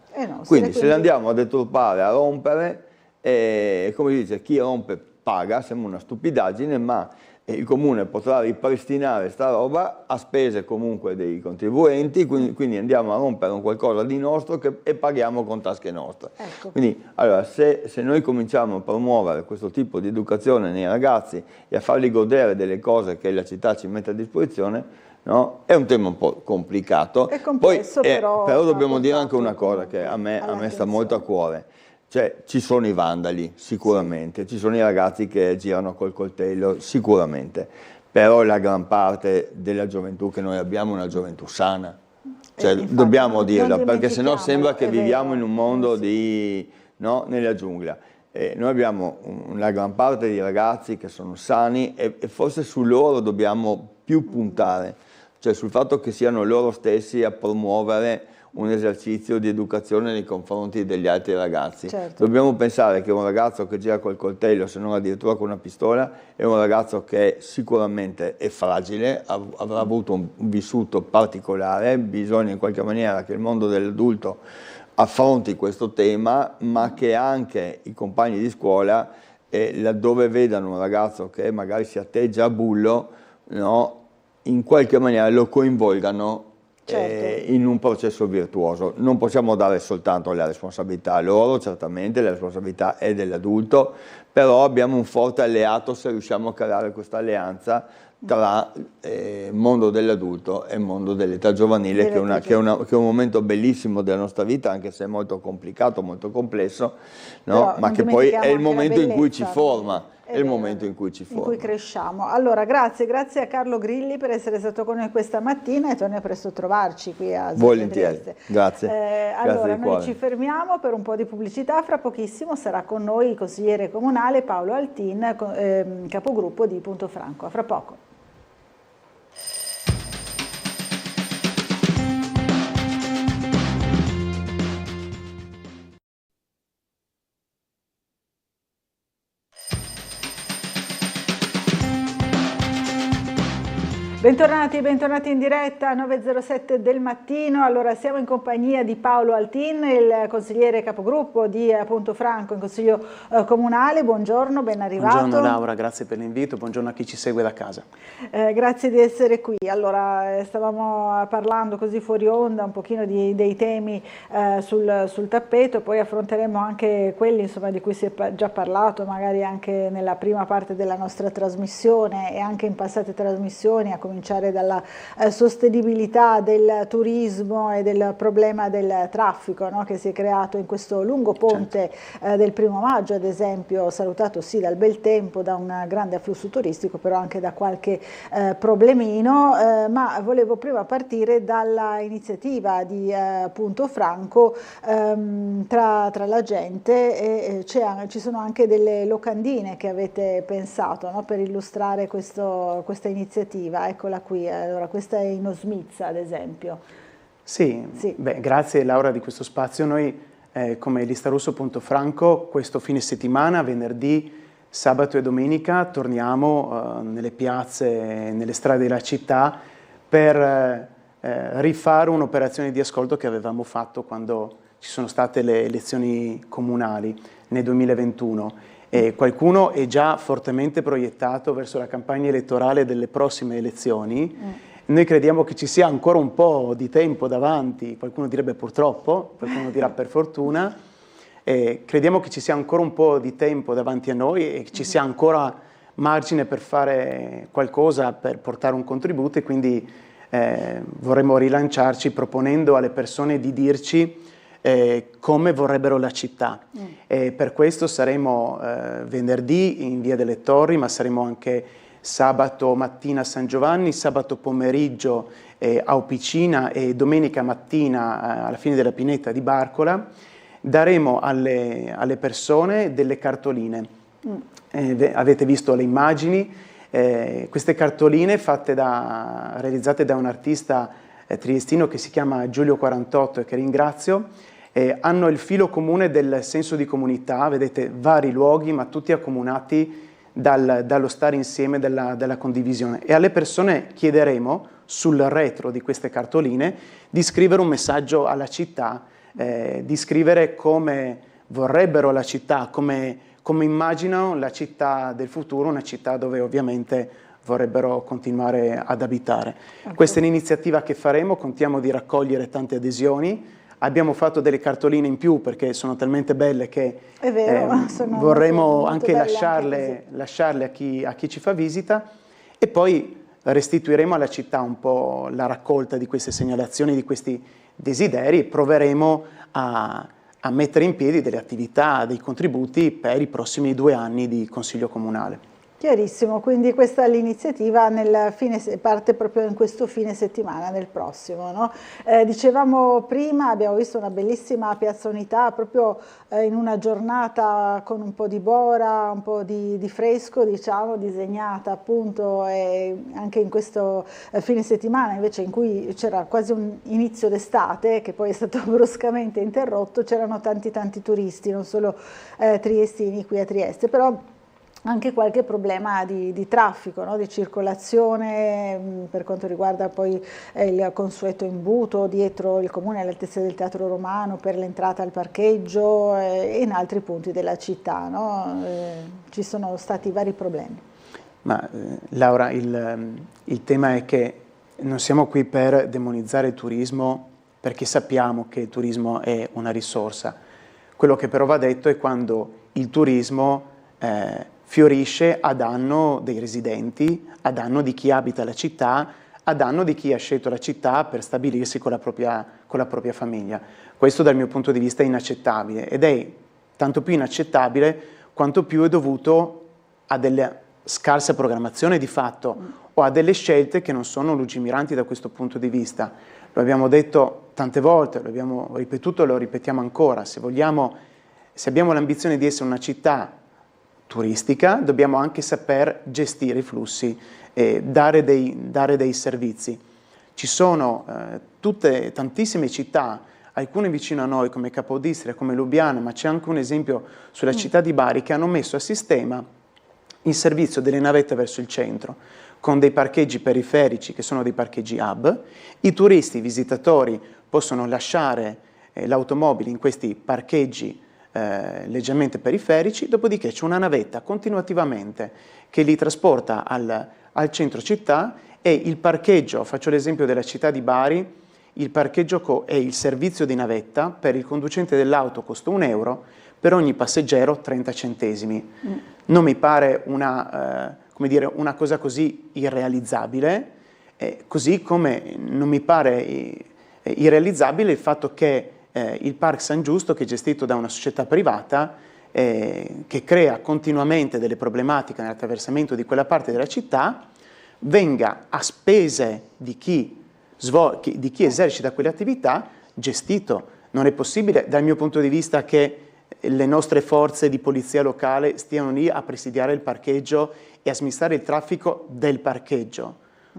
Quindi se la andiamo a deturpare, a rompere, come si dice, chi rompe paga, sembra una stupidaggine, ma il comune potrà ripristinare sta roba a spese comunque dei contribuenti, quindi andiamo a rompere un qualcosa di nostro e paghiamo con tasche nostre. Ecco. Quindi allora, se noi cominciamo a promuovere questo tipo di educazione nei ragazzi e a farli godere delle cose che la città ci mette a disposizione, no? È un tema un po' complicato. È complesso, poi, però dobbiamo dire anche una cosa che a me sta molto a cuore. Cioè, ci sono i vandali, sicuramente, ci sono i ragazzi che girano col coltello, sicuramente, però la gran parte della gioventù che noi abbiamo è una gioventù sana, cioè, infatti, dobbiamo dirla, perché sennò sembra che viviamo vero, in un mondo no, nella giungla. Noi abbiamo una gran parte di ragazzi che sono sani e forse su loro dobbiamo più puntare, cioè sul fatto che siano loro stessi a promuovere un esercizio di educazione nei confronti degli altri ragazzi. Certo. Dobbiamo pensare che un ragazzo che gira col coltello, se non addirittura con una pistola, è un ragazzo che sicuramente è fragile, avrà avuto un vissuto particolare, bisogna in qualche maniera che il mondo dell'adulto affronti questo tema, ma che anche i compagni di scuola, laddove vedano un ragazzo che magari si atteggia a bullo, no, in qualche maniera lo coinvolgano in un processo virtuoso. Non possiamo dare soltanto la responsabilità a loro, certamente la responsabilità è dell'adulto, però abbiamo un forte alleato se riusciamo a creare questa alleanza tra mondo dell'adulto e mondo dell'età giovanile, che è un momento bellissimo della nostra vita, anche se è molto complicato, molto complesso, no? Ma che poi è il momento in cui ci forma. È il momento in cui ci forma. In cui cresciamo. Allora, grazie a Carlo Grilli per essere stato con noi questa mattina e torni a presto trovarci qui a Volentieri, Trieste. grazie. Allora, noi ci fermiamo per un po' di pubblicità, fra pochissimo sarà con noi il consigliere comunale Paolo Altin, capogruppo di Punto Franco. A fra poco. Bentornati in diretta, 9.07 del mattino. Allora, siamo in compagnia di Paolo Altin, il consigliere capogruppo di Punto Franco in Consiglio Comunale. Buongiorno, ben arrivato. Buongiorno Laura, grazie per l'invito, buongiorno a chi ci segue da casa. Grazie di essere qui. Allora, stavamo parlando così fuori onda un pochino dei temi sul tappeto, poi affronteremo anche quelli, insomma, di cui si è già parlato, magari anche nella prima parte della nostra trasmissione e anche in passate trasmissioni, a cominciare cominciare dalla sostenibilità del turismo e del problema del traffico, no? Che si è creato in questo lungo ponte del 1° maggio, ad esempio, salutato sì dal bel tempo, da un grande afflusso turistico, però anche da qualche problemino, ma volevo prima partire dalla iniziativa di Punto Franco tra la gente, e ci sono anche delle locandine che avete pensato, no? Per illustrare questa iniziativa. Eccola qui, allora questa è in Osmizza ad esempio. Sì. Beh, grazie Laura di questo spazio. Noi come Lista Rosso Punto Franco questo fine settimana, venerdì, sabato e domenica, torniamo nelle piazze, nelle strade della città per rifare un'operazione di ascolto che avevamo fatto quando ci sono state le elezioni comunali nel 2021. E qualcuno è già fortemente proiettato verso la campagna elettorale delle prossime elezioni. Noi crediamo che ci sia ancora un po' di tempo davanti, qualcuno direbbe purtroppo, qualcuno dirà per fortuna. Crediamo che ci sia ancora un po' di tempo davanti a noi e che ci sia ancora margine per fare qualcosa, per portare un contributo, e quindi vorremmo rilanciarci proponendo alle persone di dirci come vorrebbero la città. Per questo saremo venerdì in Via delle Torri, ma saremo anche sabato mattina a San Giovanni, sabato pomeriggio a Opicina e domenica mattina alla fine della Pineta di Barcola. Daremo alle persone delle cartoline. Avete visto le immagini, queste cartoline realizzate da un artista triestino che si chiama Giulio 48 e che ringrazio, hanno il filo comune del senso di comunità. Vedete vari luoghi ma tutti accomunati dallo stare insieme, dalla condivisione, e alle persone chiederemo sul retro di queste cartoline di scrivere un messaggio alla città, di scrivere come vorrebbero la città, come immaginano la città del futuro, una città dove ovviamente vorrebbero continuare ad abitare. Questa è un'iniziativa che faremo, contiamo di raccogliere tante adesioni. Abbiamo fatto delle cartoline in più perché sono talmente belle che vorremmo anche lasciarle a chi ci fa visita, e poi restituiremo alla città un po' la raccolta di queste segnalazioni, di questi desideri, e proveremo a mettere in piedi delle attività, dei contributi per i prossimi 2 anni di Consiglio Comunale. Chiarissimo, quindi questa è l'iniziativa, parte proprio in questo fine settimana, nel prossimo, no? Dicevamo prima, abbiamo visto una bellissima Piazza Unità, proprio in una giornata con un po' di bora, un po' di fresco, diciamo, disegnata appunto anche in questo fine settimana invece in cui c'era quasi un inizio d'estate, che poi è stato bruscamente interrotto. C'erano tanti turisti, non solo triestini qui a Trieste, però anche qualche problema di traffico, no? Di circolazione per quanto riguarda poi il consueto imbuto dietro il comune all'altezza del Teatro Romano per l'entrata al parcheggio e in altri punti della città, no? Ci sono stati vari problemi. Ma Laura, il tema è che non siamo qui per demonizzare il turismo, perché sappiamo che il turismo è una risorsa. Quello che però va detto è quando il turismo fiorisce a danno dei residenti, a danno di chi abita la città, a danno di chi ha scelto la città per stabilirsi con la propria famiglia. Questo dal mio punto di vista è inaccettabile, ed è tanto più inaccettabile quanto più è dovuto a delle scarsa programmazione di fatto o a delle scelte che non sono lungimiranti da questo punto di vista. Lo abbiamo detto tante volte, lo abbiamo ripetuto e lo ripetiamo ancora: se abbiamo l'ambizione di essere una città turistica, dobbiamo anche saper gestire i flussi e dare dei servizi. Ci sono tantissime città, alcune vicino a noi come Capodistria, come Lubiana, ma c'è anche un esempio sulla città di Bari, che hanno messo a sistema il servizio delle navette verso il centro, con dei parcheggi periferici che sono dei parcheggi hub. I turisti, i visitatori possono lasciare l'automobile in questi parcheggi leggermente periferici, dopodiché c'è una navetta continuativamente che li trasporta al centro città, e il parcheggio, faccio l'esempio della città di Bari, il parcheggio e il servizio di navetta per il conducente dell'auto costa €1, per ogni passeggero 30 centesimi. Non mi pare una cosa così irrealizzabile, Così come non mi pare irrealizzabile il fatto che il Parc San Giusto, che è gestito da una società privata, che crea continuamente delle problematiche nell'attraversamento di quella parte della città, venga a spese di chi esercita quelle attività gestito. Non è possibile, dal mio punto di vista, che le nostre forze di polizia locale stiano lì a presidiare il parcheggio e a smistare il traffico del parcheggio.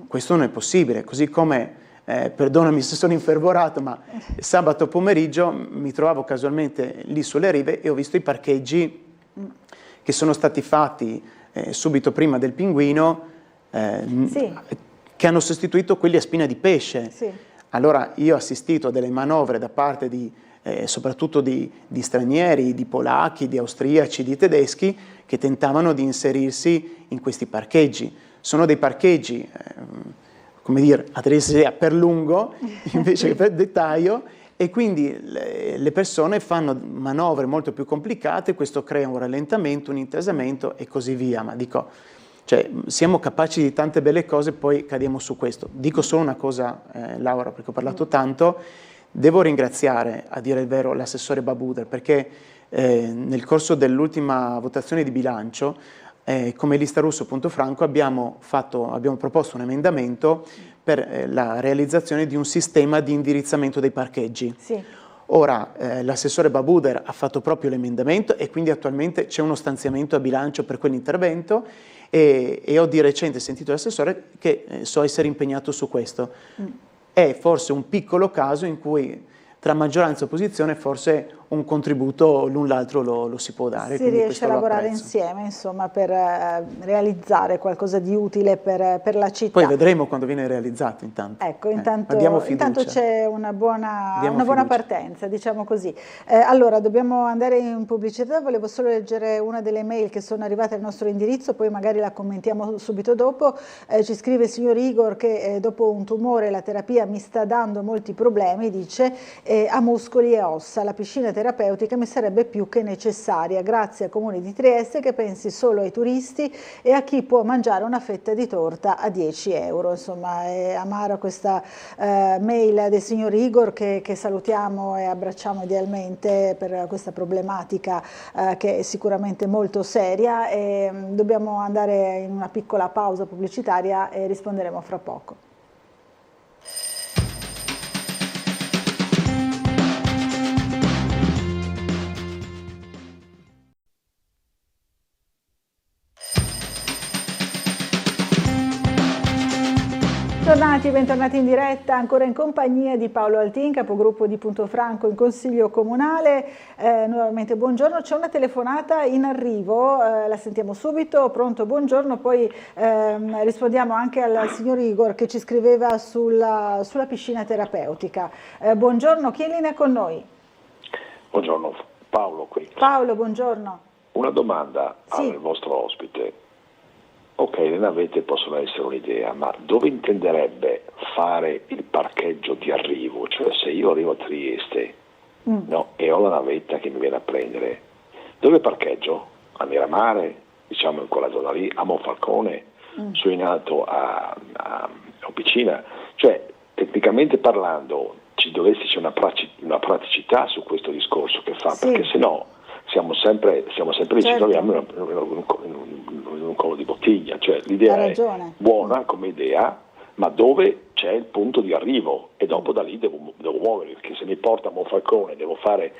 Questo non è possibile, così come, perdonami se sono infervorato, ma sabato pomeriggio mi trovavo casualmente lì sulle rive e ho visto i parcheggi che sono stati fatti subito prima del Pinguino, che hanno sostituito quelli a spina di pesce. Sì. Allora io ho assistito a delle manovre da parte soprattutto di stranieri, di polacchi, di austriaci, di tedeschi, che tentavano di inserirsi in questi parcheggi. Sono dei parcheggi, come dire, per lungo invece che per dettaglio, e quindi le persone fanno manovre molto più complicate, questo crea un rallentamento, un intasamento e così via. Ma dico, cioè, siamo capaci di tante belle cose, poi cadiamo su questo. Dico solo una cosa, Laura, perché ho parlato tanto. Devo ringraziare, a dire il vero, l'assessore Babuder, perché nel corso dell'ultima votazione di bilancio, come Lista Russo.Franco abbiamo proposto un emendamento per la realizzazione di un sistema di indirizzamento dei parcheggi. Sì. Ora l'assessore Babuder ha fatto proprio l'emendamento e quindi attualmente c'è uno stanziamento a bilancio per quell'intervento e ho di recente sentito l'assessore che so essere impegnato su questo. È forse un piccolo caso in cui tra maggioranza e opposizione forse un contributo l'un l'altro lo si può dare. Si riesce a lavorare insieme, insomma, per realizzare qualcosa di utile per la città. Poi vedremo quando viene realizzato intanto. Ecco, intanto c'è una buona partenza, diciamo così. Allora, dobbiamo andare in pubblicità, volevo solo leggere una delle mail che sono arrivate al nostro indirizzo, poi magari la commentiamo subito dopo. Ci scrive il signor Igor che dopo un tumore la terapia mi sta dando molti problemi, dice, a muscoli e ossa. La piscina terapeutica mi sarebbe più che necessaria. Grazie al Comune di Trieste che pensi solo ai turisti e a chi può mangiare una fetta di torta a 10 euro. Insomma, è amara questa mail del signor Igor che salutiamo e abbracciamo idealmente per questa problematica che è sicuramente molto seria. E dobbiamo andare in una piccola pausa pubblicitaria e risponderemo fra poco. Bentornati in diretta, ancora in compagnia di Paolo Altin, capogruppo di Punto Franco in Consiglio Comunale. Nuovamente buongiorno, c'è una telefonata in arrivo, la sentiamo subito. Pronto, buongiorno, poi rispondiamo anche al signor Igor che ci scriveva sulla piscina terapeutica. Buongiorno, chi è in linea con noi? Buongiorno, Paolo qui. Paolo, buongiorno. Una domanda al vostro ospite. Ok, le navette possono essere un'idea, ma dove intenderebbe fare il parcheggio di arrivo? Cioè se io arrivo a Trieste e ho la navetta che mi viene a prendere, dove parcheggio? A Miramare, diciamo in quella zona lì, a Monfalcone, su in alto a Officina? Cioè, tecnicamente parlando, ci deve esserci una praticità su questo discorso che fa, perché se no siamo sempre lì, ci troviamo in un collo di bottiglia. Cioè l'idea è buona come idea, ma dove c'è il punto di arrivo e dopo da lì devo muovermi, perché se mi porta a Monfalcone devo fare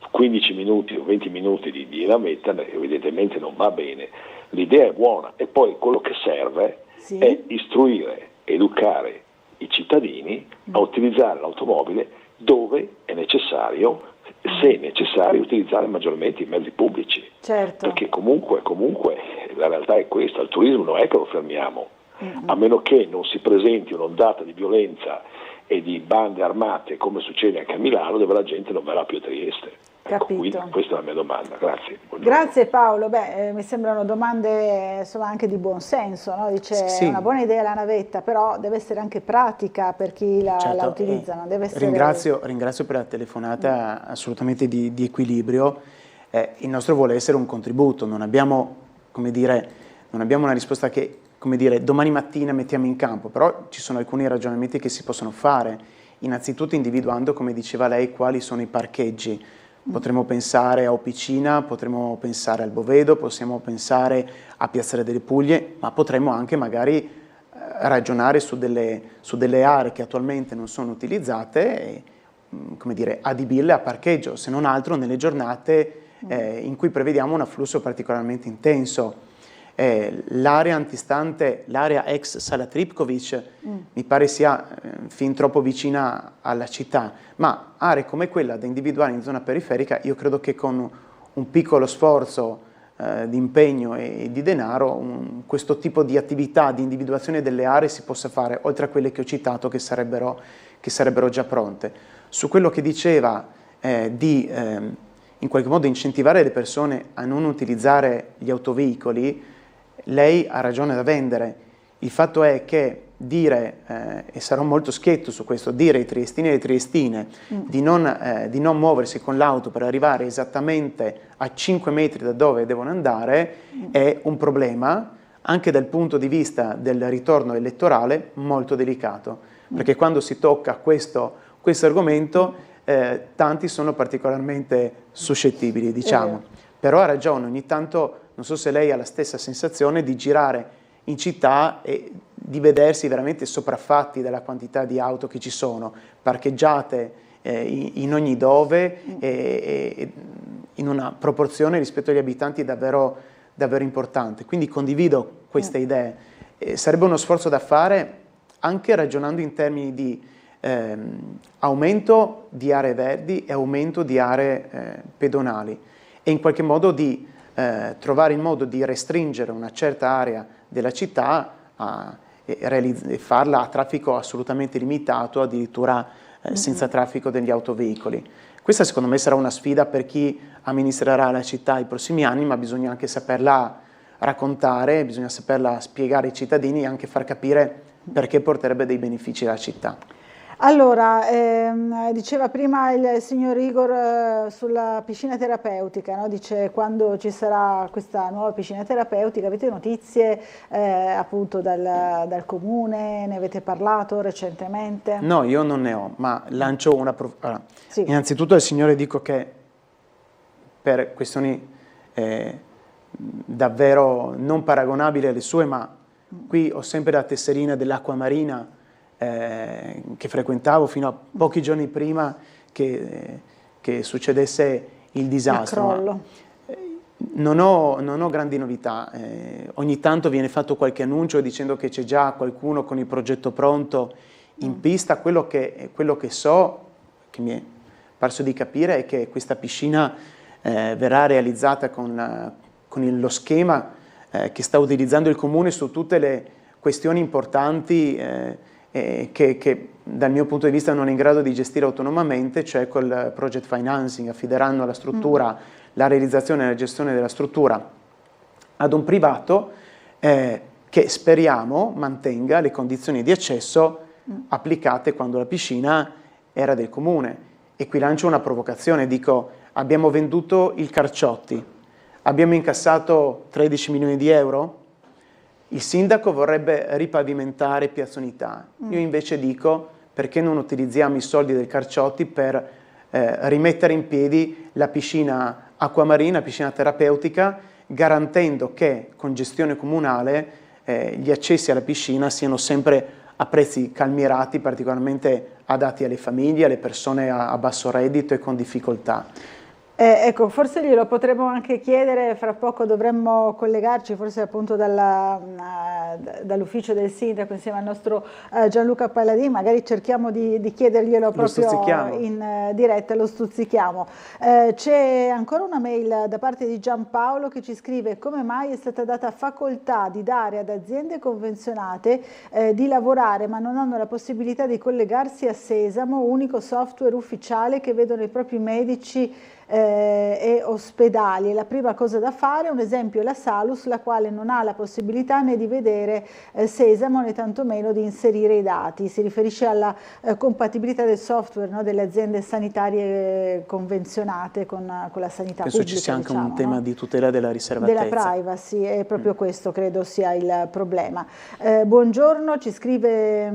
15 minuti o 20 minuti di navetta, evidentemente non va bene. L'idea è buona e poi quello che serve è istruire, educare i cittadini a utilizzare l'automobile dove è necessario, se necessario, utilizzare maggiormente i mezzi pubblici. Certo. Perché comunque la realtà è questa, il turismo non è che lo fermiamo, a meno che non si presenti un'ondata di violenza e di bande armate come succede anche a Milano, dove la gente non verrà più a Trieste. Ecco, quindi questa è la mia domanda, grazie. Grazie Paolo, mi sembrano domande insomma anche di buon senso, no? Dice è una buona idea la navetta, però deve essere anche pratica per chi la utilizza, non deve essere... Ringrazio per la telefonata assolutamente di equilibrio. Il nostro vuole essere un contributo, non abbiamo una risposta che come dire, domani mattina mettiamo in campo, però ci sono alcuni ragionamenti che si possono fare, innanzitutto individuando, come diceva lei, quali sono i parcheggi. Potremmo pensare a Opicina, potremmo pensare al Bovedo, possiamo pensare a Piazzale delle Puglie, ma potremmo anche magari ragionare su delle aree che attualmente non sono utilizzate e, come dire, adibirle a parcheggio, se non altro nelle giornate in cui prevediamo un afflusso particolarmente intenso. L'area antistante, l'area ex Sala Tripkovic, mi pare sia fin troppo vicina alla città, ma aree come quella da individuare in zona periferica, io credo che con un piccolo sforzo di impegno e di denaro questo tipo di attività di individuazione delle aree si possa fare, oltre a quelle che ho citato che sarebbero già pronte. Su quello che diceva di in qualche modo incentivare le persone a non utilizzare gli autoveicoli, lei ha ragione da vendere. Il fatto è che dire, e sarò molto schietto su questo, dire ai triestini e alle triestine di non muoversi con l'auto per arrivare esattamente a 5 metri da dove devono andare è un problema, anche dal punto di vista del ritorno elettorale, molto delicato, perché quando si tocca questo argomento tanti sono particolarmente suscettibili, diciamo. Però ha ragione, ogni tanto, non so se lei ha la stessa sensazione di girare in città e di vedersi veramente sopraffatti dalla quantità di auto che ci sono, parcheggiate in ogni dove e in una proporzione rispetto agli abitanti davvero importante. Quindi condivido queste idee. Sarebbe uno sforzo da fare anche ragionando in termini di aumento di aree verdi e aumento di aree pedonali e in qualche modo di trovare il modo di restringere una certa area della città e farla a traffico assolutamente limitato, addirittura senza traffico degli autoveicoli. Questa secondo me sarà una sfida per chi amministrerà la città i prossimi anni, ma bisogna anche saperla raccontare, bisogna saperla spiegare ai cittadini e anche far capire perché porterebbe dei benefici alla città. Allora, diceva prima il signor Igor sulla piscina terapeutica, no? Dice quando ci sarà questa nuova piscina terapeutica, avete notizie appunto dal comune, ne avete parlato recentemente? No, io non ne ho, ma lancio una... Allora, sì. Innanzitutto al signore dico che per questioni davvero non paragonabili alle sue, ma qui ho sempre la tesserina dell'acqua marina che frequentavo fino a pochi giorni prima che succedesse il disastro. Il crollo. Non ho grandi novità, ogni tanto viene fatto qualche annuncio dicendo che c'è già qualcuno con il progetto pronto in pista. Quello che so, che mi è parso di capire, è che questa piscina verrà realizzata con lo schema che sta utilizzando il comune su tutte le questioni importanti che dal mio punto di vista non è in grado di gestire autonomamente, cioè col project financing. Affideranno la struttura, la realizzazione e la gestione della struttura ad un privato che speriamo mantenga le condizioni di accesso applicate quando la piscina era del comune. E qui lancio una provocazione, dico: abbiamo venduto il Carciotti, abbiamo incassato 13 milioni di euro, il sindaco vorrebbe ripavimentare Piazza Unità. Io invece dico: perché non utilizziamo i soldi del Carciotti per rimettere in piedi la piscina acquamarina, piscina terapeutica, garantendo che con gestione comunale gli accessi alla piscina siano sempre a prezzi calmierati, particolarmente adatti alle famiglie, alle persone a basso reddito e con difficoltà. Ecco, forse glielo potremmo anche chiedere, fra poco dovremmo collegarci forse appunto dall'ufficio del sindaco insieme al nostro Gianluca Palladini, magari cerchiamo di chiederglielo proprio in diretta, lo stuzzichiamo. C'è ancora una mail da parte di Giampaolo che ci scrive: come mai è stata data facoltà di dare ad aziende convenzionate di lavorare ma non hanno la possibilità di collegarsi a Sesamo, unico software ufficiale che vedono i propri medici e ospedali. La prima cosa da fare, un esempio, è la Salus, la quale non ha la possibilità né di vedere Sesamo né tantomeno di inserire i dati. Si riferisce alla compatibilità del software, no, delle aziende sanitarie convenzionate con la sanità Penso pubblica. ci sia anche un no? tema di tutela della riservatezza. Della privacy, è proprio questo credo sia il problema. Buongiorno, ci scrive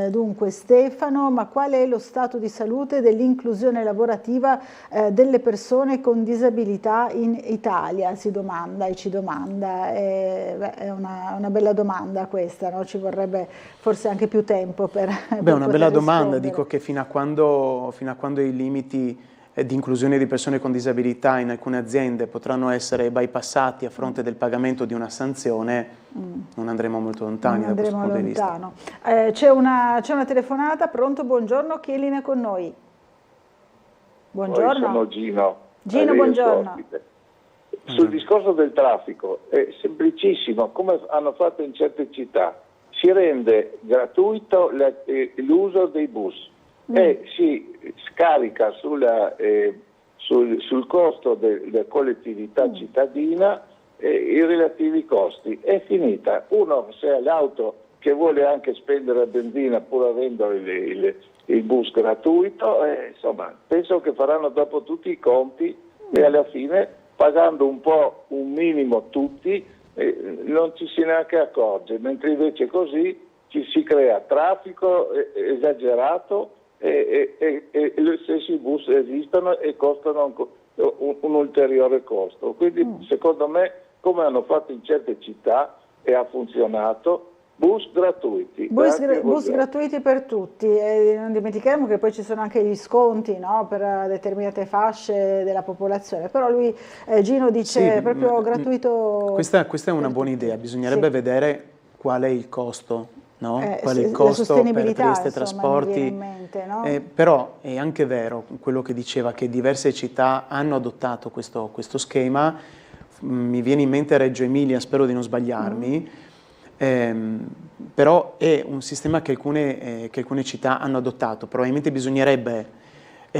dunque Stefano, ma qual è lo stato di salute dell'inclusione lavorativa delle persone con disabilità in Italia? Si domanda e ci domanda, è una bella domanda questa, no? Ci vorrebbe forse anche più tempo per una bella domanda, rispondere. dico che fino a quando i limiti di inclusione di persone con disabilità in alcune aziende potranno essere bypassati a fronte del pagamento di una sanzione, non andremo molto lontani da questo punto di vista. C'è una telefonata, pronto, buongiorno, chi è in linea con noi? Buongiorno. Sono Gino. Gino, buongiorno. Sul discorso del traffico, è semplicissimo, come hanno fatto in certe città, si rende gratuito l'uso dei bus e si scarica sul costo della collettività cittadina i relativi costi. È finita. Uno, se ha l'auto che vuole anche spendere benzina pur avendo il bus gratuito, insomma, penso che faranno dopo tutti i conti e alla fine, pagando un minimo tutti, non ci si neanche accorge, mentre invece così ci si crea traffico esagerato e gli stessi bus esistono e costano un ulteriore costo. Quindi secondo me, come hanno fatto in certe città e ha funzionato, bus gratuiti. Bus gratuiti per tutti, e non dimentichiamo che poi ci sono anche gli sconti, no, per determinate fasce della popolazione, però lui, Gino, dice proprio gratuito. Questa è una buona idea, bisognerebbe vedere qual è il costo. No? Qual è il costo per Trieste Trasporti? Mente, no? Però è anche vero quello che diceva, che diverse città hanno adottato questo schema. Mi viene in mente Reggio Emilia, spero di non sbagliarmi, però è un sistema che alcune città hanno adottato. Probabilmente bisognerebbe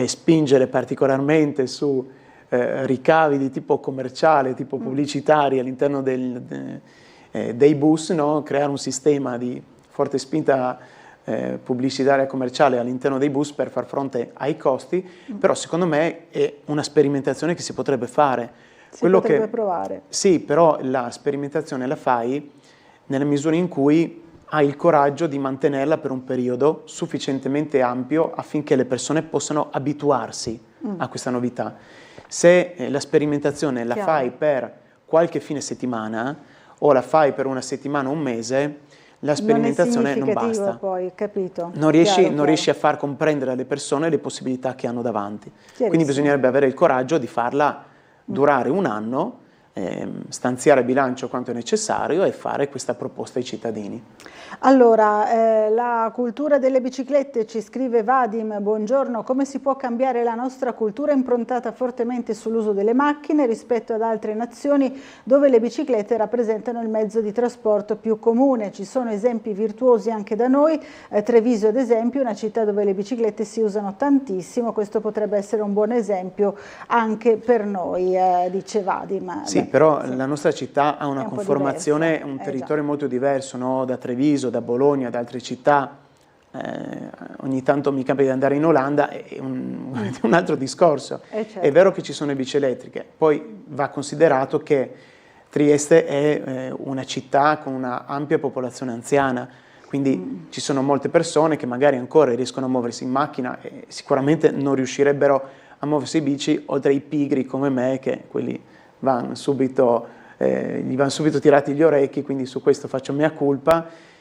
spingere particolarmente su ricavi di tipo commerciale, tipo pubblicitari all'interno dei bus, no? Creare un sistema di forte spinta pubblicitaria e commerciale all'interno dei bus per far fronte ai costi, però secondo me è una sperimentazione che si potrebbe fare. Potrebbe provare. Sì, però la sperimentazione la fai nella misura in cui hai il coraggio di mantenerla per un periodo sufficientemente ampio affinché le persone possano abituarsi a questa novità. Se la sperimentazione la fai per qualche fine settimana o la fai per una settimana o un mese, la sperimentazione non basta. Poi, capito? Non riesci a far comprendere alle persone le possibilità che hanno davanti. Quindi bisognerebbe avere il coraggio di farla durare un anno, stanziare bilancio quanto è necessario e fare questa proposta ai cittadini. Allora, la cultura delle biciclette, ci scrive Vadim, buongiorno, come si può cambiare la nostra cultura improntata fortemente sull'uso delle macchine rispetto ad altre nazioni dove le biciclette rappresentano il mezzo di trasporto più comune? Ci sono esempi virtuosi anche da noi, Treviso ad esempio, una città dove le biciclette si usano tantissimo, questo potrebbe essere un buon esempio anche per noi, dice Vadim. Sì, però la nostra città ha una conformazione, un territorio molto diverso, no? Da Treviso, da Bologna, da altre città, ogni tanto mi capita di andare in Olanda, è un altro discorso. Certo. È vero che ci sono le bici elettriche, poi va considerato che Trieste è una città con una ampia popolazione anziana, quindi ci sono molte persone che magari ancora riescono a muoversi in macchina e sicuramente non riuscirebbero a muoversi in bici, oltre ai pigri come me, che quelli gli vanno subito tirati gli orecchi, quindi su questo faccio mea culpa.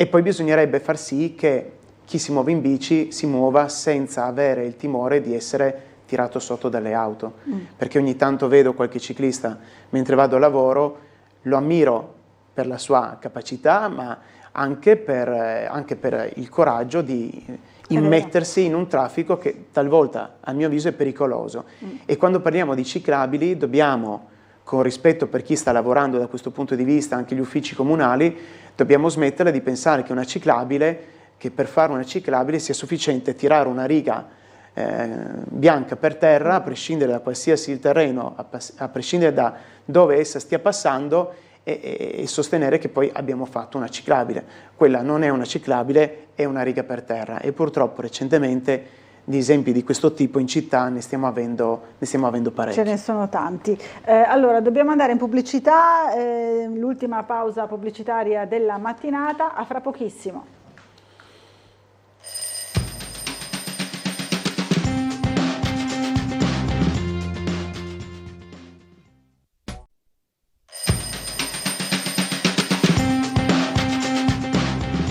E poi bisognerebbe far sì che chi si muove in bici si muova senza avere il timore di essere tirato sotto dalle auto, perché ogni tanto vedo qualche ciclista mentre vado a lavoro, lo ammiro per la sua capacità, ma anche per il coraggio di immettersi in un traffico che talvolta a mio avviso è pericoloso. E quando parliamo di ciclabili dobbiamo, con rispetto per chi sta lavorando da questo punto di vista, anche gli uffici comunali, dobbiamo smettere di pensare che per fare una ciclabile sia sufficiente tirare una riga bianca per terra, a prescindere da qualsiasi terreno, a prescindere da dove essa stia passando, e sostenere che poi abbiamo fatto una ciclabile. Quella non è una ciclabile, è una riga per terra, e purtroppo recentemente di esempi di questo tipo in città ne stiamo avendo parecchi. Ce ne sono tanti. Allora, dobbiamo andare in pubblicità, l'ultima pausa pubblicitaria della mattinata, a fra pochissimo.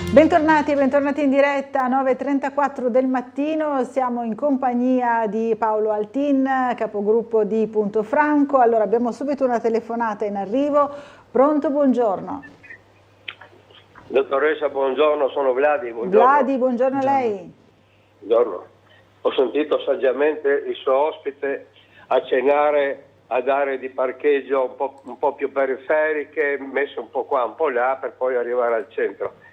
Bentornati e bentornati in diretta, 9:34 del mattino, siamo in compagnia di Paolo Altin, capogruppo di Punto Franco. Allora, abbiamo subito una telefonata in arrivo. Pronto, buongiorno. Dottoressa, buongiorno, sono Vladi. Buongiorno. Vladi, buongiorno a lei. Buongiorno. Ho sentito saggiamente il suo ospite accennare a dare di parcheggio un po' più periferiche, messo un po' qua, un po' là, per poi arrivare al centro.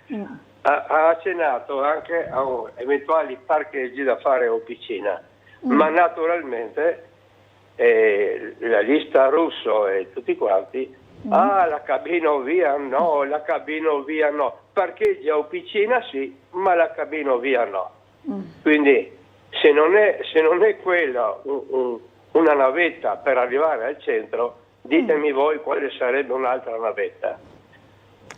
Ha accennato anche a eventuali parcheggi da fare o piscina, ma naturalmente la lista Russo e tutti quanti, la cabinovia no, la cabinovia no, parcheggi o piscina sì, ma la cabinovia no. Quindi se non è quella una navetta per arrivare al centro, ditemi voi quale sarebbe un'altra navetta.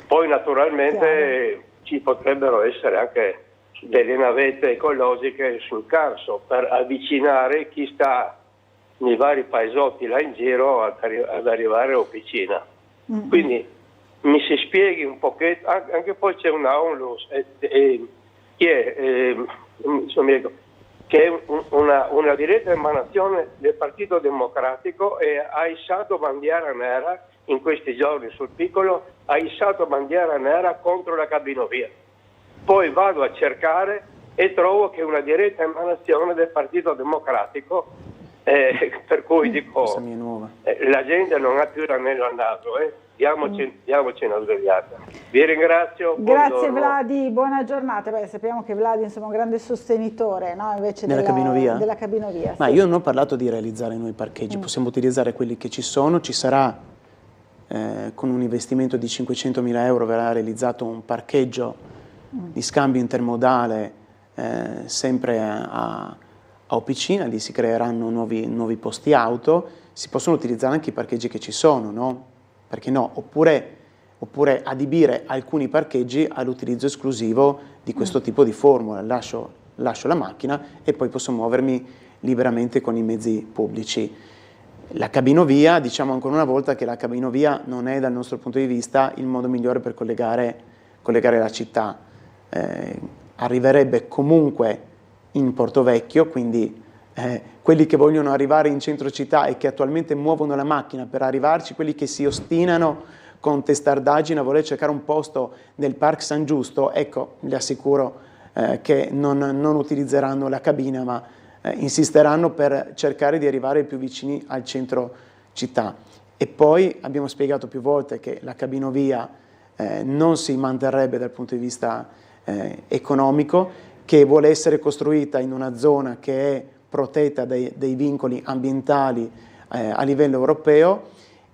Poi naturalmente ci potrebbero essere anche delle navette ecologiche sul Carso per avvicinare chi sta nei vari paesotti là in giro ad arrivare a Officina. Quindi mi si spieghi un pochetto, anche poi c'è una ONLUS che è una diretta emanazione del Partito Democratico, e ha issato bandiera nera in questi giorni sul Piccolo, ha issato bandiera nera contro la cabinovia. Poi vado a cercare e trovo che è una diretta emanazione del Partito Democratico, per cui dico, la gente non ha più l'anello al naso, diamoci una svegliata. Vi ringrazio. Grazie Vladi, buona giornata. Beh, sappiamo che Vladi è un grande sostenitore, no? Invece della cabinovia. Ma io non ho parlato di realizzare noi parcheggi, possiamo utilizzare quelli che ci sono, ci sarà con un investimento di 500.000 euro verrà realizzato un parcheggio di scambio intermodale sempre a Officina, lì si creeranno nuovi posti auto, si possono utilizzare anche i parcheggi che ci sono, no? Perché no? Oppure adibire alcuni parcheggi all'utilizzo esclusivo di questo tipo di formula, lascio la macchina e poi posso muovermi liberamente con i mezzi pubblici. La cabinovia, diciamo ancora una volta che la cabinovia non è dal nostro punto di vista il modo migliore per collegare la città. Arriverebbe comunque in Porto Vecchio, quindi quelli che vogliono arrivare in centro città e che attualmente muovono la macchina per arrivarci, quelli che si ostinano con testardaggine a voler cercare un posto nel Park San Giusto, ecco, vi assicuro che non utilizzeranno la cabina, ma insisteranno per cercare di arrivare più vicini al centro città. E poi abbiamo spiegato più volte che la cabinovia non si manterrebbe dal punto di vista economico, che vuole essere costruita in una zona che è protetta dai vincoli ambientali a livello europeo,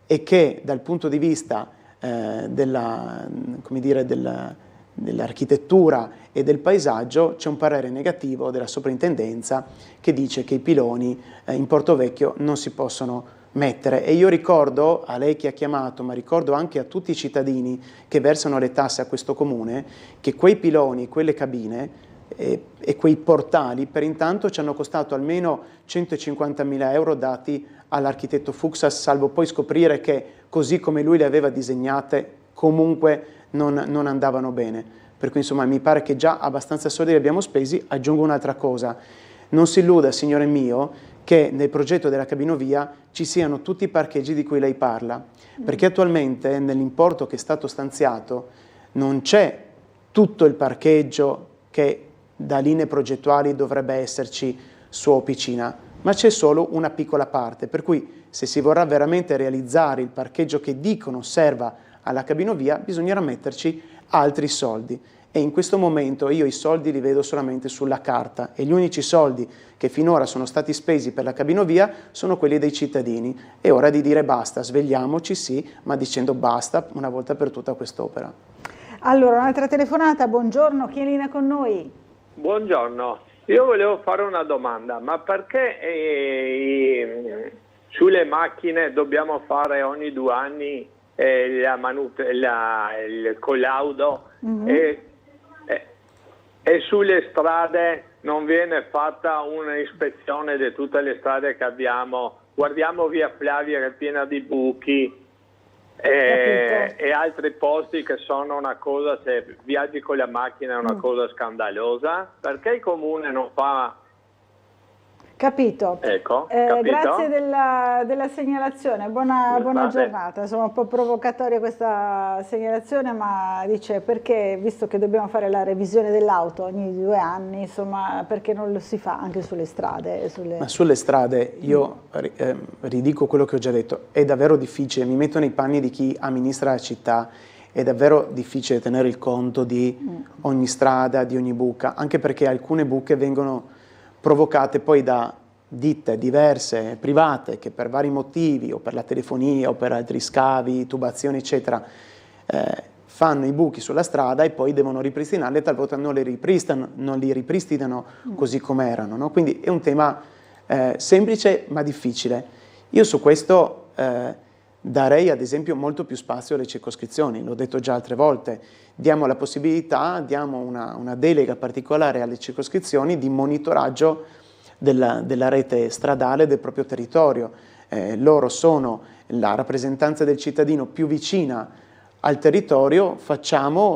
e che dal punto di vista dell'architettura e del paesaggio c'è un parere negativo della soprintendenza che dice che i piloni in Porto Vecchio non si possono mettere. E io ricordo a lei che ha chiamato, ma ricordo anche a tutti i cittadini che versano le tasse a questo comune, che quei piloni, quelle cabine e quei portali per intanto ci hanno costato almeno 150.000 euro dati all'architetto Fuxas, salvo poi scoprire che così come lui le aveva disegnate comunque non andavano bene. Per cui insomma mi pare che già abbastanza soldi li abbiamo spesi. Aggiungo un'altra cosa: non si illuda, signore mio, che nel progetto della cabinovia ci siano tutti i parcheggi di cui lei parla, perché attualmente nell'importo che è stato stanziato non c'è tutto il parcheggio che da linee progettuali dovrebbe esserci su Officina, ma c'è solo una piccola parte, per cui se si vorrà veramente realizzare il parcheggio che dicono serva alla cabinovia bisognerà metterci altri soldi, e in questo momento io i soldi li vedo solamente sulla carta e gli unici soldi che finora sono stati spesi per la cabinovia sono quelli dei cittadini. È ora di dire basta, svegliamoci sì, ma dicendo basta una volta per tutta quest'opera. Allora, un'altra telefonata, buongiorno, chi è in linea con noi? Buongiorno, io volevo fare una domanda, ma perché sulle macchine dobbiamo fare ogni 2 anni il collaudo e sulle strade non viene fatta un'ispezione di tutte le strade che abbiamo? Guardiamo via Flavia che è piena di buchi e altri posti che sono una cosa, se viaggi con la macchina è una cosa scandalosa. Perché il comune non fa... Capito. Ecco, capito. Grazie della segnalazione, buona giornata. Insomma, un po' provocatoria questa segnalazione, ma dice perché, visto che dobbiamo fare la revisione dell'auto ogni 2 anni, insomma, perché non lo si fa anche sulle strade? Ma sulle strade io ridico quello che ho già detto, è davvero difficile, mi metto nei panni di chi amministra la città, è davvero difficile tenere il conto di ogni strada, di ogni buca, anche perché alcune buche vengono provocate poi da ditte diverse, private, che per vari motivi, o per la telefonia, o per altri scavi, tubazioni, eccetera, fanno i buchi sulla strada e poi devono ripristinarli e talvolta non li ripristinano così come erano, no? Quindi è un tema semplice ma difficile. Io su questo darei ad esempio molto più spazio alle circoscrizioni, l'ho detto già altre volte, diamo la possibilità, diamo una delega particolare alle circoscrizioni di monitoraggio della rete stradale del proprio territorio. Loro sono la rappresentanza del cittadino più vicina al territorio,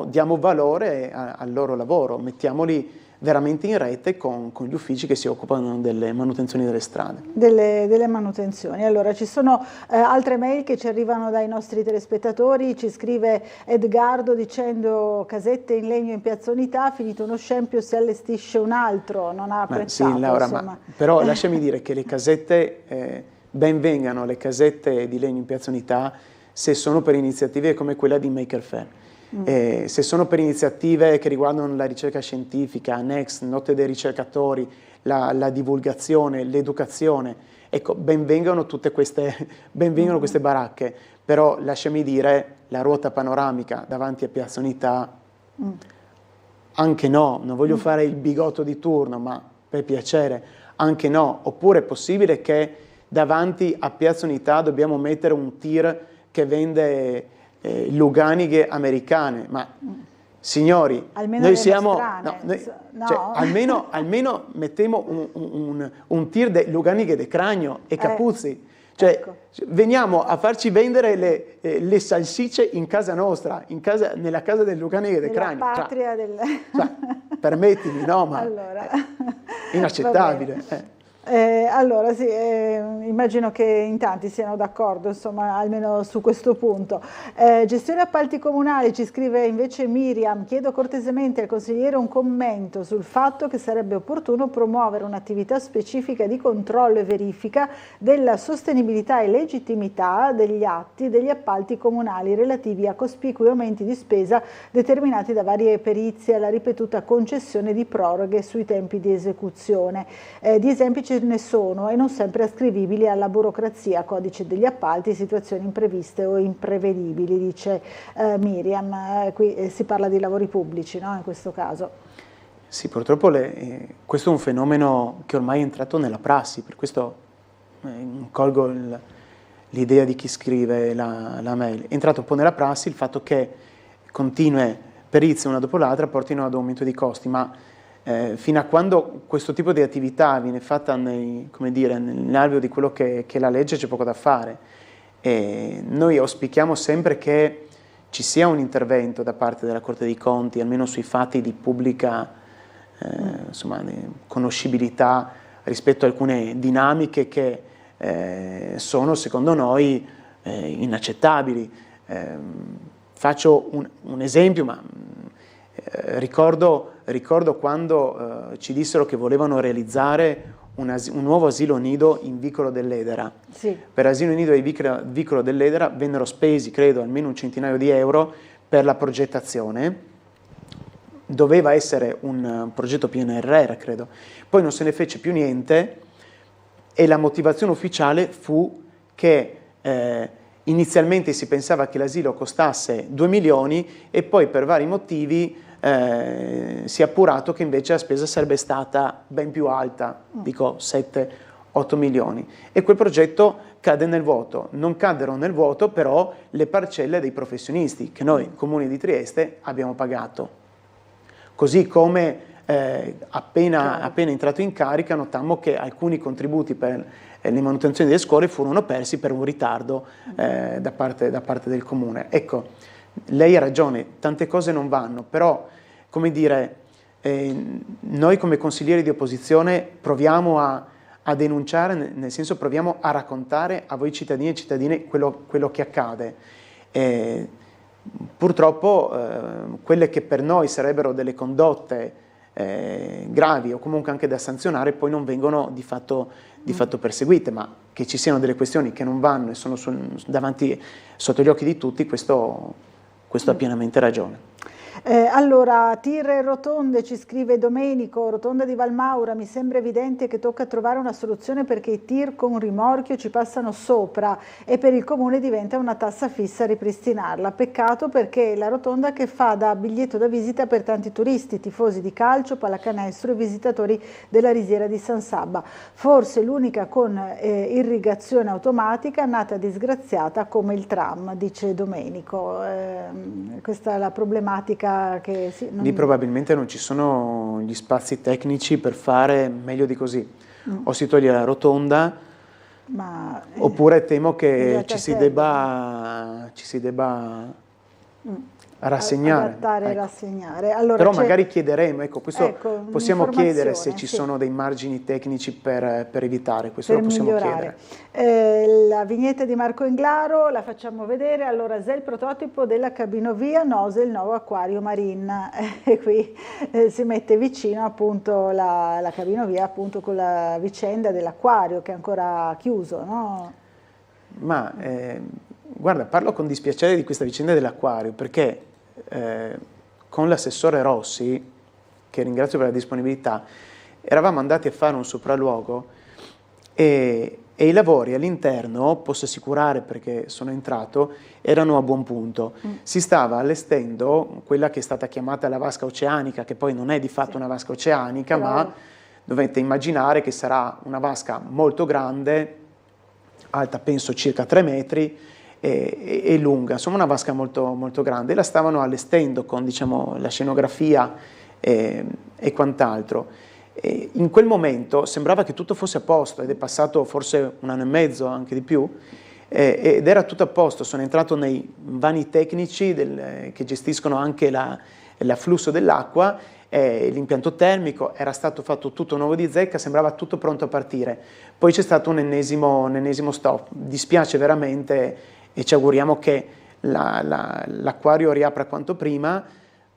diamo valore al loro lavoro, mettiamoli veramente in rete con gli uffici che si occupano delle manutenzioni delle strade. Delle manutenzioni. Allora, ci sono altre mail che ci arrivano dai nostri telespettatori, ci scrive Edgardo dicendo casette in legno in Piazza Unità, finito uno scempio si allestisce un altro, non ha apprezzato. Sì, Laura, però lasciami dire che le casette, ben vengano le casette di legno in Piazza Unità se sono per iniziative come quella di Maker Faire. Se sono per iniziative che riguardano la ricerca scientifica, Next, Notte dei ricercatori, la divulgazione, l'educazione, ecco, benvengano queste baracche, però lasciami dire, la ruota panoramica davanti a Piazza Unità, anche no, non voglio fare il bigotto di turno, ma per piacere, anche no, oppure è possibile che davanti a Piazza Unità dobbiamo mettere un tir che vende luganighe americane, ma signori, almeno noi siamo cioè, almeno mettiamo un tir di luganighe de Cragno e Capuzzi, cioè ecco. Veniamo a farci vendere le salsicce in casa nostra, nella casa del luganighe de Cragno, patria cioè, permettimi, no, ma allora, inaccettabile. Allora sì, immagino che in tanti siano d'accordo, insomma, almeno su questo punto. Gestione appalti comunali, ci scrive invece Miriam, chiedo cortesemente al consigliere un commento sul fatto che sarebbe opportuno promuovere un'attività specifica di controllo e verifica della sostenibilità e legittimità degli atti degli appalti comunali relativi a cospicui aumenti di spesa determinati da varie perizie alla ripetuta concessione di proroghe sui tempi di esecuzione. Di esempi ce ne sono e non sempre ascrivibili alla burocrazia, codice degli appalti, situazioni impreviste o imprevedibili, dice Miriam. Qui si parla di lavori pubblici, no? In questo caso. Sì, purtroppo questo è un fenomeno che ormai è entrato nella prassi, per questo colgo l'idea di chi scrive la mail. È entrato un po' nella prassi il fatto che continue perizie una dopo l'altra portino ad aumento di costi, ma fino a quando questo tipo di attività viene fatta nell'alveo di quello che la legge, c'è poco da fare. E noi auspichiamo sempre che ci sia un intervento da parte della Corte dei Conti, almeno sui fatti di pubblica conoscibilità rispetto a alcune dinamiche che sono secondo noi inaccettabili. Faccio un esempio, ma ricordo quando ci dissero che volevano realizzare un nuovo asilo nido in Vicolo dell'Edera. Sì. Per asilo nido e Vicolo dell'Edera vennero spesi, credo, almeno un centinaio di euro per la progettazione. doveva essere un progetto PNRR, credo. Poi non se ne fece più niente e la motivazione ufficiale fu che inizialmente si pensava che l'asilo costasse 2 milioni e poi per vari motivi si è appurato che invece la spesa sarebbe stata ben più alta, dico 7-8 milioni. E quel progetto cade nel vuoto. Non caddero nel vuoto però le parcelle dei professionisti che noi, Comune di Trieste, abbiamo pagato. Così come appena entrato in carica notammo che alcuni contributi per le manutenzioni delle scuole furono persi per un ritardo da parte del Comune. Ecco, lei ha ragione, tante cose non vanno, però, come dire, noi come consiglieri di opposizione proviamo a denunciare, nel senso proviamo a raccontare a voi cittadini e cittadine quello che accade. Purtroppo quelle che per noi sarebbero delle condotte gravi o comunque anche da sanzionare poi non vengono di fatto perseguite, ma che ci siano delle questioni che non vanno e sono davanti sotto gli occhi di tutti, questo ha pienamente ragione. Allora, Tir Rotonde ci scrive Domenico, Rotonda di Valmaura, mi sembra evidente che tocca trovare una soluzione perché i tir con un rimorchio ci passano sopra e per il comune diventa una tassa fissa a ripristinarla. Peccato perché è la rotonda che fa da biglietto da visita per tanti turisti, tifosi di calcio, pallacanestro e visitatori della risiera di San Sabba. Forse l'unica con irrigazione automatica nata disgraziata come il tram, dice Domenico. Questa è la problematica. Lì probabilmente non ci sono gli spazi tecnici per fare meglio di così. O si toglie la rotonda, oppure temo che ci si debba rassegnare. Rassegnare. Allora, però magari chiederemo, possiamo chiedere se ci sono dei margini tecnici per evitare, questo lo possiamo chiedere. La vignetta di Marco Inglaro la facciamo vedere. Allora, se il prototipo della cabinovia Nose, il nuovo acquario marine, e qui si mette vicino appunto la cabinovia appunto con la vicenda dell'acquario che è ancora chiuso, no? Ma guarda, parlo con dispiacere di questa vicenda dell'acquario perché con l'assessore Rossi, che ringrazio per la disponibilità, eravamo andati a fare un sopralluogo e i lavori all'interno, posso assicurare perché sono entrato, erano a buon punto. Si stava allestendo quella che è stata chiamata la vasca oceanica, che poi non è di fatto una vasca oceanica, ma dovete immaginare che sarà una vasca molto grande, alta penso circa 3 metri, e lunga, insomma una vasca molto, molto grande. La stavano allestendo con, diciamo, la scenografia e quant'altro. In quel momento sembrava che tutto fosse a posto ed è passato forse 1 anno e mezzo, anche di più, ed era tutto a posto. Sono entrato nei vani tecnici che gestiscono anche l'afflusso dell'acqua, l'impianto termico, era stato fatto tutto nuovo di zecca, sembrava tutto pronto a partire. Poi c'è stato un ennesimo stop. Dispiace veramente e ci auguriamo che l'acquario riapra quanto prima.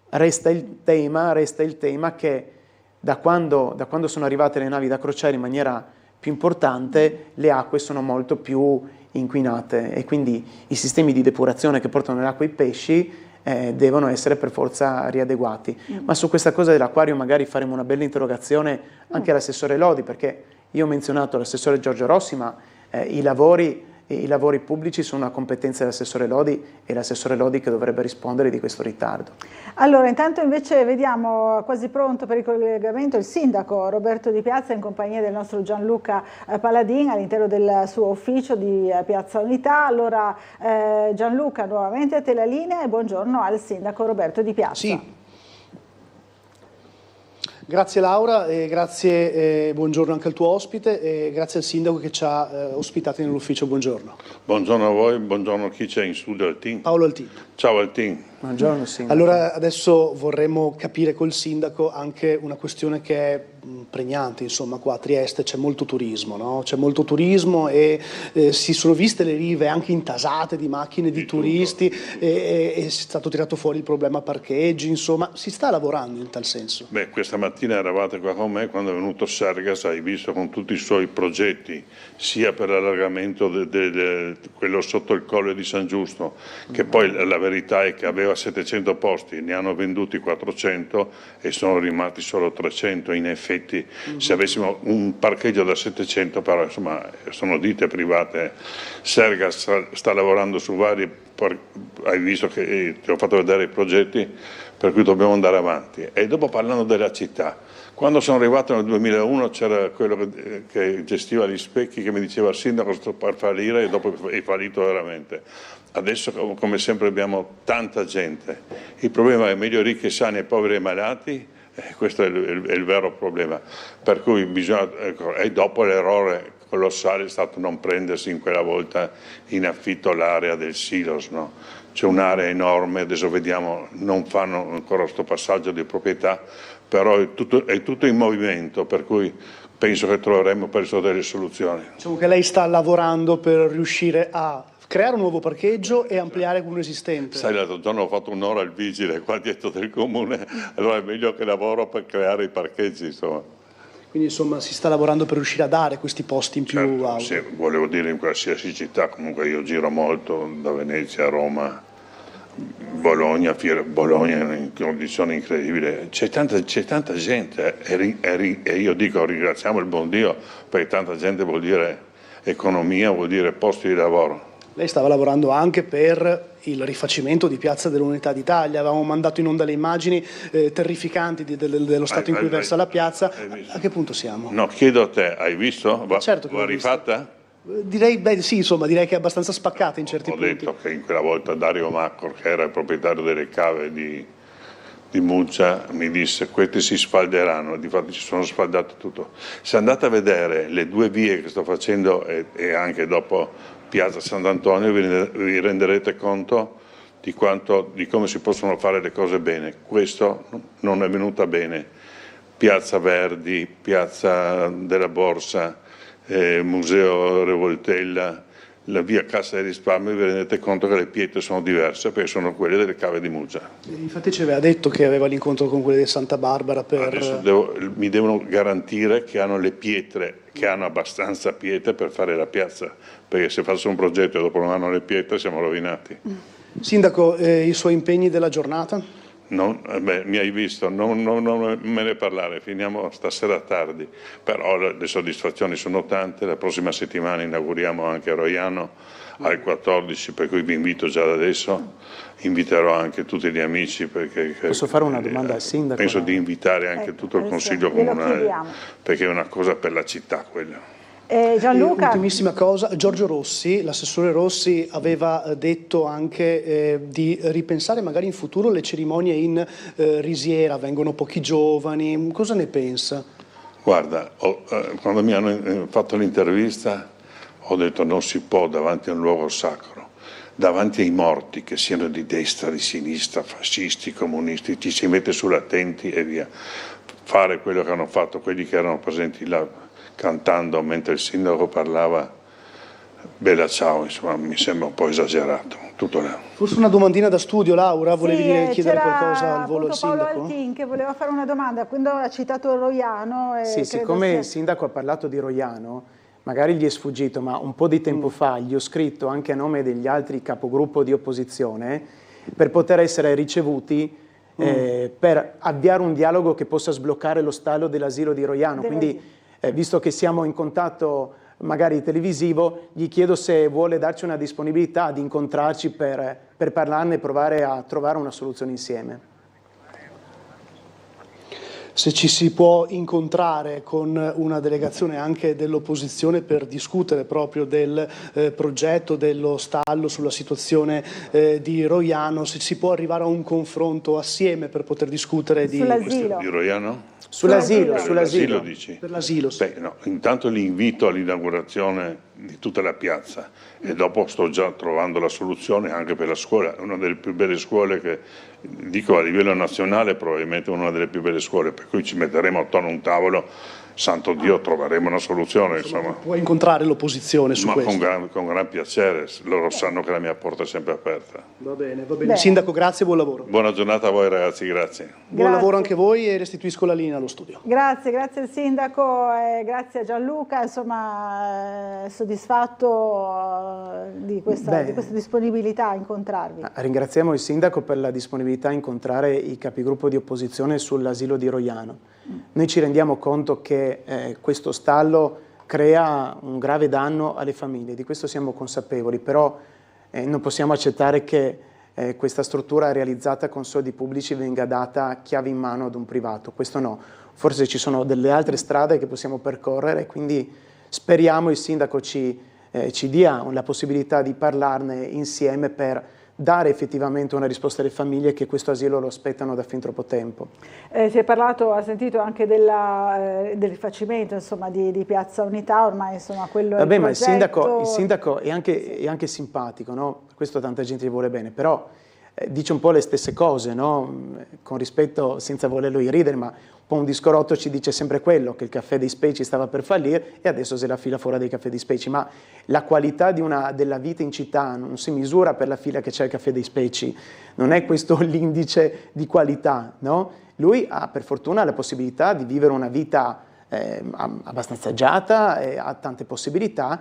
Resta il tema che da quando sono arrivate le navi da crociera in maniera più importante, le acque sono molto più inquinate e quindi i sistemi di depurazione che portano nell'acqua i pesci devono essere per forza riadeguati. Ma su questa cosa dell'acquario magari faremo una bella interrogazione anche all'assessore Lodi, perché io ho menzionato l'assessore Giorgio Rossi, ma i lavori pubblici sono una competenza dell'assessore Lodi e l'assessore Lodi che dovrebbe rispondere di questo ritardo. Allora, intanto invece vediamo quasi pronto per il collegamento il sindaco Roberto Di Piazza in compagnia del nostro Gianluca Paladin all'interno del suo ufficio di Piazza Unità. Allora Gianluca, nuovamente a te la linea e buongiorno al sindaco Roberto Di Piazza. Sì. Grazie Laura, grazie, buongiorno anche al tuo ospite e grazie al sindaco che ci ha ospitati nell'ufficio, buongiorno. Buongiorno a voi, buongiorno a chi c'è in studio al team. Paolo Altin. Ciao al team. Buongiorno sindaco. Allora adesso vorremmo capire col sindaco anche una questione che è pregnante, insomma qua a Trieste c'è molto turismo, no? C'è molto turismo e si sono viste le rive anche intasate di macchine di turisti e è stato tirato fuori il problema parcheggi, insomma si sta lavorando in tal senso. Beh, questa mattina eravate qua con me quando è venuto Sergas, hai visto con tutti i suoi progetti, sia per l'allargamento quello sotto il colle di San Giusto, che poi la verità è che aveva 700 posti, ne hanno venduti 400 e sono rimasti solo 300. In effetti se avessimo un parcheggio da 700, però insomma sono ditte private. Serga sta lavorando su vari, hai visto che ti ho fatto vedere i progetti, per cui dobbiamo andare avanti. E dopo, parlando della città, quando sono arrivato nel 2001 c'era quello che gestiva gli specchi che mi diceva: sindaco, sto per fallire, e dopo è fallito veramente. Adesso come sempre abbiamo tanta gente, il problema è meglio ricchi, sani e poveri e malati, questo è il vero problema, per cui bisogna, e dopo l'errore colossale è stato non prendersi in quella volta in affitto l'area del Silos, no? C'è un'area enorme, adesso vediamo, non fanno ancora questo passaggio di proprietà, però è tutto in movimento, per cui penso che troveremo presto delle soluzioni. Diciamo che lei sta lavorando per riuscire a creare un nuovo parcheggio e ampliare quello esistente. Sai, l'altro giorno ho fatto un'ora al vigile qua dietro del comune, allora è meglio che lavoro per creare i parcheggi, insomma. Quindi insomma si sta lavorando per riuscire a dare questi posti in più. Certo, sì, volevo dire in qualsiasi città, comunque io giro molto, da Venezia a Roma, Bologna in condizioni incredibili, c'è tanta gente e io dico ringraziamo il buon Dio, perché tanta gente vuol dire economia, vuol dire posti di lavoro. Lei stava lavorando anche per il rifacimento di Piazza dell'Unità d'Italia, avevamo mandato in onda le immagini terrificanti dello stato in cui versa la piazza. A che punto siamo? No, chiedo a te, hai visto? Certo che va rifatta? Direi, sì, insomma, direi che è abbastanza spaccata in certi punti. Ho detto che in quella volta Dario Maccor, che era il proprietario delle cave di Muggia, mi disse: questi si sfalderanno, difatti ci sono sfaldate tutto. Se andate a vedere le due vie che sto facendo e anche dopo Piazza Sant'Antonio vi renderete conto di come si possono fare le cose bene. Questo non è venuta bene. Piazza Verdi, Piazza della Borsa, Museo Revoltella, la via Cassa di Risparmio, vi rendete conto che le pietre sono diverse perché sono quelle delle cave di Muggia. Infatti ci aveva detto che aveva l'incontro con quelle di Santa Barbara per... Adesso mi devono garantire che hanno le pietre, che hanno abbastanza pietre per fare la piazza, perché se faccio un progetto e dopo non hanno le pietre siamo rovinati. Sindaco, i suoi impegni della giornata? Mi hai visto, non me ne parlare, finiamo stasera tardi, però le soddisfazioni sono tante. La prossima settimana inauguriamo anche Roiano al 14, per cui vi invito già da adesso, inviterò anche tutti gli amici. Posso fare una domanda al sindaco? Penso di invitare anche tutto il Consiglio Comunale, perché è una cosa per la città quella. Gianluca. Ultimissima cosa, Giorgio Rossi, l'assessore Rossi, aveva detto anche di ripensare magari in futuro le cerimonie in risiera, vengono pochi giovani, cosa ne pensa? Guarda, quando mi hanno fatto l'intervista ho detto: non si può davanti a un luogo sacro, davanti ai morti, che siano di destra, di sinistra, fascisti, comunisti, ci si mette sull'attenti e via, fare quello che hanno fatto quelli che erano presenti là cantando mentre il sindaco parlava, bella ciao, insomma mi sembra un po' esagerato, tutto là. Forse una domandina da studio, Laura, volevi chiedere qualcosa al volo al sindaco? Paolo Altin che voleva fare una domanda, quando ha citato Roiano. Sì, siccome il sindaco ha parlato di Roiano, magari gli è sfuggito, ma un po' di tempo fa gli ho scritto anche a nome degli altri capogruppo di opposizione per poter essere ricevuti per avviare un dialogo che possa sbloccare lo stallo dell'asilo di Roiano. Quindi visto che siamo in contatto magari televisivo, gli chiedo se vuole darci una disponibilità di incontrarci per parlarne e provare a trovare una soluzione insieme. Se ci si può incontrare con una delegazione anche dell'opposizione per discutere proprio del progetto, dello stallo, sulla situazione di Roiano, se si può arrivare a un confronto assieme per poter discutere di Roiano? Sull'asilo dici? Per l'asilo, sì. No, intanto li invito all'inaugurazione di tutta la piazza e dopo sto già trovando la soluzione anche per la scuola, una delle più belle scuole che, dico a livello nazionale, probabilmente una delle più belle scuole, per cui ci metteremo attorno a un tavolo, santo Dio, troveremo una soluzione. Insomma. Puoi incontrare l'opposizione su questo? Con gran piacere, loro sanno che la mia porta è sempre aperta. Va bene, va bene. Sindaco, grazie e buon lavoro. Buona giornata a voi ragazzi, grazie. Buon lavoro anche a voi e restituisco la linea allo studio. Grazie al Sindaco e grazie a Gianluca, insomma è soddisfatto di questa disponibilità a incontrarvi. Ringraziamo il Sindaco per la disponibilità a incontrare i capigruppo di opposizione sull'asilo di Roiano. Noi ci rendiamo conto che questo stallo crea un grave danno alle famiglie, di questo siamo consapevoli, però non possiamo accettare che questa struttura realizzata con soldi pubblici venga data chiave in mano ad un privato, questo no. Forse ci sono delle altre strade che possiamo percorrere, quindi speriamo il Sindaco ci dia la possibilità di parlarne insieme per dare effettivamente una risposta alle famiglie che questo asilo lo aspettano da fin troppo tempo. Si è parlato, ha sentito anche del rifacimento insomma, di Piazza Unità, ormai insomma quello è il progetto. Ma il sindaco è anche simpatico, no? Questo tanta gente gli vuole bene, però dice un po' le stesse cose, no? Con rispetto, senza volerlo irridere, ma un po' un disco rotto ci dice sempre quello, che il caffè dei Speci stava per fallire e adesso se la fila fuori dei caffè dei Speci, ma la qualità della vita in città non si misura per la fila che c'è al caffè dei Speci, non è questo l'indice di qualità, no? Lui ha per fortuna la possibilità di vivere una vita abbastanza agiata, ha tante possibilità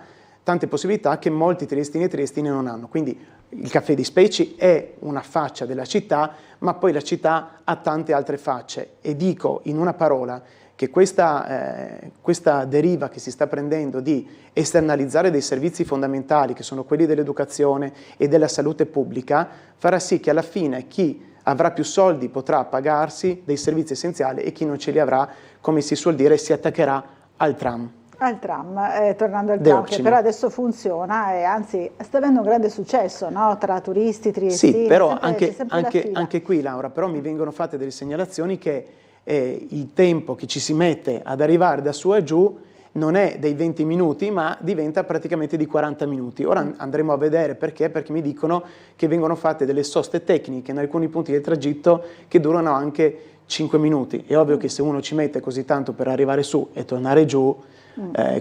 che molti triestini e triestine non hanno, quindi il caffè di Speci è una faccia della città, ma poi la città ha tante altre facce e dico in una parola che questa deriva che si sta prendendo di esternalizzare dei servizi fondamentali che sono quelli dell'educazione e della salute pubblica farà sì che alla fine chi avrà più soldi potrà pagarsi dei servizi essenziali e chi non ce li avrà, come si suol dire, si attaccherà al tram. Tornando al tram, che però adesso funziona e anzi sta avendo un grande successo, no? Tra turisti, triestini. Sì, però anche qui Laura, però mi vengono fatte delle segnalazioni che il tempo che ci si mette ad arrivare da su a giù non è dei 20 minuti ma diventa praticamente di 40 minuti. Ora andremo a vedere perché mi dicono che vengono fatte delle soste tecniche in alcuni punti del tragitto che durano anche 5 minuti. È ovvio che se uno ci mette così tanto per arrivare su e tornare giù,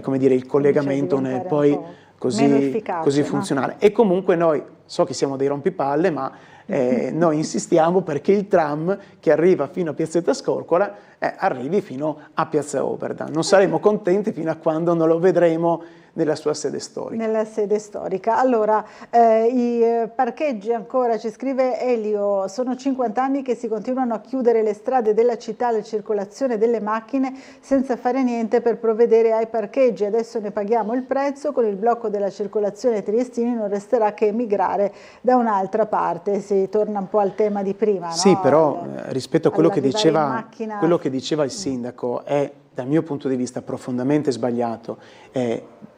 come dire, il collegamento non è poi così funzionale. No? E comunque noi, so che siamo dei rompipalle, ma noi insistiamo perché il tram che arriva fino a Piazzetta Scorcola arrivi fino a Piazza Oberdan. Non saremo contenti fino a quando non lo vedremo nella sua sede storica. Nella sede storica. Allora, i parcheggi ancora, ci scrive Elio, sono 50 anni che si continuano a chiudere le strade della città alla circolazione delle macchine senza fare niente per provvedere ai parcheggi. Adesso ne paghiamo il prezzo, con il blocco della circolazione triestini non resterà che emigrare da un'altra parte. Si torna un po' al tema di prima. Sì, no? però rispetto a quello che diceva il sindaco è, dal mio punto di vista, profondamente sbagliato.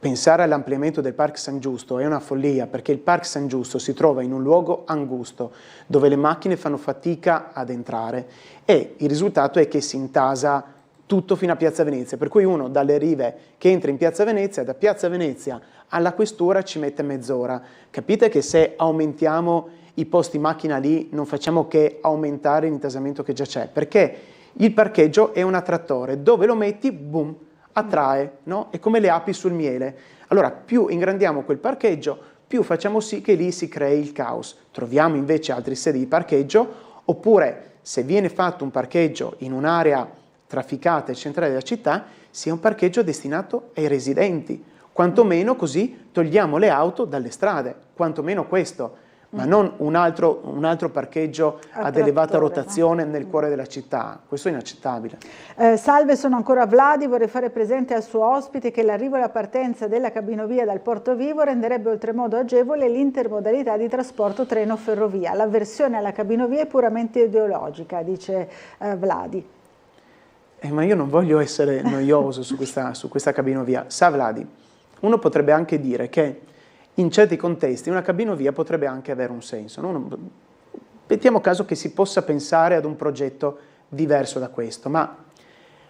Pensare all'ampliamento del Parc San Giusto è una follia, perché il Parc San Giusto si trova in un luogo angusto, dove le macchine fanno fatica ad entrare e il risultato è che si intasa tutto fino a Piazza Venezia, per cui uno dalle rive che entra in Piazza Venezia, da Piazza Venezia alla questura ci mette mezz'ora. Capite che se aumentiamo i posti macchina lì non facciamo che aumentare l'intasamento che già c'è, perché il parcheggio è un attrattore, dove lo metti, boom, attrae, no? È come le api sul miele. Allora, più ingrandiamo quel parcheggio, più facciamo sì che lì si crei il caos. Troviamo invece altri sedi di parcheggio, oppure se viene fatto un parcheggio in un'area trafficata e centrale della città, sia un parcheggio destinato ai residenti. Quantomeno così togliamo le auto dalle strade, quantomeno questo. Ma non un altro parcheggio ad elevata rotazione nel cuore della città. Questo è inaccettabile. Salve, sono ancora Vladi, vorrei fare presente al suo ospite che l'arrivo e la partenza della cabinovia dal Porto Vivo renderebbe oltremodo agevole l'intermodalità di trasporto treno-ferrovia. L'avversione alla cabinovia è puramente ideologica, dice Vladi. Ma io non voglio essere noioso su questa cabinovia. Sa Vladi, uno potrebbe anche dire che in certi contesti una cabinovia potrebbe anche avere un senso. Mettiamo caso che si possa pensare ad un progetto diverso da questo, ma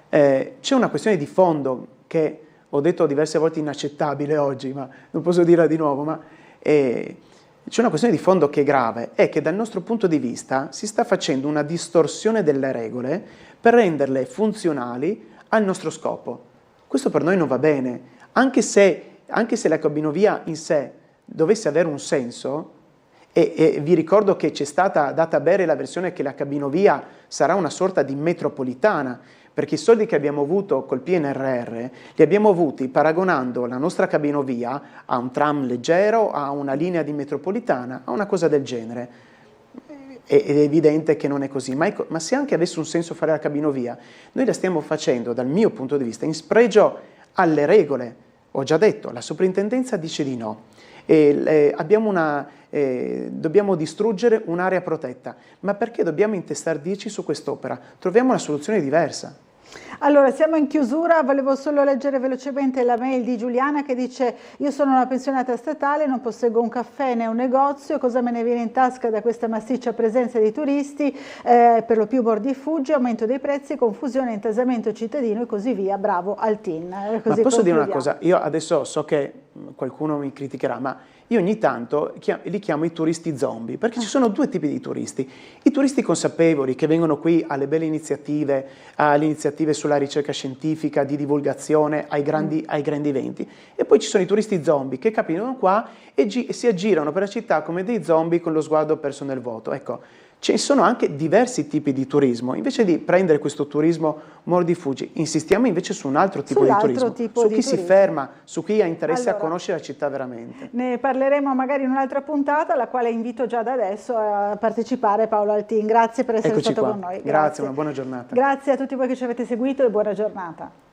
c'è una questione di fondo che ho detto diverse volte inaccettabile oggi, ma non posso dirla di nuovo, ma c'è una questione di fondo che è grave, è che dal nostro punto di vista si sta facendo una distorsione delle regole per renderle funzionali al nostro scopo. Questo per noi non va bene, anche se la cabinovia in sé dovesse avere un senso, e vi ricordo che ci è stata data a bere la versione che la cabinovia sarà una sorta di metropolitana, perché i soldi che abbiamo avuto col PNRR li abbiamo avuti paragonando la nostra cabinovia a un tram leggero, a una linea di metropolitana, a una cosa del genere. Ed è evidente che non è così, ma se anche avesse un senso fare la cabinovia, noi la stiamo facendo, dal mio punto di vista, in spregio alle regole. Ho già detto, la soprintendenza dice di no. Dobbiamo distruggere un'area protetta, ma perché dobbiamo intestardirci su quest'opera? Troviamo una soluzione diversa. Allora, siamo in chiusura, volevo solo leggere velocemente la mail di Giuliana che dice: io sono una pensionata statale, non posseggo un caffè né un negozio, cosa me ne viene in tasca da questa massiccia presenza di turisti, per lo più mordi-fuggi, aumento dei prezzi, confusione, intasamento cittadino e così via, bravo Altin. Ma posso dire una cosa, io adesso so che qualcuno mi criticherà, ma io ogni tanto li chiamo i turisti zombie, perché ci sono due tipi di turisti: i turisti consapevoli che vengono qui alle belle iniziative, alle iniziative sulla ricerca scientifica, di divulgazione, ai grandi eventi, e poi ci sono i turisti zombie che capitano qua e si aggirano per la città come dei zombie con lo sguardo perso nel vuoto. Ecco, ci sono anche diversi tipi di turismo. Invece di prendere questo turismo mordi-fuggi, insistiamo invece su un altro tipo di turismo, su chi si ferma, su chi ha interesse a conoscere la città veramente. Ne parleremo magari in un'altra puntata, alla quale invito già da adesso a partecipare Paolo Altin. Grazie per essere stato con noi. Grazie, una buona giornata. Grazie a tutti voi che ci avete seguito e buona giornata.